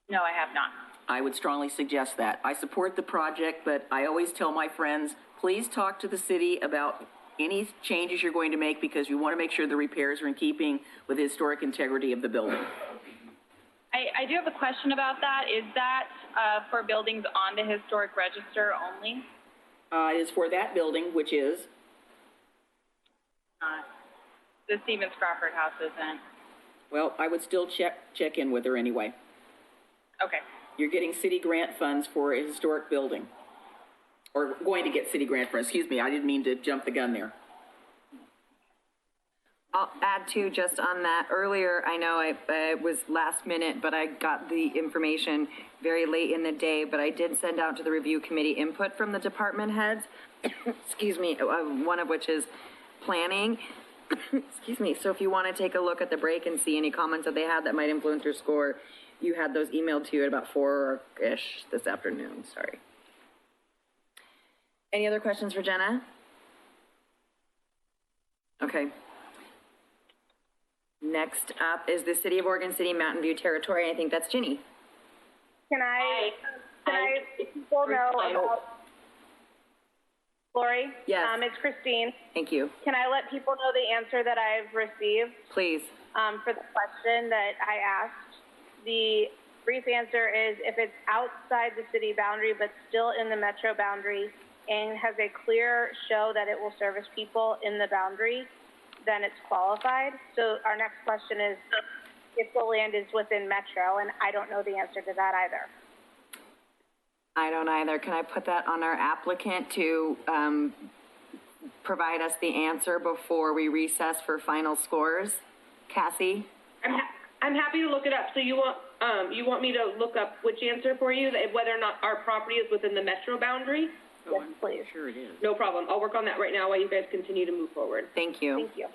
No, I have not. I would strongly suggest that. I support the project, but I always tell my friends, please talk to the city about any changes you're going to make, because you want to make sure the repairs are in keeping with the historic integrity of the building. I do have a question about that. Is that for buildings on the historic register only? It is for that building, which is? The Stevens Crawford House isn't. Well, I would still check in with her anyway. Okay. You're getting city grant funds for a historic building. Or going to get city grant funds, excuse me, I didn't mean to jump the gun there. I'll add to just on that. Earlier, I know I was last minute, but I got the information very late in the day, but I did send out to the review committee input from the department heads, excuse me, one of which is planning. Excuse me. So if you want to take a look at the break and see any comments that they had that might influence your score, you had those emailed to you at about 4-ish this afternoon. Sorry. Any other questions for Jenna? Okay. Next up is the City of Oregon City Mountain View Territory. I think that's Ginny. Can I people know about Lori? Yes. It's Christine. Thank you. Can I let people know the answer that I've received? Please. For the question that I asked? The brief answer is if it's outside the city boundary but still in the metro boundary and has a clear show that it will service people in the boundary, then it's qualified. So our next question is if the land is within metro, and I don't know the answer to that either. I don't either. Can I put that on our applicant to provide us the answer before we recess for final scores? Cassie? I'm happy to look it up. So you want me to look up which answer for you, whether or not our property is within the metro boundary? Yes, please. Sure it is. No problem. I'll work on that right now while you guys continue to move forward. Thank you. Thank you.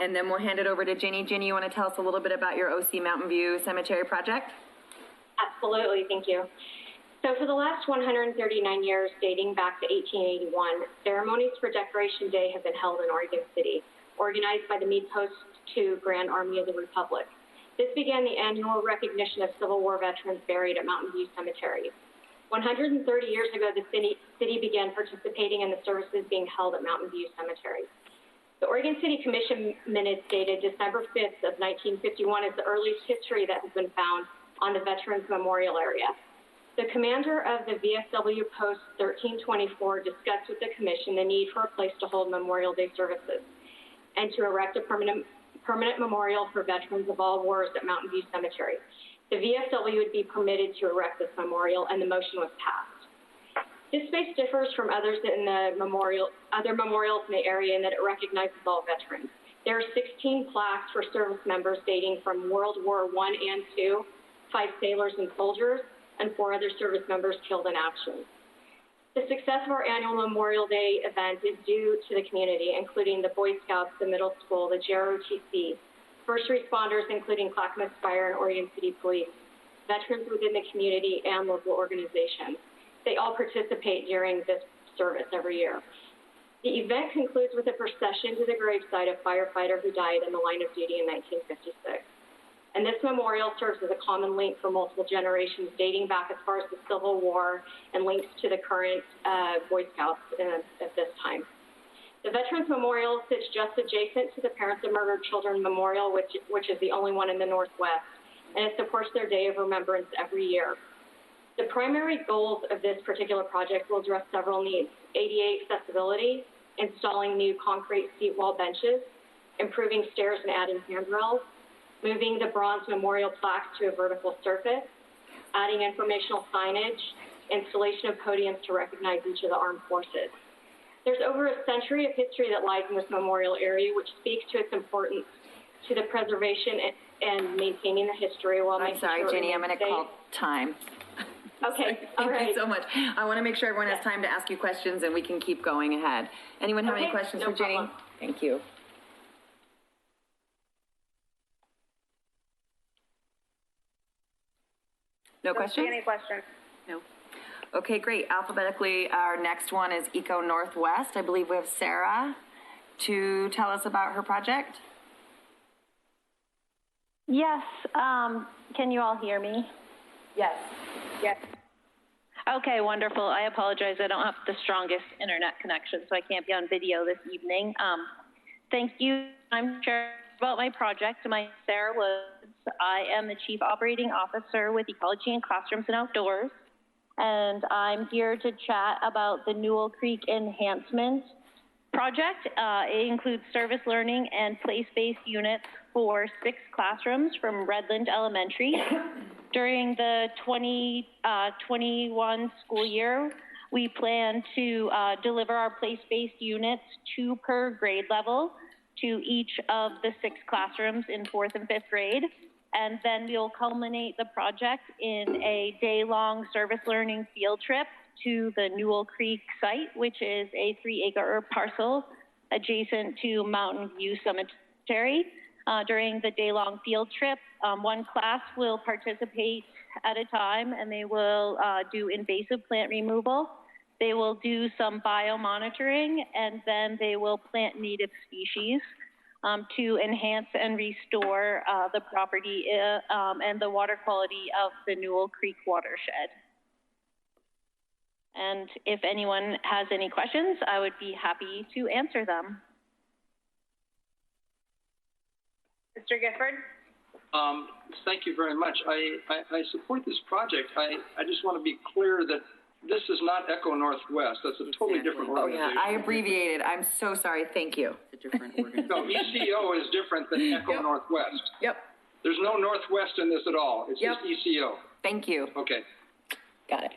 And then we'll hand it over to Ginny. Ginny, you want to tell us a little bit about your OC Mountain View Cemetery project? Absolutely. Thank you. So for the last 139 years, dating back to 1881, ceremonies for Decoration Day have been held in Oregon City, organized by the Meade Post II Grand Army of the Republic. This began the annual recognition of Civil War veterans buried at Mountain View Cemetery. 130 years ago, the city began participating in the services being held at Mountain View Cemetery. The Oregon City Commission minutes dated December 5th of 1951 is the earliest history that has been found on the Veterans Memorial area. The commander of the VFW Post 1324 discussed with the commission the need for a place to hold Memorial Day services and to erect a permanent memorial for veterans of all wars at Mountain View Cemetery. The VFW would be permitted to erect this memorial, and the motion was passed. This space differs from other memorials in the area in that it recognizes all veterans. There are 16 plaques for service members dating from World War I and II, 5 sailors and soldiers, and 4 other service members killed in action. The success of our annual Memorial Day event is due to the community, including the Boy Scouts, the middle school, the JROTC, first responders, including Clackamas Fire and Oregon City Police, veterans within the community, and local organizations. They all participate during this service every year. The event concludes with a procession to the gravesite of a firefighter who died in the line of duty in 1956. And this memorial serves as a common link for multiple generations, dating back as far as the Civil War and links to the current Boy Scouts at this time. The Veterans Memorial sits just adjacent to the Parents of Murdered Children Memorial, which is the only one in the Northwest, and it supports their Day of Remembrance every year. The primary goals of this particular project will address several needs: ADA accessibility, installing new concrete seat wall benches, improving stairs and adding handrails, moving the bronze memorial plaques to a vertical surface, adding informational signage, installation of podiums to recognize each of the armed forces. There's over a century of history that lies in this memorial area, which speaks to its importance to the preservation and maintaining the history while making sure. I'm sorry, Ginny, I'm going to call time. Okay, all right. Thank you so much. I want to make sure everyone has time to ask you questions and we can keep going ahead. Anyone have any questions for Ginny? Problem. Thank you. No questions? Any questions? No. Okay, great. Alphabetically, our next one is Eco Northwest. I believe we have Sarah to tell us about her project. Yes. Can you all hear me? Yes. Yes. Okay, wonderful. I apologize. I don't have the strongest internet connection, so I can't be on video this evening. Thank you. I'm sure about my project. My name is Sarah Woods. I am the Chief Operating Officer with Ecology in Classrooms and Outdoors, and I'm here to chat about the Newell Creek Enhancement project. It includes service learning and place-based units for 6 classrooms from Redland Elementary. During the 2021 school year, we plan to deliver our place-based units 2 per grade level to each of the 6 classrooms in 4th and 5th grade. And then we'll culminate the project in a day-long service learning field trip to the Newell Creek site, which is a 3-acre parcel adjacent to Mountain View Cemetery. During the day-long field trip, 1 class will participate at a time, and they will do invasive plant removal. They will do some biomonitoring, and then they will plant native species to enhance and restore the property and the water quality of the Newell Creek watershed. And if anyone has any questions, I would be happy to answer them. Mr. Gifford? Thank you very much. I support this project. I just want to be clear that this is not Eco Northwest. That's a totally different organization. Oh, yeah, I abbreviated. I'm so sorry. Thank you. It's a different organization. No, ECO is different than Eco Northwest. Yep. There's no Northwest in this at all. It's just ECO. Thank you. Okay. Got it.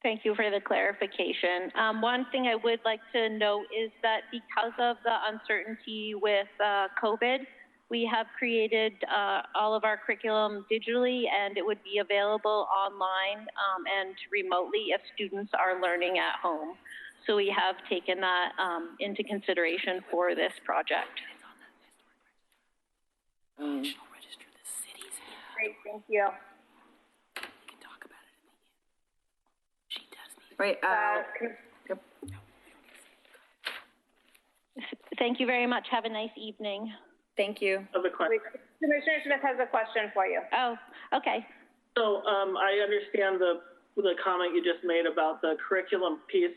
Thank you for the clarification. One thing I would like to note is that because of the uncertainty with COVID, we have created all of our curriculum digitally, and it would be available online and remotely if students are learning at home. So we have taken that into consideration for this project. Great, thank you. Right. Yep. Thank you very much. Have a nice evening. Thank you. Commissioner Smith has a question for you. Oh, okay. So I understand the comment you just made about the curriculum piece.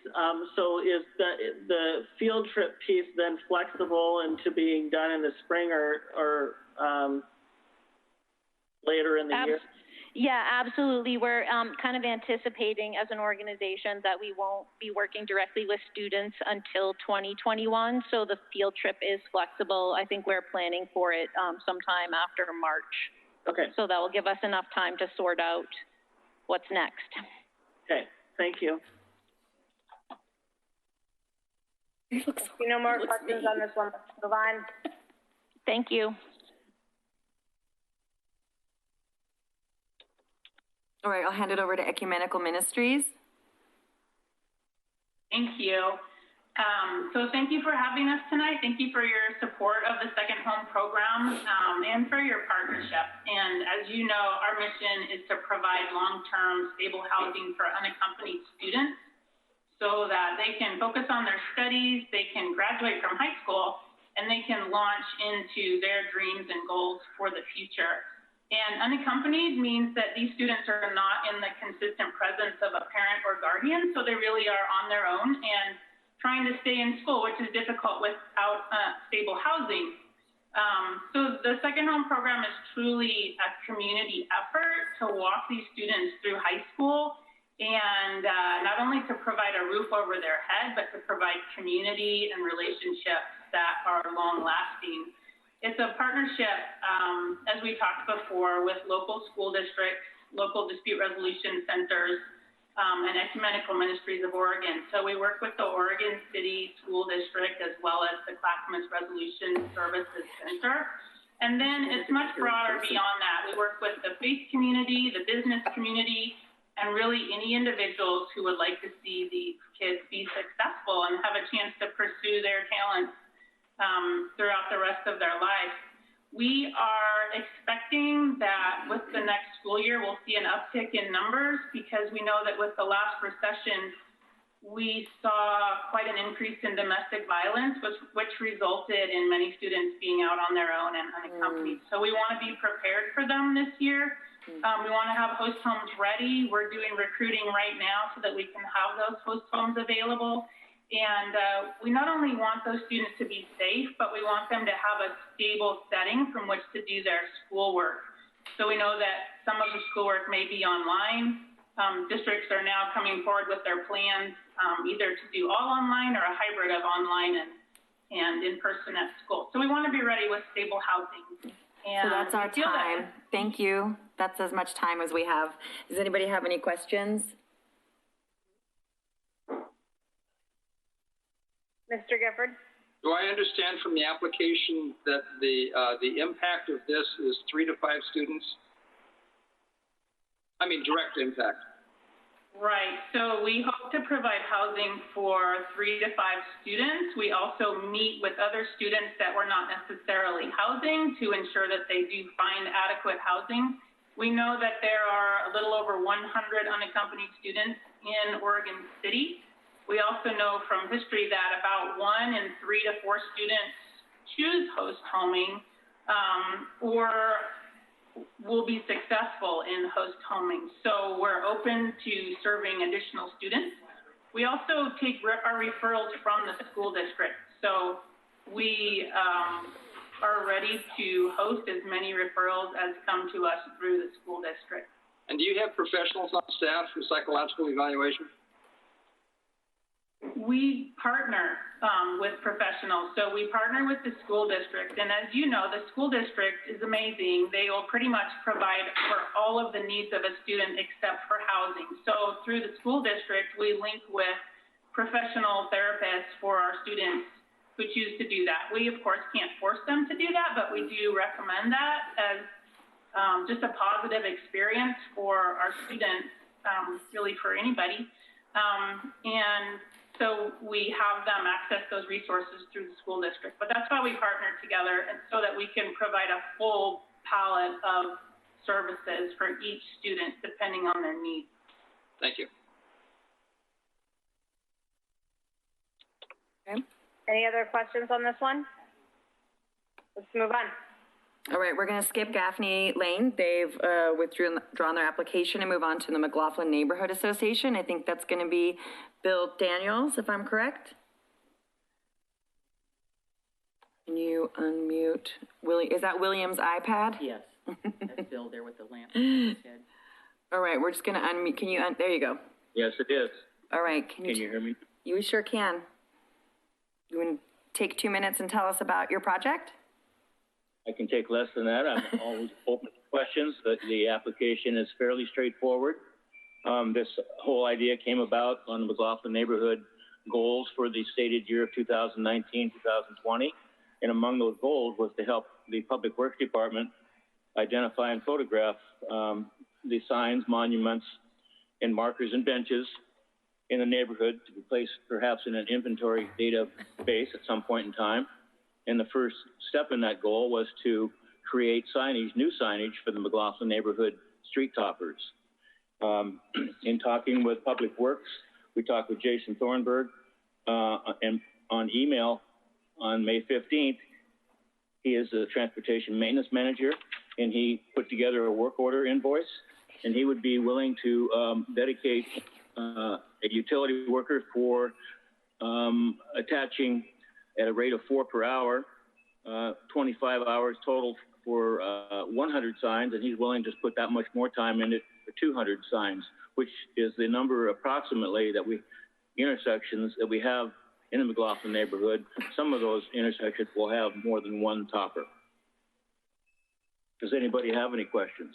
So is the field trip piece then flexible into being done in the spring or later in the year? Yeah, absolutely. We're kind of anticipating as an organization that we won't be working directly with students until 2021. So the field trip is flexible. I think we're planning for it sometime after March. Okay. So that will give us enough time to sort out what's next. Okay, thank you. No more questions on this one. Move on. Thank you. All right, I'll hand it over to Ecumenical Ministries. Thank you. So thank you for having us tonight. Thank you for your support of the Second Home program and for your partnership. And as you know, our mission is to provide long-term stable housing for unaccompanied students so that they can focus on their studies, they can graduate from high school, and they can launch into their dreams and goals for the future. And unaccompanied means that these students are not in the consistent presence of a parent or guardian, so they really are on their own and trying to stay in school, which is difficult without stable housing. So the Second Home program is truly a community effort to walk these students through high school and not only to provide a roof over their head, but to provide community and relationships that are long-lasting. It's a partnership, as we talked before, with local school districts, local dispute resolution centers, and Ecumenical Ministries of Oregon. So we work with the Oregon City School District as well as the Clackamas Resolution Services Center. And then it's much broader beyond that. We work with the faith community, the business community, and really any individuals who would like to see these kids be successful and have a chance to pursue their talents throughout the rest of their life. We are expecting that with the next school year, we'll see an uptick in numbers because we know that with the last recession, we saw quite an increase in domestic violence, which resulted in many students being out on their own and unaccompanied. So we want to be prepared for them this year. We want to have host homes ready. We're doing recruiting right now so that we can have those host homes available. And we not only want those students to be safe, but we want them to have a stable setting from which to do their schoolwork. So we know that some of the schoolwork may be online. Districts are now coming forward with their plans, either to do all online or a hybrid of online and in person at school. So we want to be ready with stable housing. And so that's our time. Thank you. That's as much time as we have. Does anybody have any questions? Mr. Gifford? Do I understand from the application that the impact of this is 3 to 5 students? I mean, direct impact. Right. So we hope to provide housing for 3 to 5 students. We also meet with other students that we're not necessarily housing to ensure that they do find adequate housing. We know that there are a little over 100 unaccompanied students in Oregon City. We also know from history that about 1 in 3 to 4 students choose host homing or will be successful in host homing. So we're open to serving additional students. We also take our referrals from the school district. So we are ready to host as many referrals as come to us through the school district. And do you have professionals on staff for psychological evaluation? We partner with professionals. So we partner with the school district. And as you know, the school district is amazing. They will pretty much provide for all of the needs of a student except for housing. So through the school district, we link with professional therapists for our students who choose to do that. We, of course, can't force them to do that, but we do recommend that as just a positive experience for our students, really for anybody. And so we have them access those resources through the school district. But that's why we partner together, and so that we can provide a full palette of services for each student depending on their needs. Thank you. Okay. Any other questions on this one? Let's move on. All right, we're going to skip Gaffney Lane. They've withdrawn their application and move on to the McLaughlin Neighborhood Association. I think that's going to be Bill Daniels, if I'm correct. Can you unmute Willie? Is that William's iPad? Yes. That's Bill there with the lamp on his head. All right, we're just going to unmute. Can you? There you go. Yes, it is. All right. Can you hear me? You sure can. You want to take 2 minutes and tell us about your project? I can take less than that. I'm always open to questions. The application is fairly straightforward. This whole idea came about on the McLaughlin neighborhood goals for the stated year of 2019, 2020. And among those goals was to help the Public Works Department identify and photograph the signs, monuments, and markers and benches in the neighborhood to be placed perhaps in an inventory database at some point in time. And the first step in that goal was to create signage, new signage for the McLaughlin neighborhood street toppers. In talking with Public Works, we talked with Jason Thornburg and on email on May 15th, he is a transportation maintenance manager, and he put together a work order invoice, and he would be willing to dedicate a utility worker for attaching at a rate of 4 per hour, 25 hours total for 100 signs, and he's willing to put that much more time in it for 200 signs, which is the number approximately intersections that we have in the McLaughlin neighborhood. Some of those intersections will have more than one topper. Does anybody have any questions?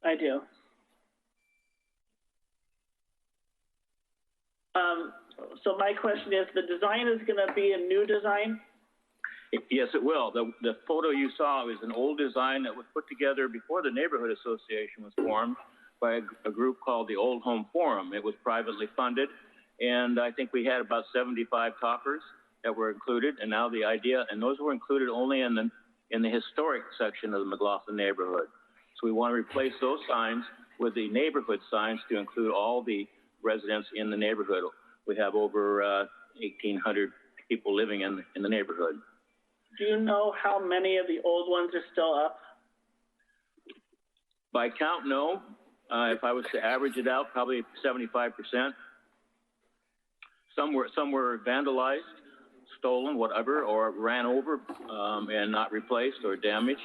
I do. So my question is, the design is going to be a new design? Yes, it will. The photo you saw is an old design that was put together before the Neighborhood Association was formed by a group called the Old Home Forum. It was privately funded, and I think we had about 75 toppers that were included, and now the idea, and those were included only in the historic section of the McLaughlin neighborhood. So we want to replace those signs with the neighborhood signs to include all the residents in the neighborhood. We have over 1,800 people living in the neighborhood. Do you know how many of the old ones are still up? By count, no. If I was to average it out, probably 75%. Some were vandalized, stolen, whatever, or ran over and not replaced or damaged.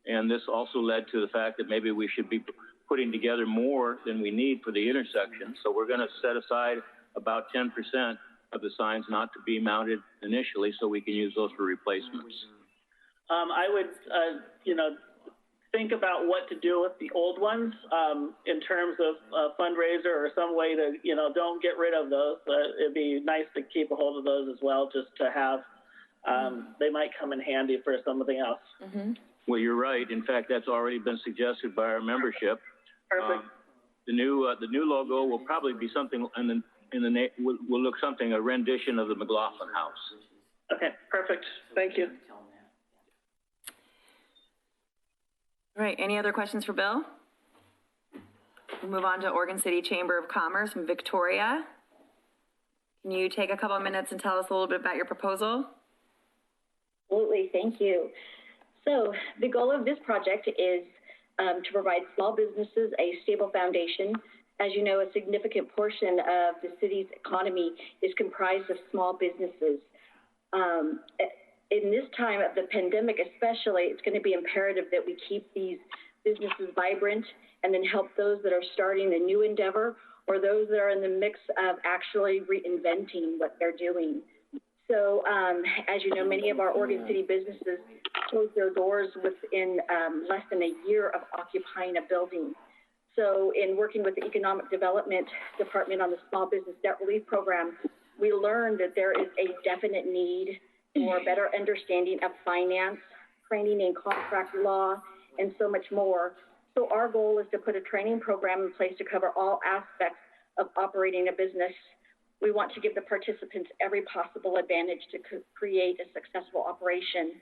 And this also led to the fact that maybe we should be putting together more than we need for the intersection. So we're going to set aside about 10% of the signs not to be mounted initially, so we can use those for replacements. I would, think about what to do with the old ones in terms of a fundraiser or some way to, don't get rid of those. It'd be nice to keep a hold of those as well, just to have, they might come in handy for something else. Mm-hmm. Well, you're right. In fact, that's already been suggested by our membership. Perfect. The new logo will probably be something will look something a rendition of the McLaughlin House. Okay, perfect. Thank you. All right, any other questions for Bill? We'll move on to Oregon City Chamber of Commerce from Victoria. Can you take a couple of minutes and tell us a little bit about your proposal? Absolutely, thank you. So the goal of this project is to provide small businesses a stable foundation. As you know, a significant portion of the city's economy is comprised of small businesses. In this time of the pandemic especially, it's going to be imperative that we keep these businesses vibrant and then help those that are starting a new endeavor or those that are in the mix of actually reinventing what they're doing. So as you know, many of our Oregon City businesses closed their doors within less than a year of occupying a building. So in working with the Economic Development Department on the Small Business Debt Relief Program, we learned that there is a definite need for better understanding of finance, training in contract law, and so much more. So our goal is to put a training program in place to cover all aspects of operating a business. We want to give the participants every possible advantage to create a successful operation.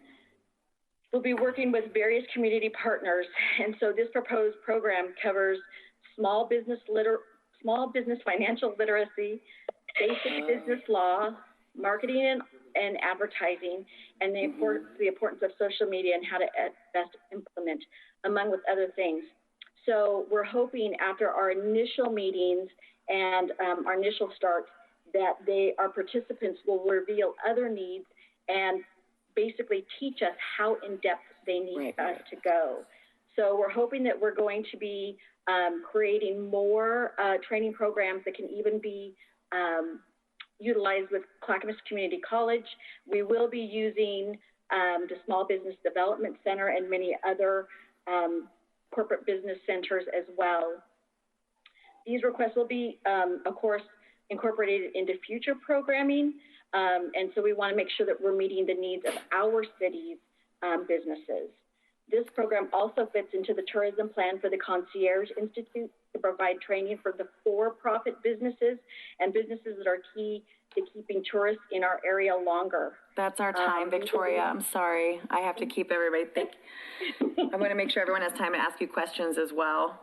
We'll be working with various community partners, and so this proposed program covers small business financial literacy, basic business law, marketing and advertising, and the importance of social media and how to best implement, among with other things. So we're hoping after our initial meetings and our initial start that our participants will reveal other needs and basically teach us how in-depth they need us to go. So we're hoping that we're going to be creating more training programs that can even be utilized with Clackamas Community College. We will be using the Small Business Development Center and many other corporate business centers as well. These requests will be, of course, incorporated into future programming, and so we want to make sure that we're meeting the needs of our city's businesses. This program also fits into the tourism plan for the Concierge Institute to provide training for the for-profit businesses and businesses that are key to keeping tourists in our area longer. That's our time, Victoria. I'm sorry. I have to keep everybody I'm going to make sure everyone has time to ask you questions as well.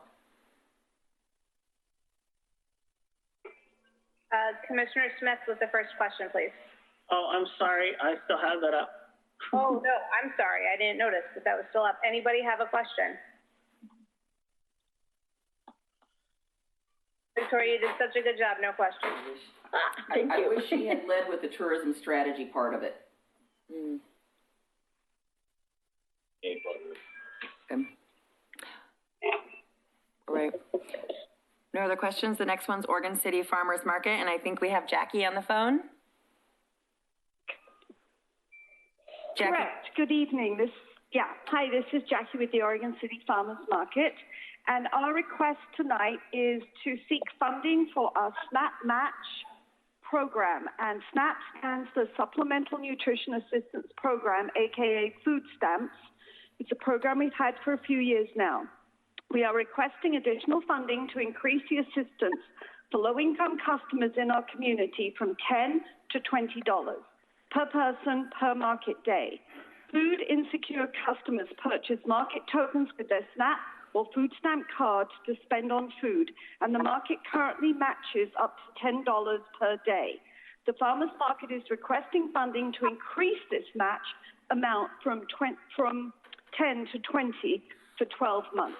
Commissioner Smith with the first question, please. Oh, I'm sorry, I still have that up. Oh, no, I'm sorry, I didn't notice that was still up. Anybody have a question? Victoria, you did such a good job, no questions. I wish she had led with the tourism strategy part of it. All right. No other questions? The next one's Oregon City Farmers Market, and I think we have Jackie on the phone. Jackie. Correct. Good evening. Hi, this is Jackie with the Oregon City Farmers Market. And our request tonight is to seek funding for our SNAP Match program. And SNAP stands for Supplemental Nutrition Assistance Program, aka food stamps. It's a program we've had for a few years now. We are requesting additional funding to increase the assistance for low-income customers in our community from $10 to $20 per person per market day. Food insecure customers purchase market tokens with their SNAP or food stamp cards to spend on food, and the market currently matches up to $10 per day. The farmers market is requesting funding to increase this match amount from 10 to 20 for 12 months.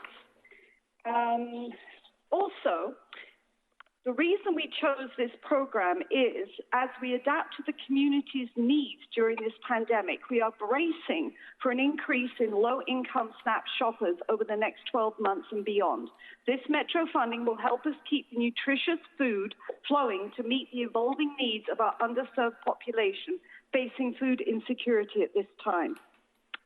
Also, the reason we chose this program is, as we adapt to the community's needs during this pandemic, we are bracing for an increase in low-income SNAP shoppers over the next 12 months and beyond. This Metro funding will help us keep nutritious food flowing to meet the evolving needs of our underserved population facing food insecurity at this time.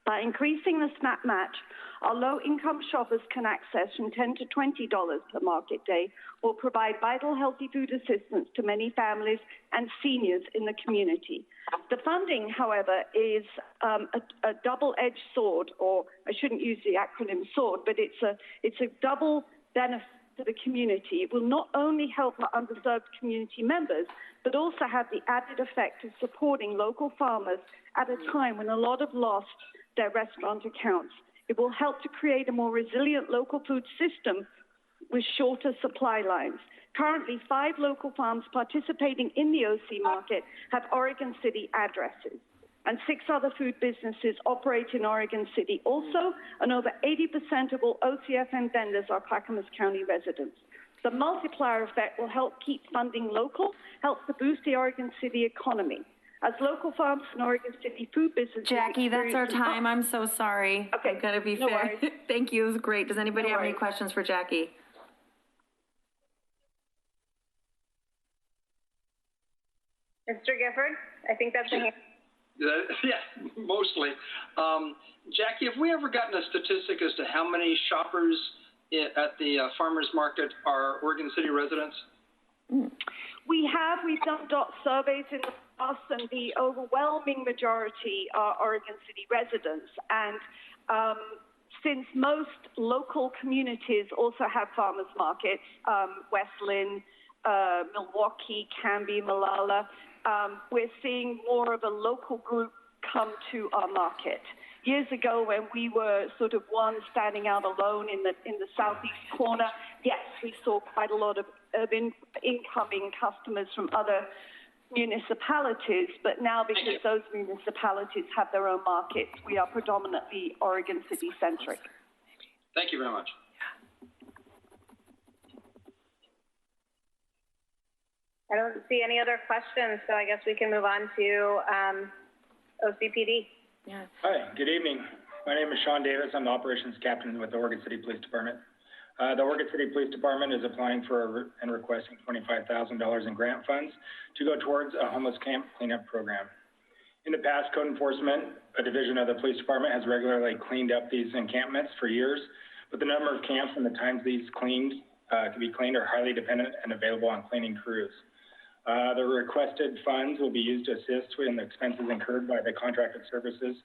By increasing the SNAP match, our low-income shoppers can access from $10 to $20 per market day, or provide vital healthy food assistance to many families and seniors in the community. The funding, however, is a double-edged sword, or I shouldn't use the acronym SWORD, but it's a double benefit to the community. It will not only help our underserved community members, but also have the added effect of supporting local farmers at a time when a lot have lost their restaurant accounts. It will help to create a more resilient local food system with shorter supply lines. Currently, 5 local farms participating in the OC market have Oregon City addresses, and 6 other food businesses operate in Oregon City also, and over 80% of all OCFM vendors are Clackamas County residents. The multiplier effect will help keep funding local, help to boost the Oregon City economy. As local farms and Oregon City food businesses... Jackie, that's our time. I'm so sorry. Okay. I've got to be No fair. worries. Thank you. It was great. Does anybody have any questions for Jackie? Mr. Gifford, I think that's a hand. Yeah, mostly. Jackie, have we ever gotten a statistic as to how many shoppers at the farmers market are Oregon City residents? We've done dot surveys in the past, and the overwhelming majority are Oregon City residents. And since most local communities also have farmers markets, West Lynn, Milwaukee, Canby, Malala, we're seeing more of a local group come to our market. Years ago, when we were sort of one standing out alone in the southeast corner, yes, we saw quite a lot of incoming customers from other municipalities, but now because those municipalities have their own markets, we are predominantly Oregon City-centric. Thank you very much. I don't see any other questions, so I guess we can move on to OCPD. Yeah. Hi, good evening. My name is Sean Davis. I'm the operations captain with the Oregon City Police Department. The Oregon City Police Department is applying for and requesting $25,000 in grant funds to go towards a homeless camp cleanup program. In the past, code enforcement, a division of the police department, has regularly cleaned up these encampments for years, but the number of camps and the times these can be cleaned are highly dependent and available on cleaning crews. The requested funds will be used to assist in the expenses incurred by the contracted services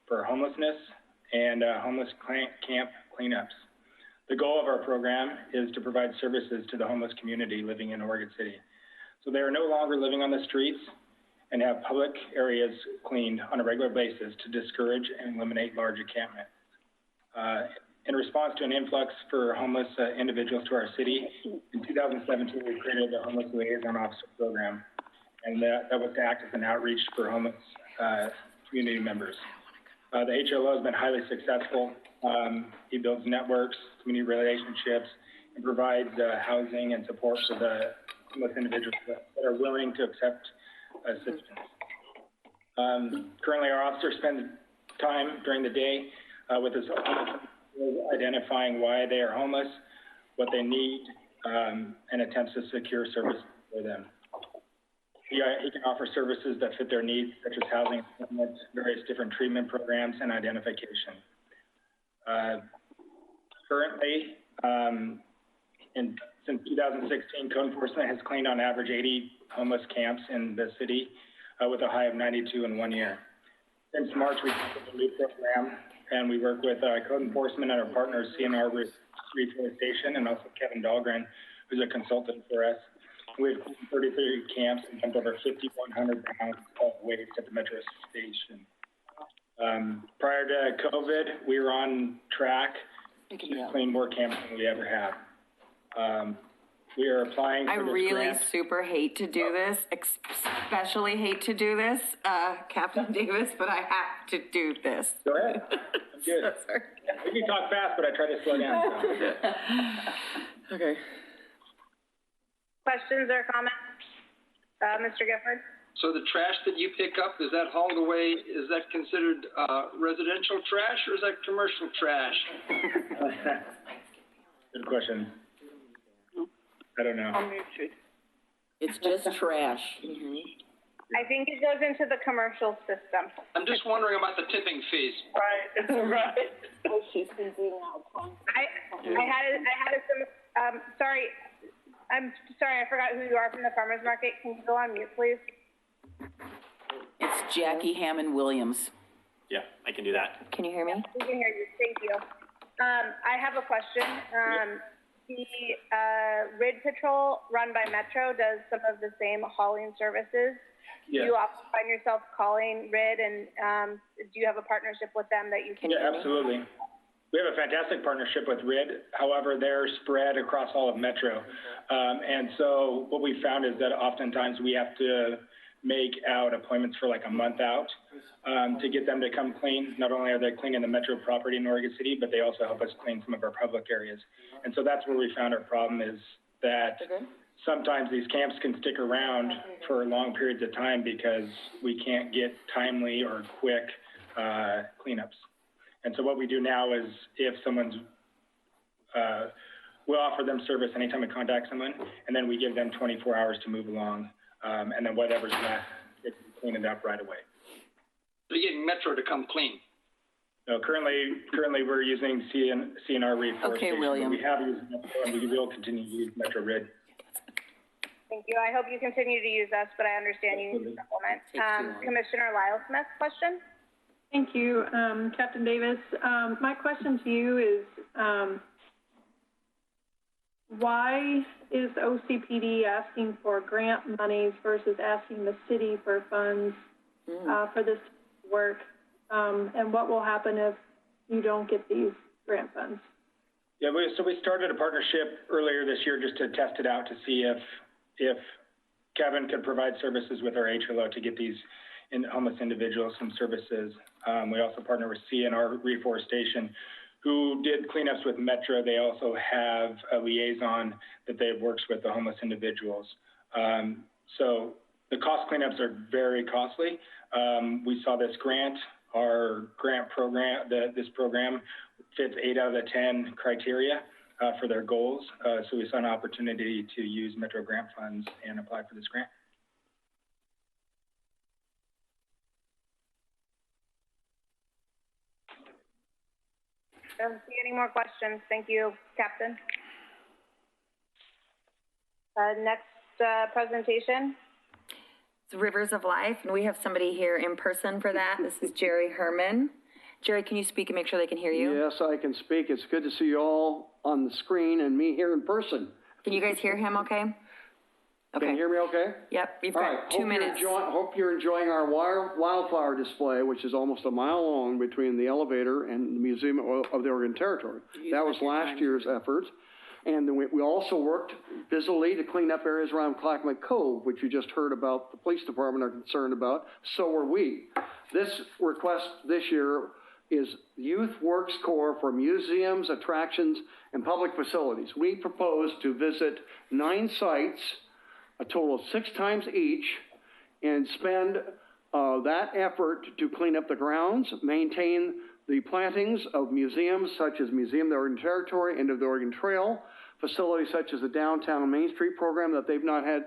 for homelessness and homeless camp cleanups. The goal of our program is to provide services to the homeless community living in Oregon City, so they are no longer living on the streets, and have public areas cleaned on a regular basis to discourage and eliminate large encampments. In in response to an influx for homeless individuals to our city, in 2017, we created the Homeless Liaison Officer Program, and that was to act as an outreach for homeless community members. The HLO has been highly successful. He builds networks, community relationships, and provides housing and support for the homeless individuals that are willing to accept assistance. Currently, our officer spends time during the day with his homeless individuals, identifying why they are homeless, what they need, and attempts to secure services for them. He can offer services that fit their needs, such as housing, various different treatment programs, and identification. Currently, since 2016, code enforcement has cleaned on average 80 homeless camps in the city, with a high of 92 in 1 year. Since March, we started a new program, and we work with code enforcement and our partners, CNR Reforestation, and also Kevin Dahlgren, who's a consultant for us. We've cleaned 33 camps and dumped over 5,100 pounds of waste at the metro station. Prior to COVID, we were on track to clean more camps than we ever have. We are applying for I this really grant. super hate to do this, especially hate to do this, Captain Davis, but I have to do this. Go ahead. I'm good. Sorry. We can talk fast, but I try to slow down. So. Okay. Questions or comments? Mr. Gifford? So the trash that you pick up, is that hauled away, is that considered residential trash or is that commercial trash? Good question. I don't know. It's just trash. I think it goes into the commercial system. I'm just wondering about the tipping fees. Right, right. I'm sorry, I forgot who you are from the farmer's market. Can you go on mute, please? It's Jackie Hammond Williams. Yeah, I can do that. Can you hear me? We can hear you, thank you. I have a question. The RID Patrol run by Metro does some of the same hauling services. Yes. Do you often find yourself calling RID, and do you have a partnership with them that you can? Yeah, absolutely. We have a fantastic partnership with RID. However, they're spread across all of Metro. And so what we found is that oftentimes we have to make out appointments for like a month out to get them to come clean. Not only are they cleaning the Metro property in Oregon City, but they also help us clean some of our public areas. And so that's where we found our problem is that sometimes these camps can stick around for long periods of time because we can't get timely or quick cleanups. And so what we do now is if someone's, we'll offer them service anytime we contact someone, and then we give them 24 hours to move along, and then whatever's left, it's clean it up right away. So you're getting Metro to come clean? No, currently we're using CNR Reforestation. Okay, William. We have used Metro, and we will continue to use Metro RID. Thank you. I hope you continue to use us, but I understand you need to supplement. Commissioner Lyle Smith, question? Thank you, Captain Davis. My question to you is, why is OCPD asking for grant monies versus asking the city for funds for this work? And what will happen if you don't get these grant funds? Yeah, so we started a partnership earlier this year just to test it out to see if Kevin could provide services with our HLO to get these homeless individuals some services. We also partner with CNR Reforestation, who did cleanups with Metro. They also have a liaison that they works with the homeless individuals. So the cost cleanups are very costly. We saw this grant, our grant program, this program fits 8 out of the 10 criteria for their goals. So we saw an opportunity to use Metro grant funds and apply for this grant. Don't see any more questions. Thank you, Captain. Next presentation. It's Rivers of Life, and we have somebody here in person for that. This is Jerry Herman. Jerry, can you speak and make sure they can hear you? Yes, I can speak. It's good to see you all on the screen and me here in person. Can you guys hear him okay? Okay. Can you hear me okay? Yep, you've All got right. 2 minutes. Hope you're enjoying our wildflower display, which is almost a mile long between the elevator and the Museum of the Oregon Territory. That was last year's effort. And then we also worked busily to clean up areas around Clackamas Cove, which you just heard about the police department are concerned about. So were we. This request this year is Youth Works Corps for museums, attractions, and public facilities. We propose to visit 9 sites, a total of 6 times each, and spend that effort to clean up the grounds, maintain the plantings of museums such as Museum of the Oregon Territory, End of the Oregon Trail, facilities such as the Downtown Main Street program that they've not had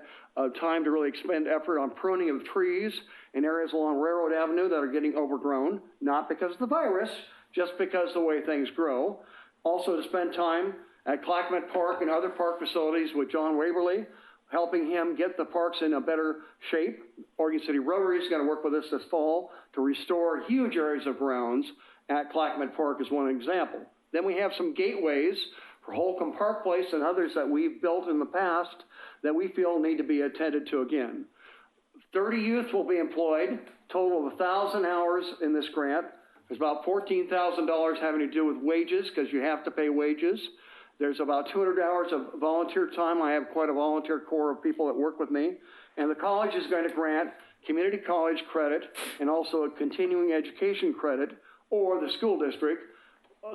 time to really expend effort on pruning of trees in areas along Railroad Avenue that are getting overgrown, not because of the virus, just because of the way things grow. Also to spend time at Clackamas Park and other park facilities with John Waverly, helping him get the parks in a better shape. Oregon City Rotary is going to work with us this fall to restore huge areas of grounds at Clackamas Park as one example. Then we have some gateways for Holcomb Park Place and others that we've built in the past that we feel need to be attended to again. 30 youth will be employed, total of 1,000 hours in this grant. There's about $14,000 having to do with wages because you have to pay wages. There's about 200 hours of volunteer time. I have quite a volunteer corps of people that work with me. And the college is going to grant community college credit and also a continuing education credit, or the school district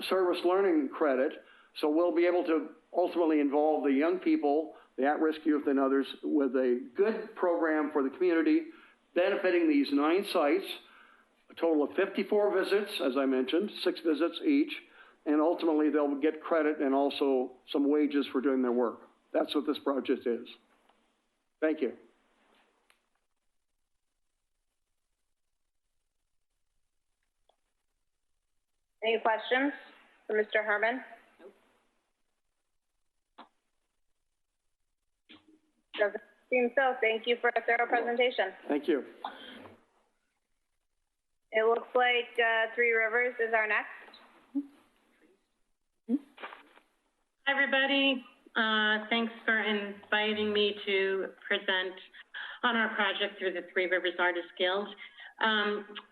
service learning credit. So we'll be able to ultimately involve the young people, the at-risk youth and others with a good program for the community, benefiting these 9 sites, a total of 54 visits, as I mentioned, 6 visits each, and ultimately they'll get credit and also some wages for doing their work. That's what this project is. Thank you. Any questions for Mr. Herman? Doesn't seem so. Thank you for a thorough presentation. Thank you. It looks like Three Rivers is our next. Hi, everybody. Thanks for inviting me to present on our project through the Three Rivers Artists Guild.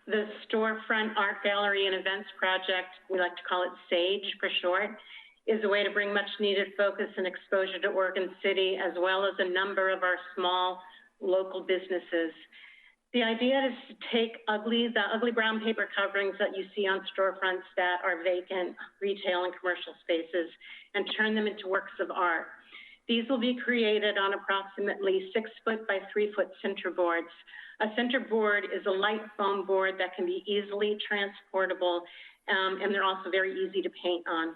The Storefront Art Gallery and Events Project, we like to call it SAGE for short, is a way to bring much needed focus and exposure to Oregon City, as well as a number of our small local businesses. The idea is to take the ugly brown paper coverings that you see on storefronts that are vacant retail and commercial spaces and turn them into works of art. These will be created on approximately 6-foot by 3-foot center boards. A center board is a light foam board that can be easily transportable, and they're also very easy to paint on.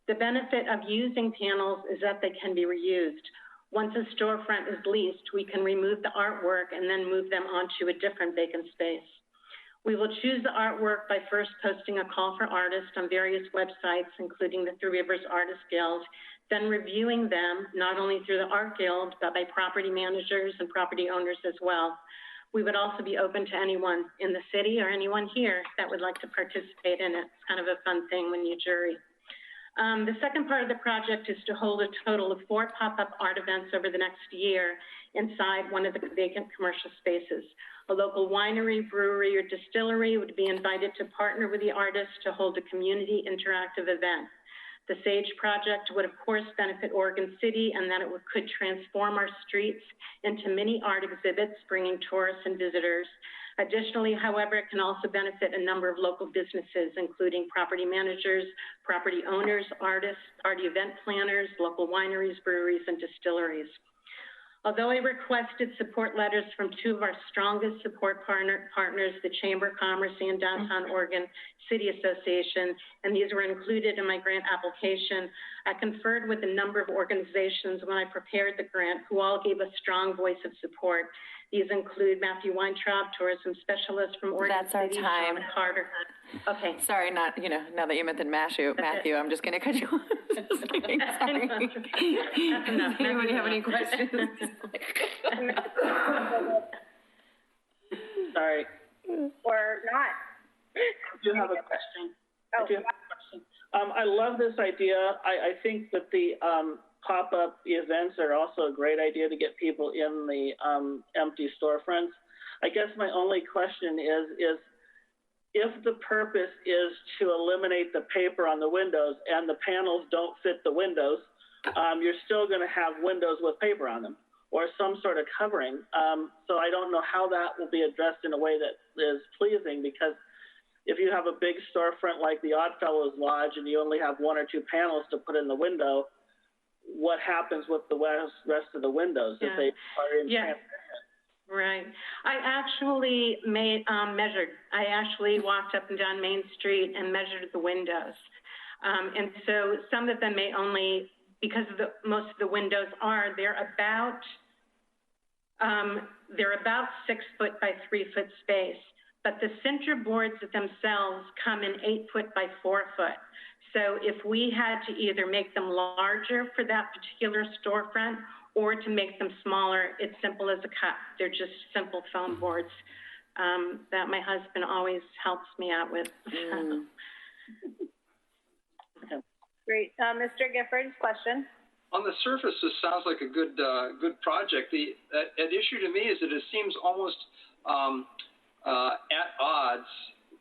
The benefit of using panels is that they can be reused. Once a storefront is leased, we can remove the artwork and then move them onto a different vacant space. We will choose the artwork by first posting a call for artists on various websites, including the Three Rivers Artists Guild, then reviewing them not only through the Art Guild, but by property managers and property owners as well. We would also be open to anyone in the city or anyone here that would like to participate in it. It's kind of a fun thing when you jury. The second part of the project is to hold a total of 4 pop-up art events over the next year inside one of the vacant commercial spaces. A local winery, brewery, or distillery would be invited to partner with the artists to hold a community interactive event. The SAGE project would, of course, benefit Oregon City, and that it could transform our streets into mini art exhibits, bringing tourists and visitors. Additionally, however, it can also benefit a number of local businesses, including property managers, property owners, artists, party event planners, local wineries, breweries, and distilleries. Although I requested support letters from 2 of our strongest support partners, the Chamber of Commerce and Downtown Oregon City Association, and these were included in my grant application, I conferred with a number of organizations when I prepared the grant, who all gave a strong voice of support. These include Matthew Weintraub, tourism specialist from Oregon That's our City, time. Sean Carter. Okay. Sorry, now that you mentioned Matthew, I'm just going to cut you off. Just kidding, sorry. Does anybody have any questions? Sorry. Or not? I do have a question. Oh. I love this idea. I think that the pop-up events are also a great idea to get people in the empty storefronts. I guess my only question is if the purpose is to eliminate the paper on the windows and the panels don't fit the windows, you're still going to have windows with paper on them or some sort of covering. So I don't know how that will be addressed in a way that is pleasing, because if you have a big storefront like the Oddfellows Lodge and you only have one or two panels to put in the window, what happens with the rest of the windows if they are in transparent? Right. I actually measured. I actually walked up and down Main Street and measured the windows. And so some of them may only, because of most of the windows they're about 6 foot by 3 foot space, but the center boards themselves come in 8 foot by 4 foot. So if we had to either make them larger for that particular storefront or to make them smaller, it's simple as a cut. They're just simple foam boards that my husband always helps me out with. Great. Mr. Gifford's question. On the surface, this sounds like a good project. An issue to me is that it seems almost at odds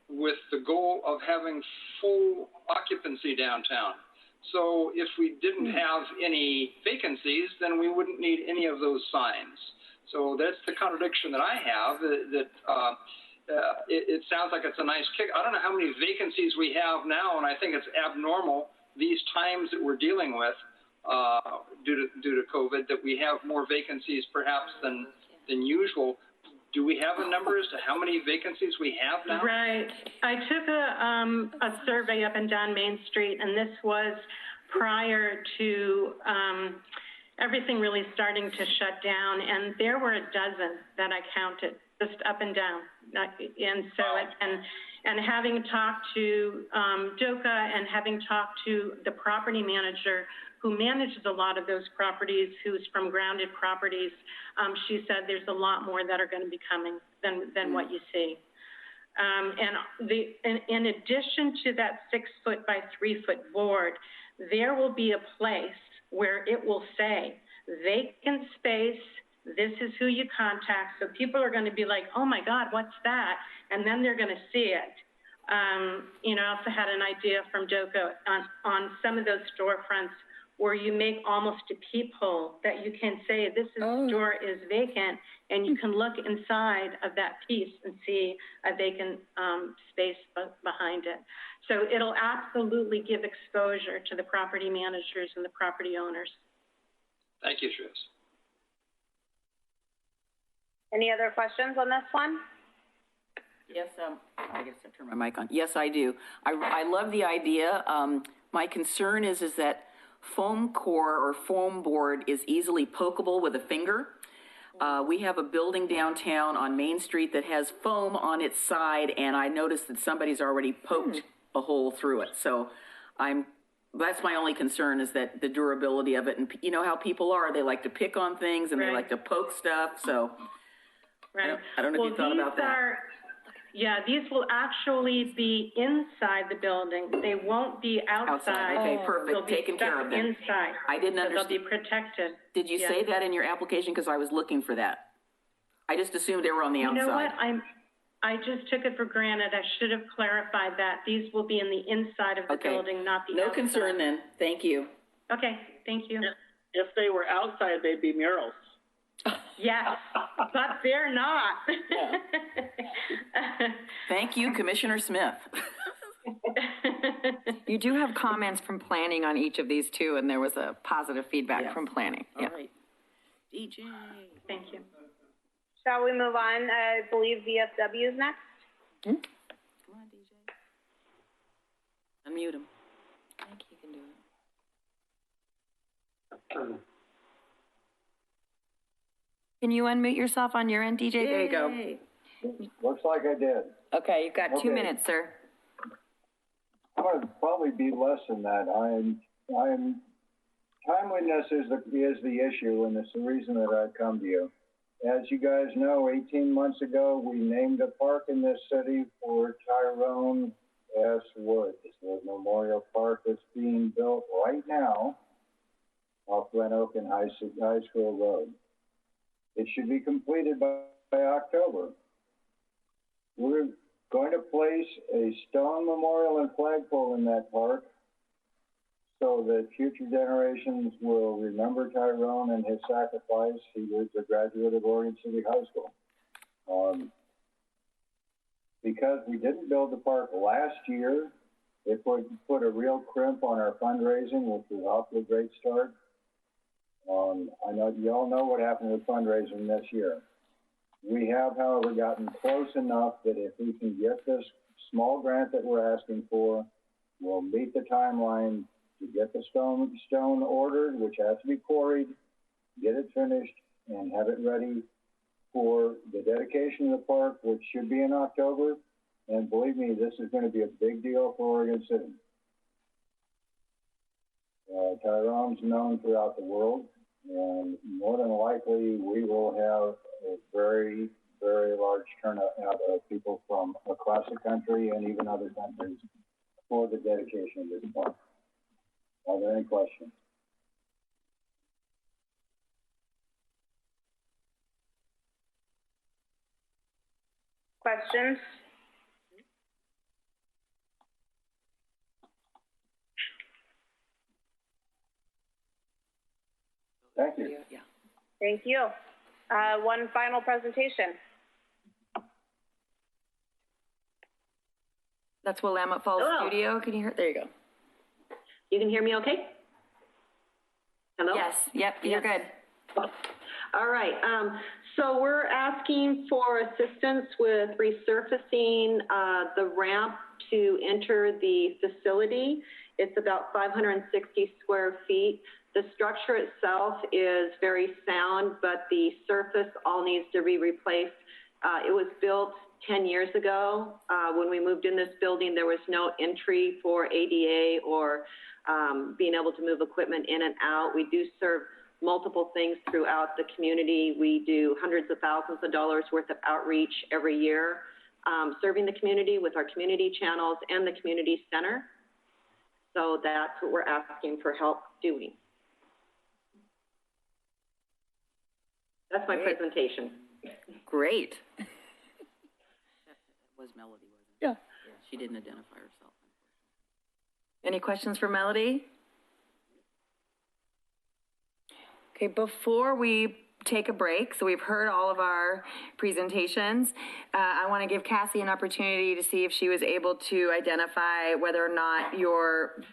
with the goal of having full occupancy downtown. So if we didn't have any vacancies, then we wouldn't need any of those signs. So that's the contradiction that I have, it sounds like it's a nice kick. I don't know how many vacancies we have now, and I think it's abnormal these times that we're dealing with due to COVID, that we have more vacancies perhaps than usual. Do we have a number as to how many vacancies we have now? Right. I took a survey up and down Main Street, and this was prior to everything really starting to shut down, and there were a dozen that I counted just up and down. And so, and having talked to DOCA and having talked to the property manager who manages a lot of those properties, who's from Grounded Properties, she said there's a lot more that are going to be coming than what you see. And in addition to that 6 foot by 3 foot board, there will be a place where it will say vacant space, this is who you contact. So people are going to be like, oh my God, what's that? And then they're going to see it. You know, I also had an idea from DOCA on some of those storefronts where you make almost a peephole that you can say this store is vacant, and you can look inside of that piece and see a vacant space behind it. So it'll absolutely give exposure to the property managers and the property owners. Thank you, Trish. Any other questions on this one? Yes, I guess I turned my mic on. Yes, I do. I love the idea. My concern is that foam core or foam board is easily pokeable with a finger. We have a building downtown on Main Street that has foam on its side, and I noticed that somebody's already poked a hole through it. So that's my only concern, is that the durability of it. And you know how people are, they like to pick on things and they like to poke stuff. So I don't know if you thought about that. Yeah, these will actually be inside the building. They won't be outside. Okay, perfect. They'll be Taken care of then. Inside. I didn't understand. They'll be protected. Did you say that in your application? Because I was looking for that. I just assumed they were on the outside. You know what? I just took it for granted. I should have clarified that. These will be in the inside of the building, not the outside. No concern then. Thank you. Okay, thank you. If they were outside, they'd be murals. Yes, but they're not. Thank you, Commissioner Smith. You do have comments from planning on each of these too, and there was a positive feedback from planning. All right. DJ. Thank you. Shall we move on? I believe VFW is next. Come on, DJ. Unmute him. I think he can do it. Can you unmute yourself on your end, DJ? Yay. There you go. Looks like I did. Okay, you've got 2 minutes, sir. I'm going to probably be less than that. Timeliness is the issue, and it's the reason that I've come to you. As you guys know, 18 months ago, we named a park in this city for Tyrone S. Wood. It's the memorial park that's being built right now. off Glen Oak and High School Road. It should be completed by October. We're going to place a stone memorial and flagpole in that park so that future generations will remember Tyrone and his sacrifice. He was a graduate of Oregon City High School. Because we didn't build the park last year, it would put a real crimp on our fundraising, which was off to a great start. I know you all know what happened with fundraising this year. We have, however, gotten close enough that if we can get this small grant that we're asking for, we'll meet the timeline to get the stone ordered, which has to be quarried, get it finished, and have it ready for the dedication of the park, which should be in October. And believe me, this is going to be a big deal for Oregon City. Tyrone's known throughout the world, and more than likely we will have a very, very large turnout of people from across the country and even other countries for the dedication of this park. Are there any questions? Questions? Thank you. Yeah. Thank you. One final presentation. That's Willamette Falls Hello. Studio. Can you hear? There you go. You can hear me okay? Hello? Yes. Yep. You're good. All right. So we're asking for assistance with resurfacing the ramp to enter the facility. It's about 560 square feet. The structure itself is very sound, but the surface all needs to be replaced. It was built 10 years ago. When we moved in this building, there was no entry for ADA or being able to move equipment in and out. We do serve multiple things throughout the community. We do hundreds of thousands of dollars worth of outreach every year, serving the community with our community channels and the community center. So that's what we're asking for help doing. That's my presentation. Great. That was Melody, wasn't it? Yeah. Yeah. She didn't identify herself. Any questions for Melody? Okay, before we take a break, so we've heard all of our presentations, I want to give Cassie an opportunity to see if she was able to identify whether or not your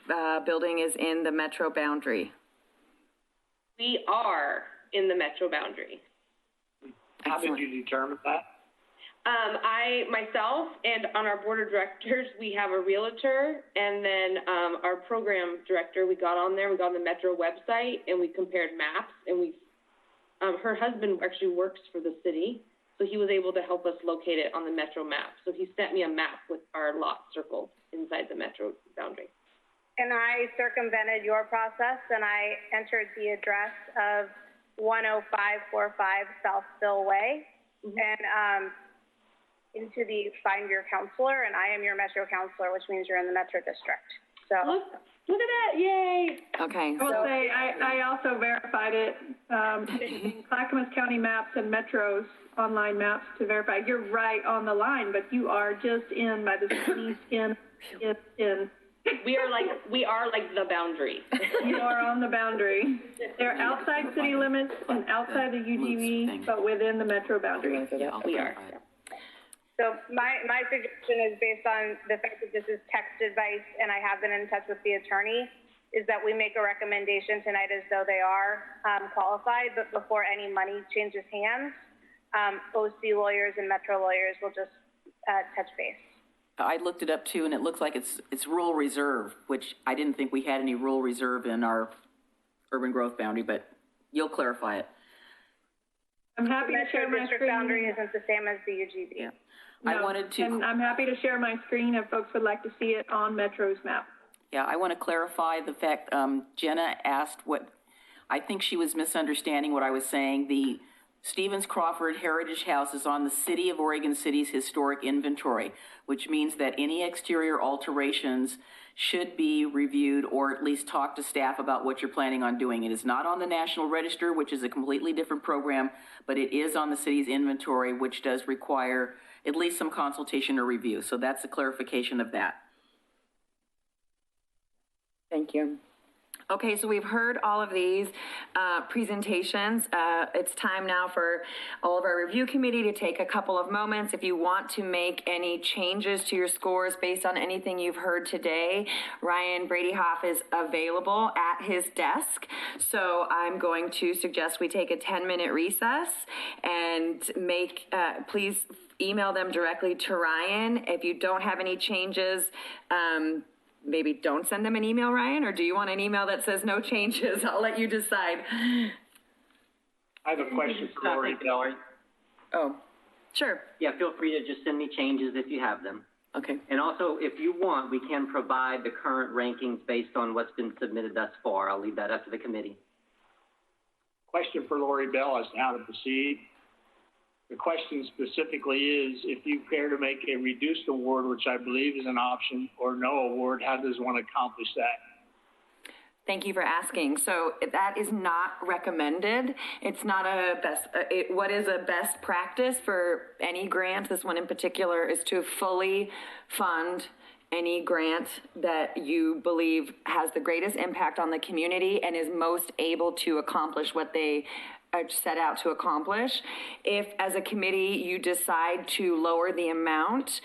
building is in the metro boundary. We are in the metro boundary. How did you determine that? I, myself, and on our board of directors, we have a realtor, and then our program director, we got on there, we got on the Metro website, and we compared maps, and we, her husband actually works for the city, so he was able to help us locate it on the Metro map. So he sent me a map with our lot circled inside the Metro boundary. And I circumvented your process, and I entered the address of 10545 South Bill Way, and into the Find Your Counselor, and I am your Metro Counselor, which means you're in the Metro District. So Look at that, yay! Okay. I will say, I also verified it, in Clackamas County Maps and Metro's online maps to verify. You're right on the line, but you are just in by the skin in. We are like the boundary. You are on the boundary. They're outside city limits and outside the UGV, but within the metro boundary. Yeah, we are. So my suggestion is based on the fact that this is text advice, and I have been in touch with the attorney, is that we make a recommendation tonight as though they are qualified, but before any money changes hands, OC lawyers and Metro lawyers will just touch base. I looked it up too, and it looks like it's rural reserve, which I didn't think we had any rural reserve in our urban growth boundary, but you'll clarify it. I'm happy to share my district screen. boundary isn't the same as the UGB. Yeah. No, I wanted to. And I'm happy to share my screen if folks would like to see it on Metro's map. Yeah, I want to clarify the fact, Jenna asked what, I think she was misunderstanding what I was saying. The Stevens Crawford Heritage House is on the City of Oregon City's historic inventory, which means that any exterior alterations should be reviewed, or at least talk to staff about what you're planning on doing. It is not on the National Register, which is a completely different program, but it is on the city's inventory, which does require at least some consultation or review. So that's a clarification of that. Thank you. Okay, so we've heard all of these presentations. It's time now for all of our review committee to take a couple of moments. If you want to make any changes to your scores based on anything you've heard today, Ryan Bradyhoff is available at his desk. So I'm going to suggest we take a 10-minute recess and please email them directly to Ryan. If you don't have any changes, maybe don't send them an email, Ryan, or do you want an email that says no changes? I'll let you decide. I have a question for Lori Bell. Oh, sure. Yeah, feel free to just send me changes if you have them. Okay. And also, if you want, we can provide the current rankings based on what's been submitted thus far. I'll leave that up to the committee. Question for Lori Bell as to how to proceed. The question specifically is, if you care to make a reduced award, which I believe is an option, or no award, how does one accomplish that? Thank you for asking. So that is not recommended. It's not what is a best practice for any grant, this one in particular, is to fully fund any grant that you believe has the greatest impact on the community and is most able to accomplish what they set out to accomplish. If, as a committee, you decide to lower the amount,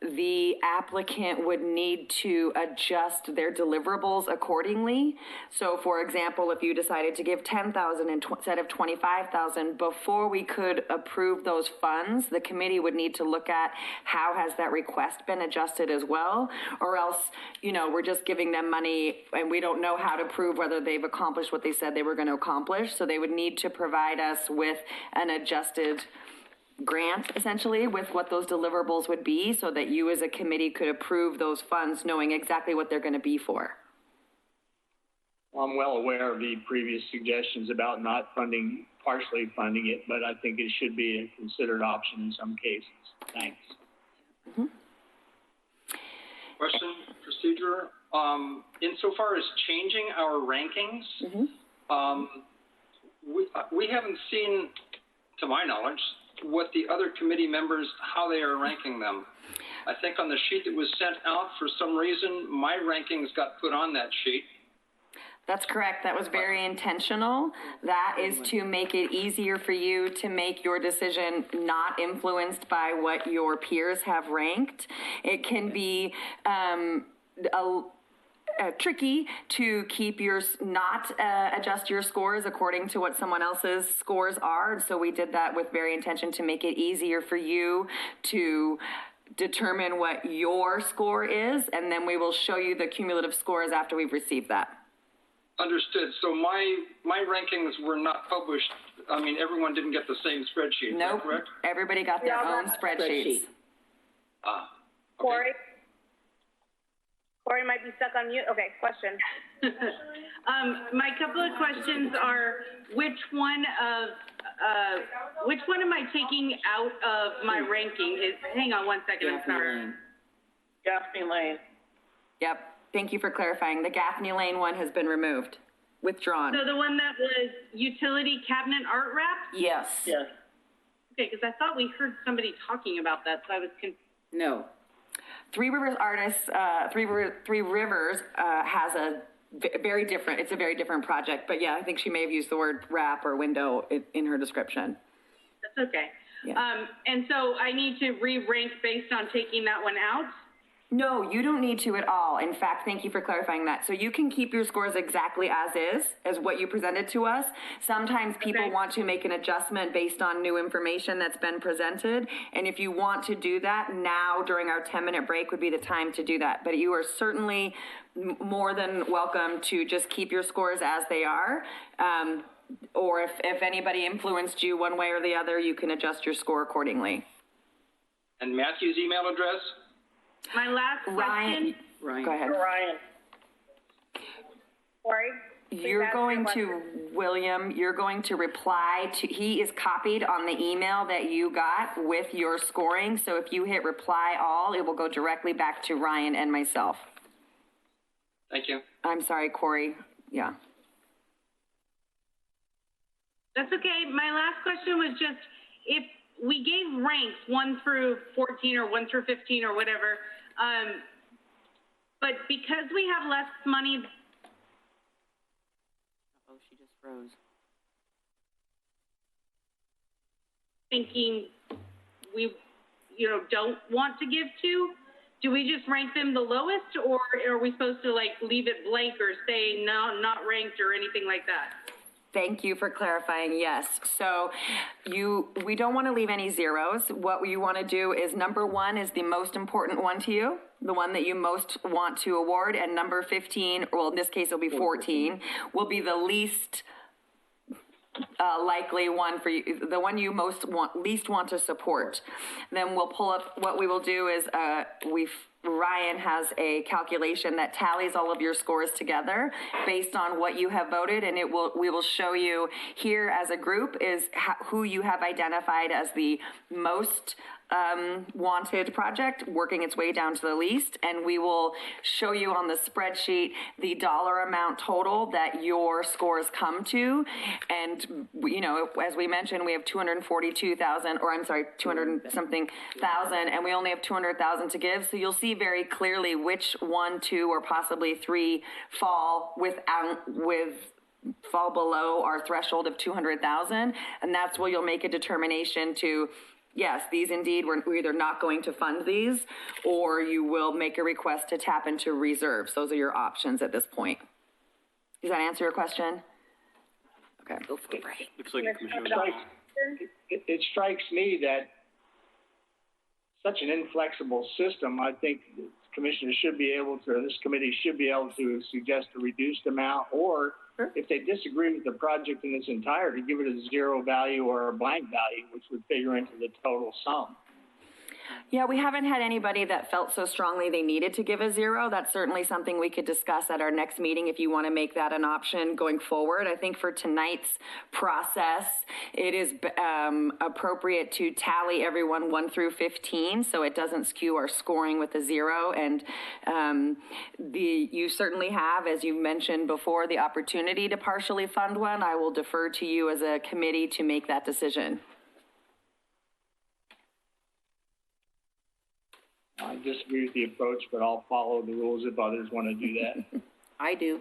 the applicant would need to adjust their deliverables accordingly. So, for example, if you decided to give $10,000 instead of $25,000, before we could approve those funds, the committee would need to look at how has that request been adjusted as well, or else, we're just giving them money and we don't know how to prove whether they've accomplished what they said they were going to accomplish. So they would need to provide us with an adjusted grant, essentially, with what those deliverables would be, so that you as a committee could approve those funds knowing exactly what they're going to be for. I'm well aware of the previous suggestions about not partially funding it, but I think it should be a considered option in some cases. Thanks. Mm-hmm. Question, procedure. Insofar as changing our rankings, we haven't seen, to my knowledge, what the other committee members, how they are ranking them. I think on the sheet that was sent out, for some reason, my rankings got put on that sheet. That's correct. That was very intentional. That is to make it easier for you to make your decision not influenced by what your peers have ranked. It can be tricky to keep adjust your scores according to what someone else's scores are. And so we did that with very intention to make it easier for you to determine what your score is, and then we will show you the cumulative scores after we've received that. Understood. So my rankings were not published. I mean, everyone didn't get the same spreadsheet. Nope. Is that correct? Everybody got their own spreadsheets. Okay. Corey might be stuck on mute. Okay, question. My couple of questions are, which one am I taking out of my ranking? Hang on one second, I'm sorry. Gaffney Lane. Yep. Thank you for clarifying. The Gaffney Lane one has been removed, withdrawn. So the one that was utility cabinet art wrap? Yes. Yes. Okay, because I thought we heard somebody talking about that, so I was No. Three Rivers has a very different, it's a very different project, but yeah, I think she may have used the word wrap or window in her description. That's okay. Yeah. And so I need to re-rank based on taking that one out? No, you don't need to at all. In fact, thank you for clarifying that. So you can keep your scores exactly as is, as what you presented to us. Sometimes people want to make an adjustment based on new information that's been presented. And if you want to do that, now during our 10-minute break would be the time to do that. But you are certainly more than welcome to just keep your scores as they are. Or if anybody influenced you one way or the other, you can adjust your score accordingly. And Matthew's email address? My last question. Ryan. Go ahead. Ryan. Corey? You're going to reply to, he is copied on the email that you got with your scoring. So if you hit reply all, it will go directly back to Ryan and myself. Thank you. I'm sorry, Corey. Yeah. That's okay. My last question was just, if we gave ranks 1 through 14 or 1 through 15 or whatever, but because we have less money. Oh, she just froze. Thinking we, don't want to give to, do we just rank them the lowest, or are we supposed to like leave it blank or say no, not ranked or anything like that? Thank you for clarifying. Yes. So we don't want to leave any zeros. What you want to do is number 1 is the most important one to you, the one that you most want to award, and number 15, well, in this case, it'll be 14, will be the least likely one for you, the one you least want to support. Then we'll pull up, what we will do is Ryan has a calculation that tallies all of your scores together based on what you have voted, and we will show you here as a group is who you have identified as the most wanted project, working its way down to the least, and we will show you on the spreadsheet the dollar amount total that your scores come to. And as we mentioned, we have 242,000, or I'm sorry, 200 something thousand, and we only have 200,000 to give. So you'll see very clearly which 1, 2, or possibly 3 fall below our threshold of 200,000, and that's where you'll make a determination to, yes, these indeed, we're either not going to fund these, or you will make a request to tap into reserves. Those are your options at this point. Does that answer your question? Okay. Go for it. Looks like It strikes me that such an inflexible system, I think commissioners should be able to, this committee should be able to suggest a reduced amount, or if they disagree with the project in its entirety, give it a 0 value or a blank value, which would figure into the total sum. Yeah, we haven't had anybody that felt so strongly they needed to give a 0. That's certainly something we could discuss at our next meeting if you want to make that an option going forward. I think for tonight's process, it is appropriate to tally everyone 1 through 15 so it doesn't skew our scoring with a 0. And you certainly have, as you mentioned before, the opportunity to partially fund one. I will defer to you as a committee to make that decision. I disagree with the approach, but I'll follow the rules if others want to do that. I do.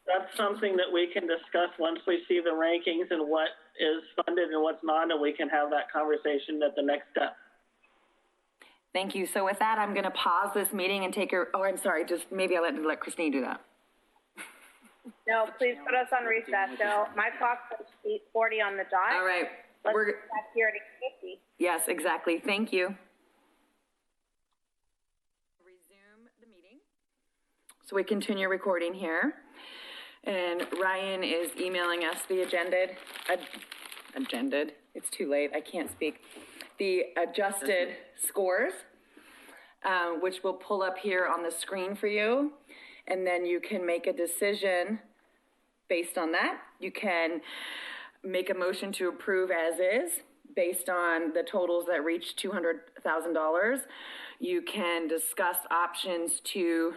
That's something that we can discuss once we see the rankings and what is funded and what's not, and we can have that conversation at the next step. Thank you. So with that, I'm going to pause this meeting and take I'm sorry, just maybe I'll let Christine do that. No, please put us on recess. So my clock says 8:40 on the dot. All right. Let's get back here at 8:50. Yes, exactly. Thank you. So we continue recording here, and Ryan is emailing us the agended, it's too late, I can't speak, the adjusted scores, which we'll pull up here on the screen for you, and then you can make a decision based on that. You can make a motion to approve as is, based on the totals that reach $200,000. You can discuss options to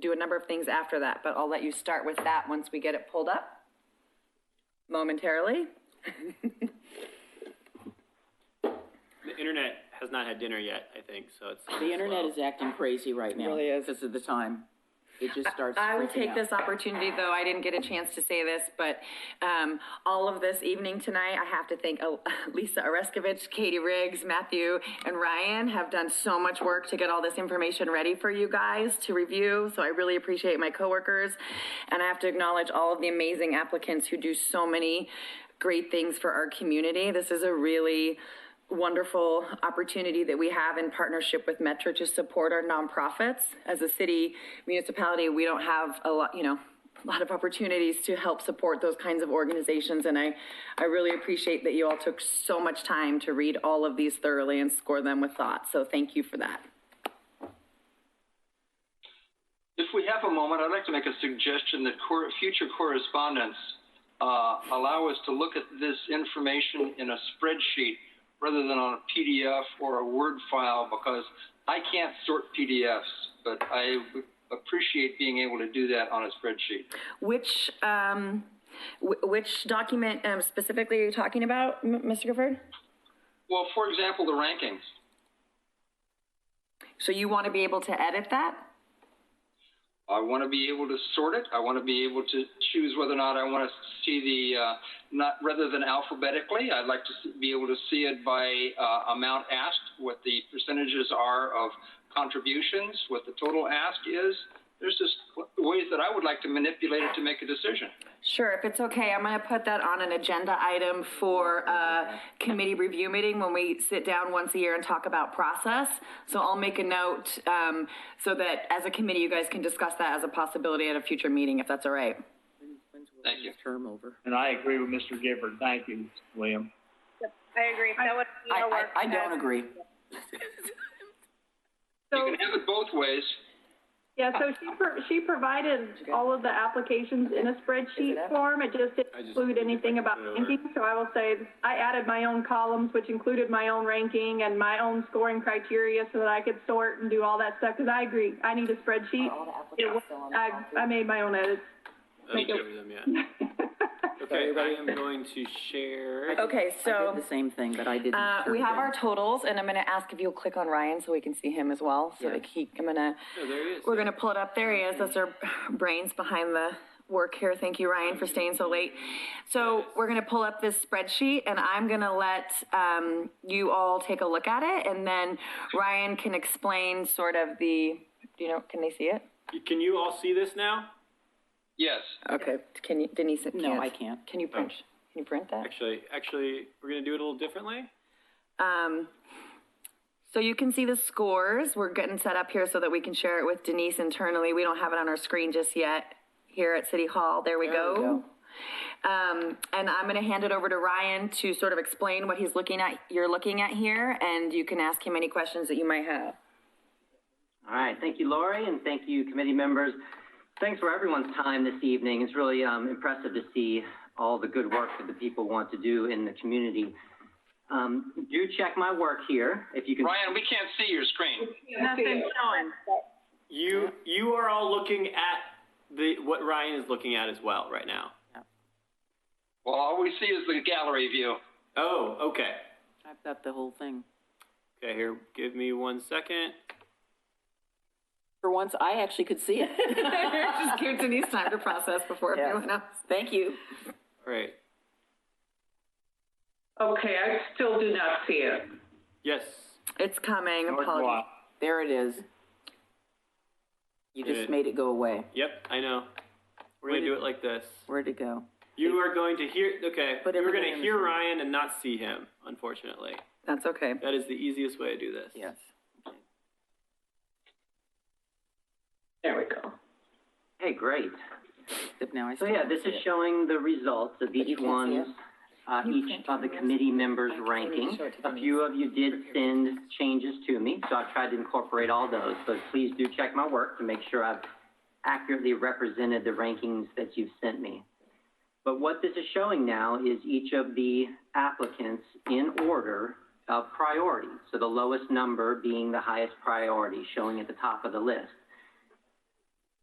do a number of things after that, but I'll let you start with that once we get it pulled up momentarily. The internet has not had dinner yet, I think, so it's... The internet is acting crazy right now. It really is. Because of the time. It just starts I will freaking take out. this opportunity, though I didn't get a chance to say this, but all of this evening tonight, I have to thank Lisa Oreskovich, Katie Riggs, Matthew, and Ryan have done so much work to get all this information ready for you guys to review. So I really appreciate my coworkers, and I have to acknowledge all of the amazing applicants who do so many great things for our community. This is a really wonderful opportunity that we have in partnership with Metro to support our nonprofits. As a city municipality, we don't have a lot of opportunities to help support those kinds of organizations, and I really appreciate that you all took so much time to read all of these thoroughly and score them with thought. So thank you for that. If we have a moment, I'd like to make a suggestion that future correspondents allow us to look at this information in a spreadsheet rather than on a PDF or a Word file, because I can't sort PDFs, but I appreciate being able to do that on a spreadsheet. Which document specifically are you talking about, Mr. Gifford? Well, for example, the rankings. So you want to be able to edit that? I want to be able to sort it. I want to be able to choose whether or not I want to see the, not rather than alphabetically, I'd like to be able to see it by amount asked, what the percentages are of contributions, what the total ask is. There's just ways that I would like to manipulate it to make a decision. Sure, if it's okay, I'm going to put that on an agenda item for a committee review meeting when we sit down once a year and talk about process. So I'll make a note so that as a committee, you guys can discuss that as a possibility at a future meeting, if that's all right. Thank you. Term over. And I agree with Mr. Gifford. Thank you, William. Yep, I agree. That would, work. I don't agree. You can have it both ways. Yeah, so she provided all of the applications in a spreadsheet form. It just didn't include anything about ranking. So I will say I added my own columns, which included my own ranking and my own scoring criteria so that I could sort and do all that stuff. Because I agree, I need a spreadsheet. I made my own edits. Okay, I am going to share. Okay, so I did the same thing, but I didn't. we have our totals, and I'm going to ask if you'll click on Ryan so we can see him as well. So that we're going to pull it up. There he is. That's our brains behind the work here. Thank you, Ryan, for staying so late. So we're going to pull up this spreadsheet, and I'm going to let you all take a look at it, and then Ryan can explain sort of the, can they see it? Can you all see this now? Yes. Okay. Can you, Denise? No, I can't. Can you print? Can you print that? Actually, we're going to do it a little differently. So you can see the scores. We're getting set up here so that we can share it with Denise internally. We don't have it on our screen just yet here at City Hall. There we go. And I'm going to hand it over to Ryan to sort of explain what you're looking at here, and you can ask him any questions that you might have. All right. Thank you, Lori, and thank you, committee members. Thanks for everyone's time this evening. It's really impressive to see all the good work that the people want to do in the community. Do check my work here. If you can. Ryan, we can't see your screen. Nothing showing. You are all looking at what Ryan is looking at as well right now. Well, all we see is the gallery view. Oh, okay. I've got the whole thing. Okay, here, give me 1 second. For once, I actually could see it. Just give Denise time to process before everyone else. Thank you. All right. Okay, I still do not see it. Yes. It's coming. Apologies. There it is. You just made it go away. Yep, I know. We're going to do it like this. Where'd it go? You are going to hear, okay, Put you're going everything to in hear the screen. Ryan and not see him, unfortunately. That's okay. That is the easiest way to do this. Yes. There we go. Hey, great. Except now I So yeah, this is showing the results of each one's, each of the committee members' rankings. A few of you did send changes to me, so I've tried to incorporate all those, but please do check my work to make sure I've accurately represented the rankings that you've sent me. But what this is showing now is each of the applicants in order of priority. So the lowest number being the highest priority, showing at the top of the list.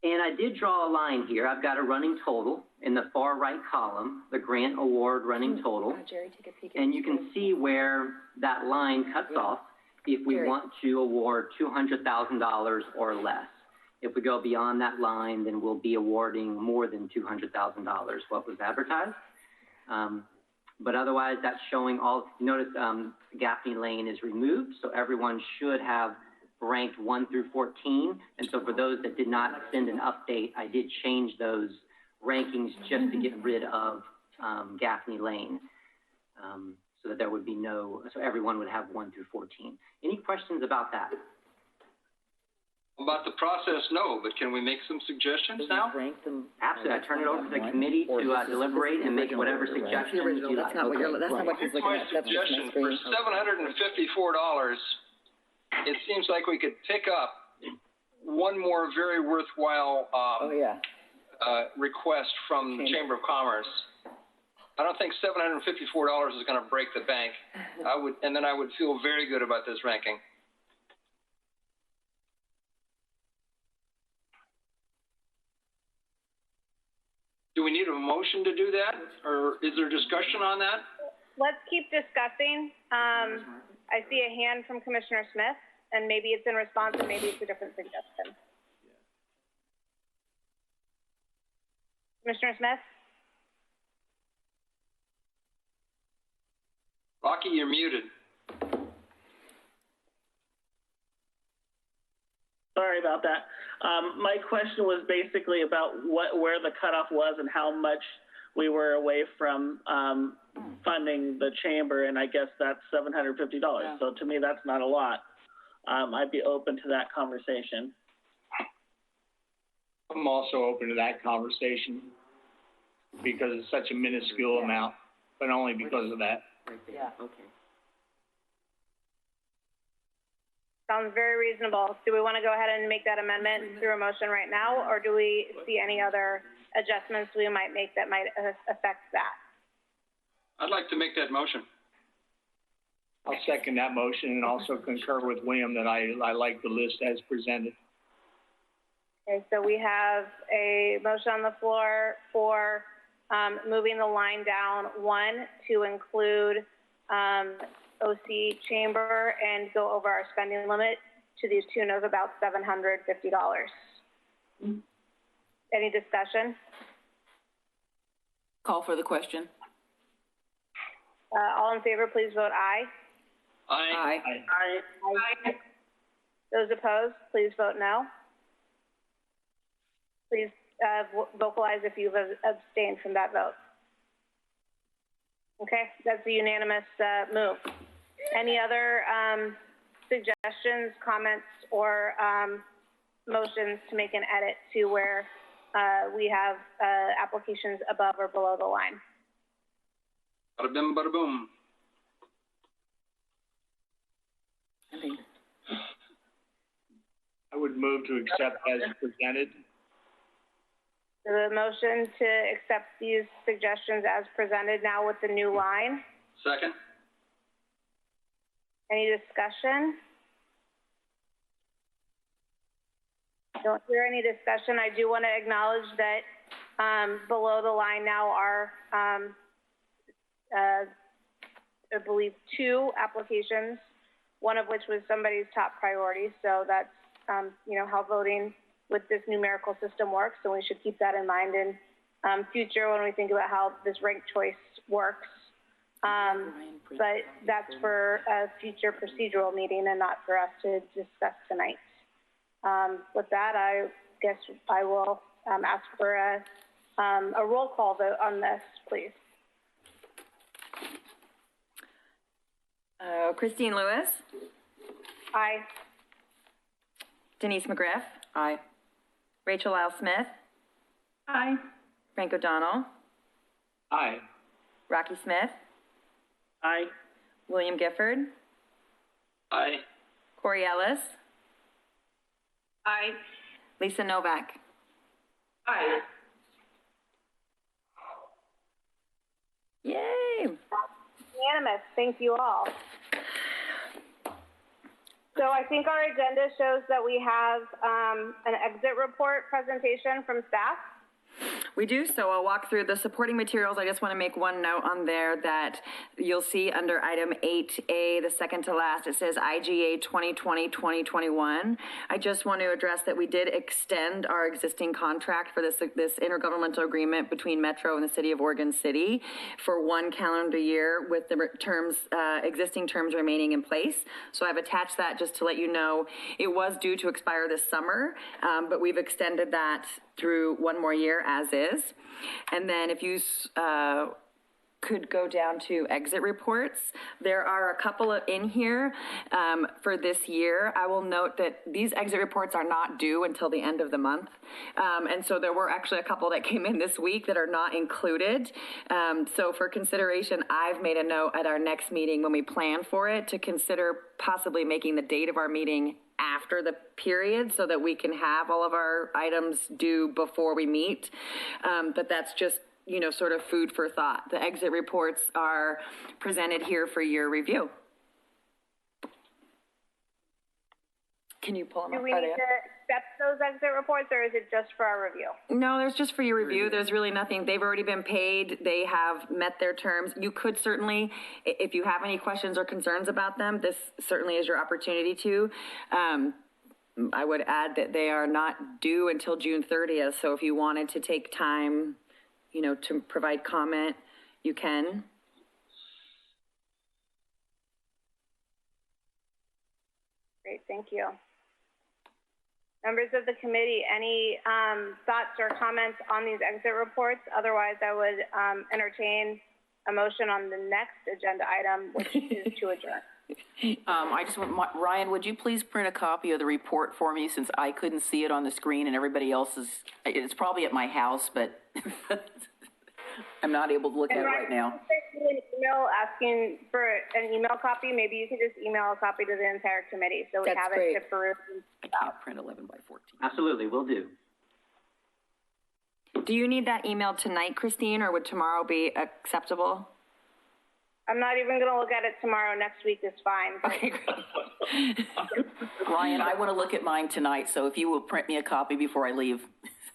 And I did draw a line here. I've got a running total in the far right column, the grant award running total. Jerry, take a peek. And you can see where that line cuts off if we want to award $200,000 or less. If we go beyond that line, then we'll be awarding more than $200,000, what was advertised. But otherwise, that's showing all, notice Gaffney Lane is removed, so everyone should have ranked 1 through 14. And so for those that did not send an update, I did change those rankings just to get rid of Gaffney Lane, so that there would be so everyone would have 1 through 14. Any questions about that? About the process, no, but can we make some suggestions now? Absolutely. I turn it over to the committee to deliberate and make whatever suggestions you like. That's not what he's looking at. My suggestion, for $754, it seems like we could pick up one more very worthwhile request from the Chamber of Commerce. I don't think $754 is going to break the bank. I would feel very good about this ranking. Do we need a motion to do that, or is there discussion on that? Let's keep discussing. I see a hand from Commissioner Smith, and maybe it's in response, and maybe it's a different suggestion. Commissioner Smith? Rocky, you're muted. Sorry about that. My question was basically about where the cutoff was and how much we were away from funding the chamber, and I guess that's $750. Yeah. So to me, that's not a lot. I'd be open to that conversation. I'm also open to that conversation because it's such a minuscule amount, but only because of that. Yeah, okay. Sounds very reasonable. Do we want to go ahead and make that amendment through a motion right now, or do we see any other adjustments we might make that might affect that? I'd like to make that motion. I'll second that motion and also concur with William that I like the list as presented. Okay, so we have a motion on the floor for moving the line down 1 to include OC Chamber and go over our spending limit to the tune of about $750. Any discussion? Call for the question. All in favor, please vote aye. Aye. Aye. Aye. Aye. Those opposed, please vote no. Please vocalize if you've abstained from that vote. Okay, that's a unanimous move. Any other suggestions, comments, or motions to make an edit to where we have applications above or below the line? Bada bim, bada boom. I would move to accept as presented. The motion to accept these suggestions as presented now with the new line. Second. Any discussion? Don't hear any discussion. I do want to acknowledge that below the line now are, I believe, 2 applications, one of which was somebody's top priority. So that's, you know, how voting with this numerical system works. So we should keep that in mind in future when we think about how this ranked choice works. But that's for a future procedural meeting and not for us to discuss tonight. With that, I guess I will ask for a roll call vote on this, please. Christine Lewis. Aye. Denise McGriff. Aye. Rachel Lyle Smith. Aye. Frank O'Donnell. Aye. Rocky Smith. Aye. William Gifford. Aye. Corey Ellis. Aye. Lisa Novak. Aye. Yay! Unanimous. Thank you all. So I think our agenda shows that we have an exit report presentation from staff. We do, so I'll walk through the supporting materials. I just want to make one note on there that you'll see under item 8A, the second to last, it says IGA 2020-2021. I just want to address that we did extend our existing contract for this intergovernmental agreement between Metro and the City of Oregon City for 1 calendar year with the existing terms remaining in place. So I've attached that just to let you know it was due to expire this summer, but we've extended that through 1 more year as is. And then if you could go down to exit reports, there are a couple in here for this year. I will note that these exit reports are not due until the end of the month. And so there were actually a couple that came in this week that are not included. So for consideration, I've made a note at our next meeting when we plan for it to consider possibly making the date of our meeting after the period so that we can have all of our items due before we meet. But that's just, you know, sort of food for thought. The exit reports are presented here for your review. Can you pull them Do up? we Are need they to up? accept those exit reports, or is it just for our review? No, there's just for your review. There's really nothing. They've already been paid. They have met their terms. You could certainly, if you have any questions or concerns about them, this certainly is your opportunity to. I would add that they are not due until June 30th. So if you wanted to take time, to provide comment, you can. Great, thank you. Members of the committee, any thoughts or comments on these exit reports? Otherwise, I would entertain a motion on the next agenda item, which is to adjourn. I just want, Ryan, would you please print a copy of the report for me, since I couldn't see it on the screen and everybody else it's probably at my house, but I'm not able to look at it right now. Send me an email asking for an email copy. Maybe you could just email a copy to the entire committee so we That's have great. it to peruse. I can't print 11 by 14. Absolutely, will do. Do you need that email tonight, Christine, or would tomorrow be acceptable? I'm not even going to look at it tomorrow. Next week is fine. Okay, great. Ryan, I want to look at mine tonight, so if you will print me a copy before I leave.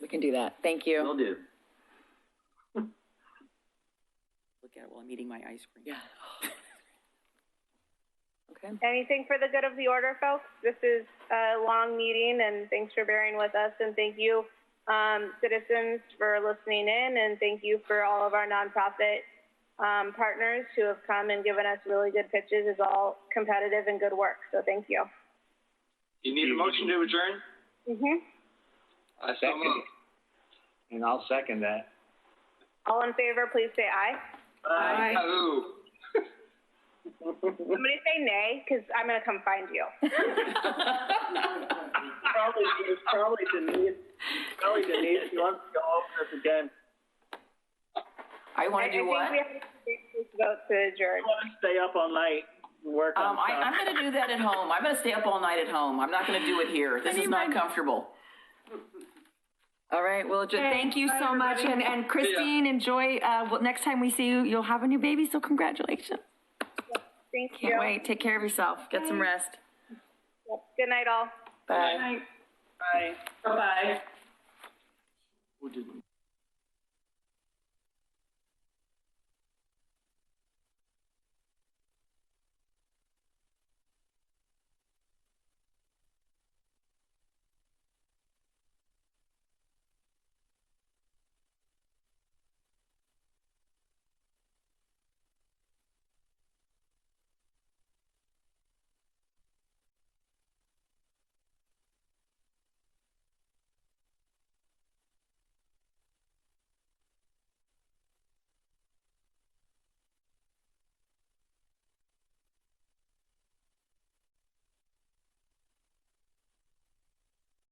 We can do that. Thank you. Will do. Look at it while I'm eating my ice cream. Yeah. Okay. Anything for the good of the order, folks? This is a long meeting, and thanks for bearing with us, and thank you, citizens, for listening in, and thank you for all of our nonprofit partners who have come and given us really good pitches. It's all competitive and good work, so thank you. You need a motion to adjourn? Mm-hmm. I so move. And I'll second that. All in favor, please say aye. Aye. Ooh. Somebody say nay, because I'm going to come find you. Probably Denise. She wants to go over this again. I want to do what? I think we have to vote to adjourn. I want to stay up all night and work on stuff. I'm going to do that at home. I'm going to stay up all night at home. I'm not going to do it here. This is not comfortable. All right. Well, just thank you so much. And Christine, enjoy. Next time we see you, you'll have a new baby. So congratulations. Thank you. Can't wait. Take care of yourself. Get some rest. Yep. Good night, all. Bye. Bye. Bye-bye. Who didn't?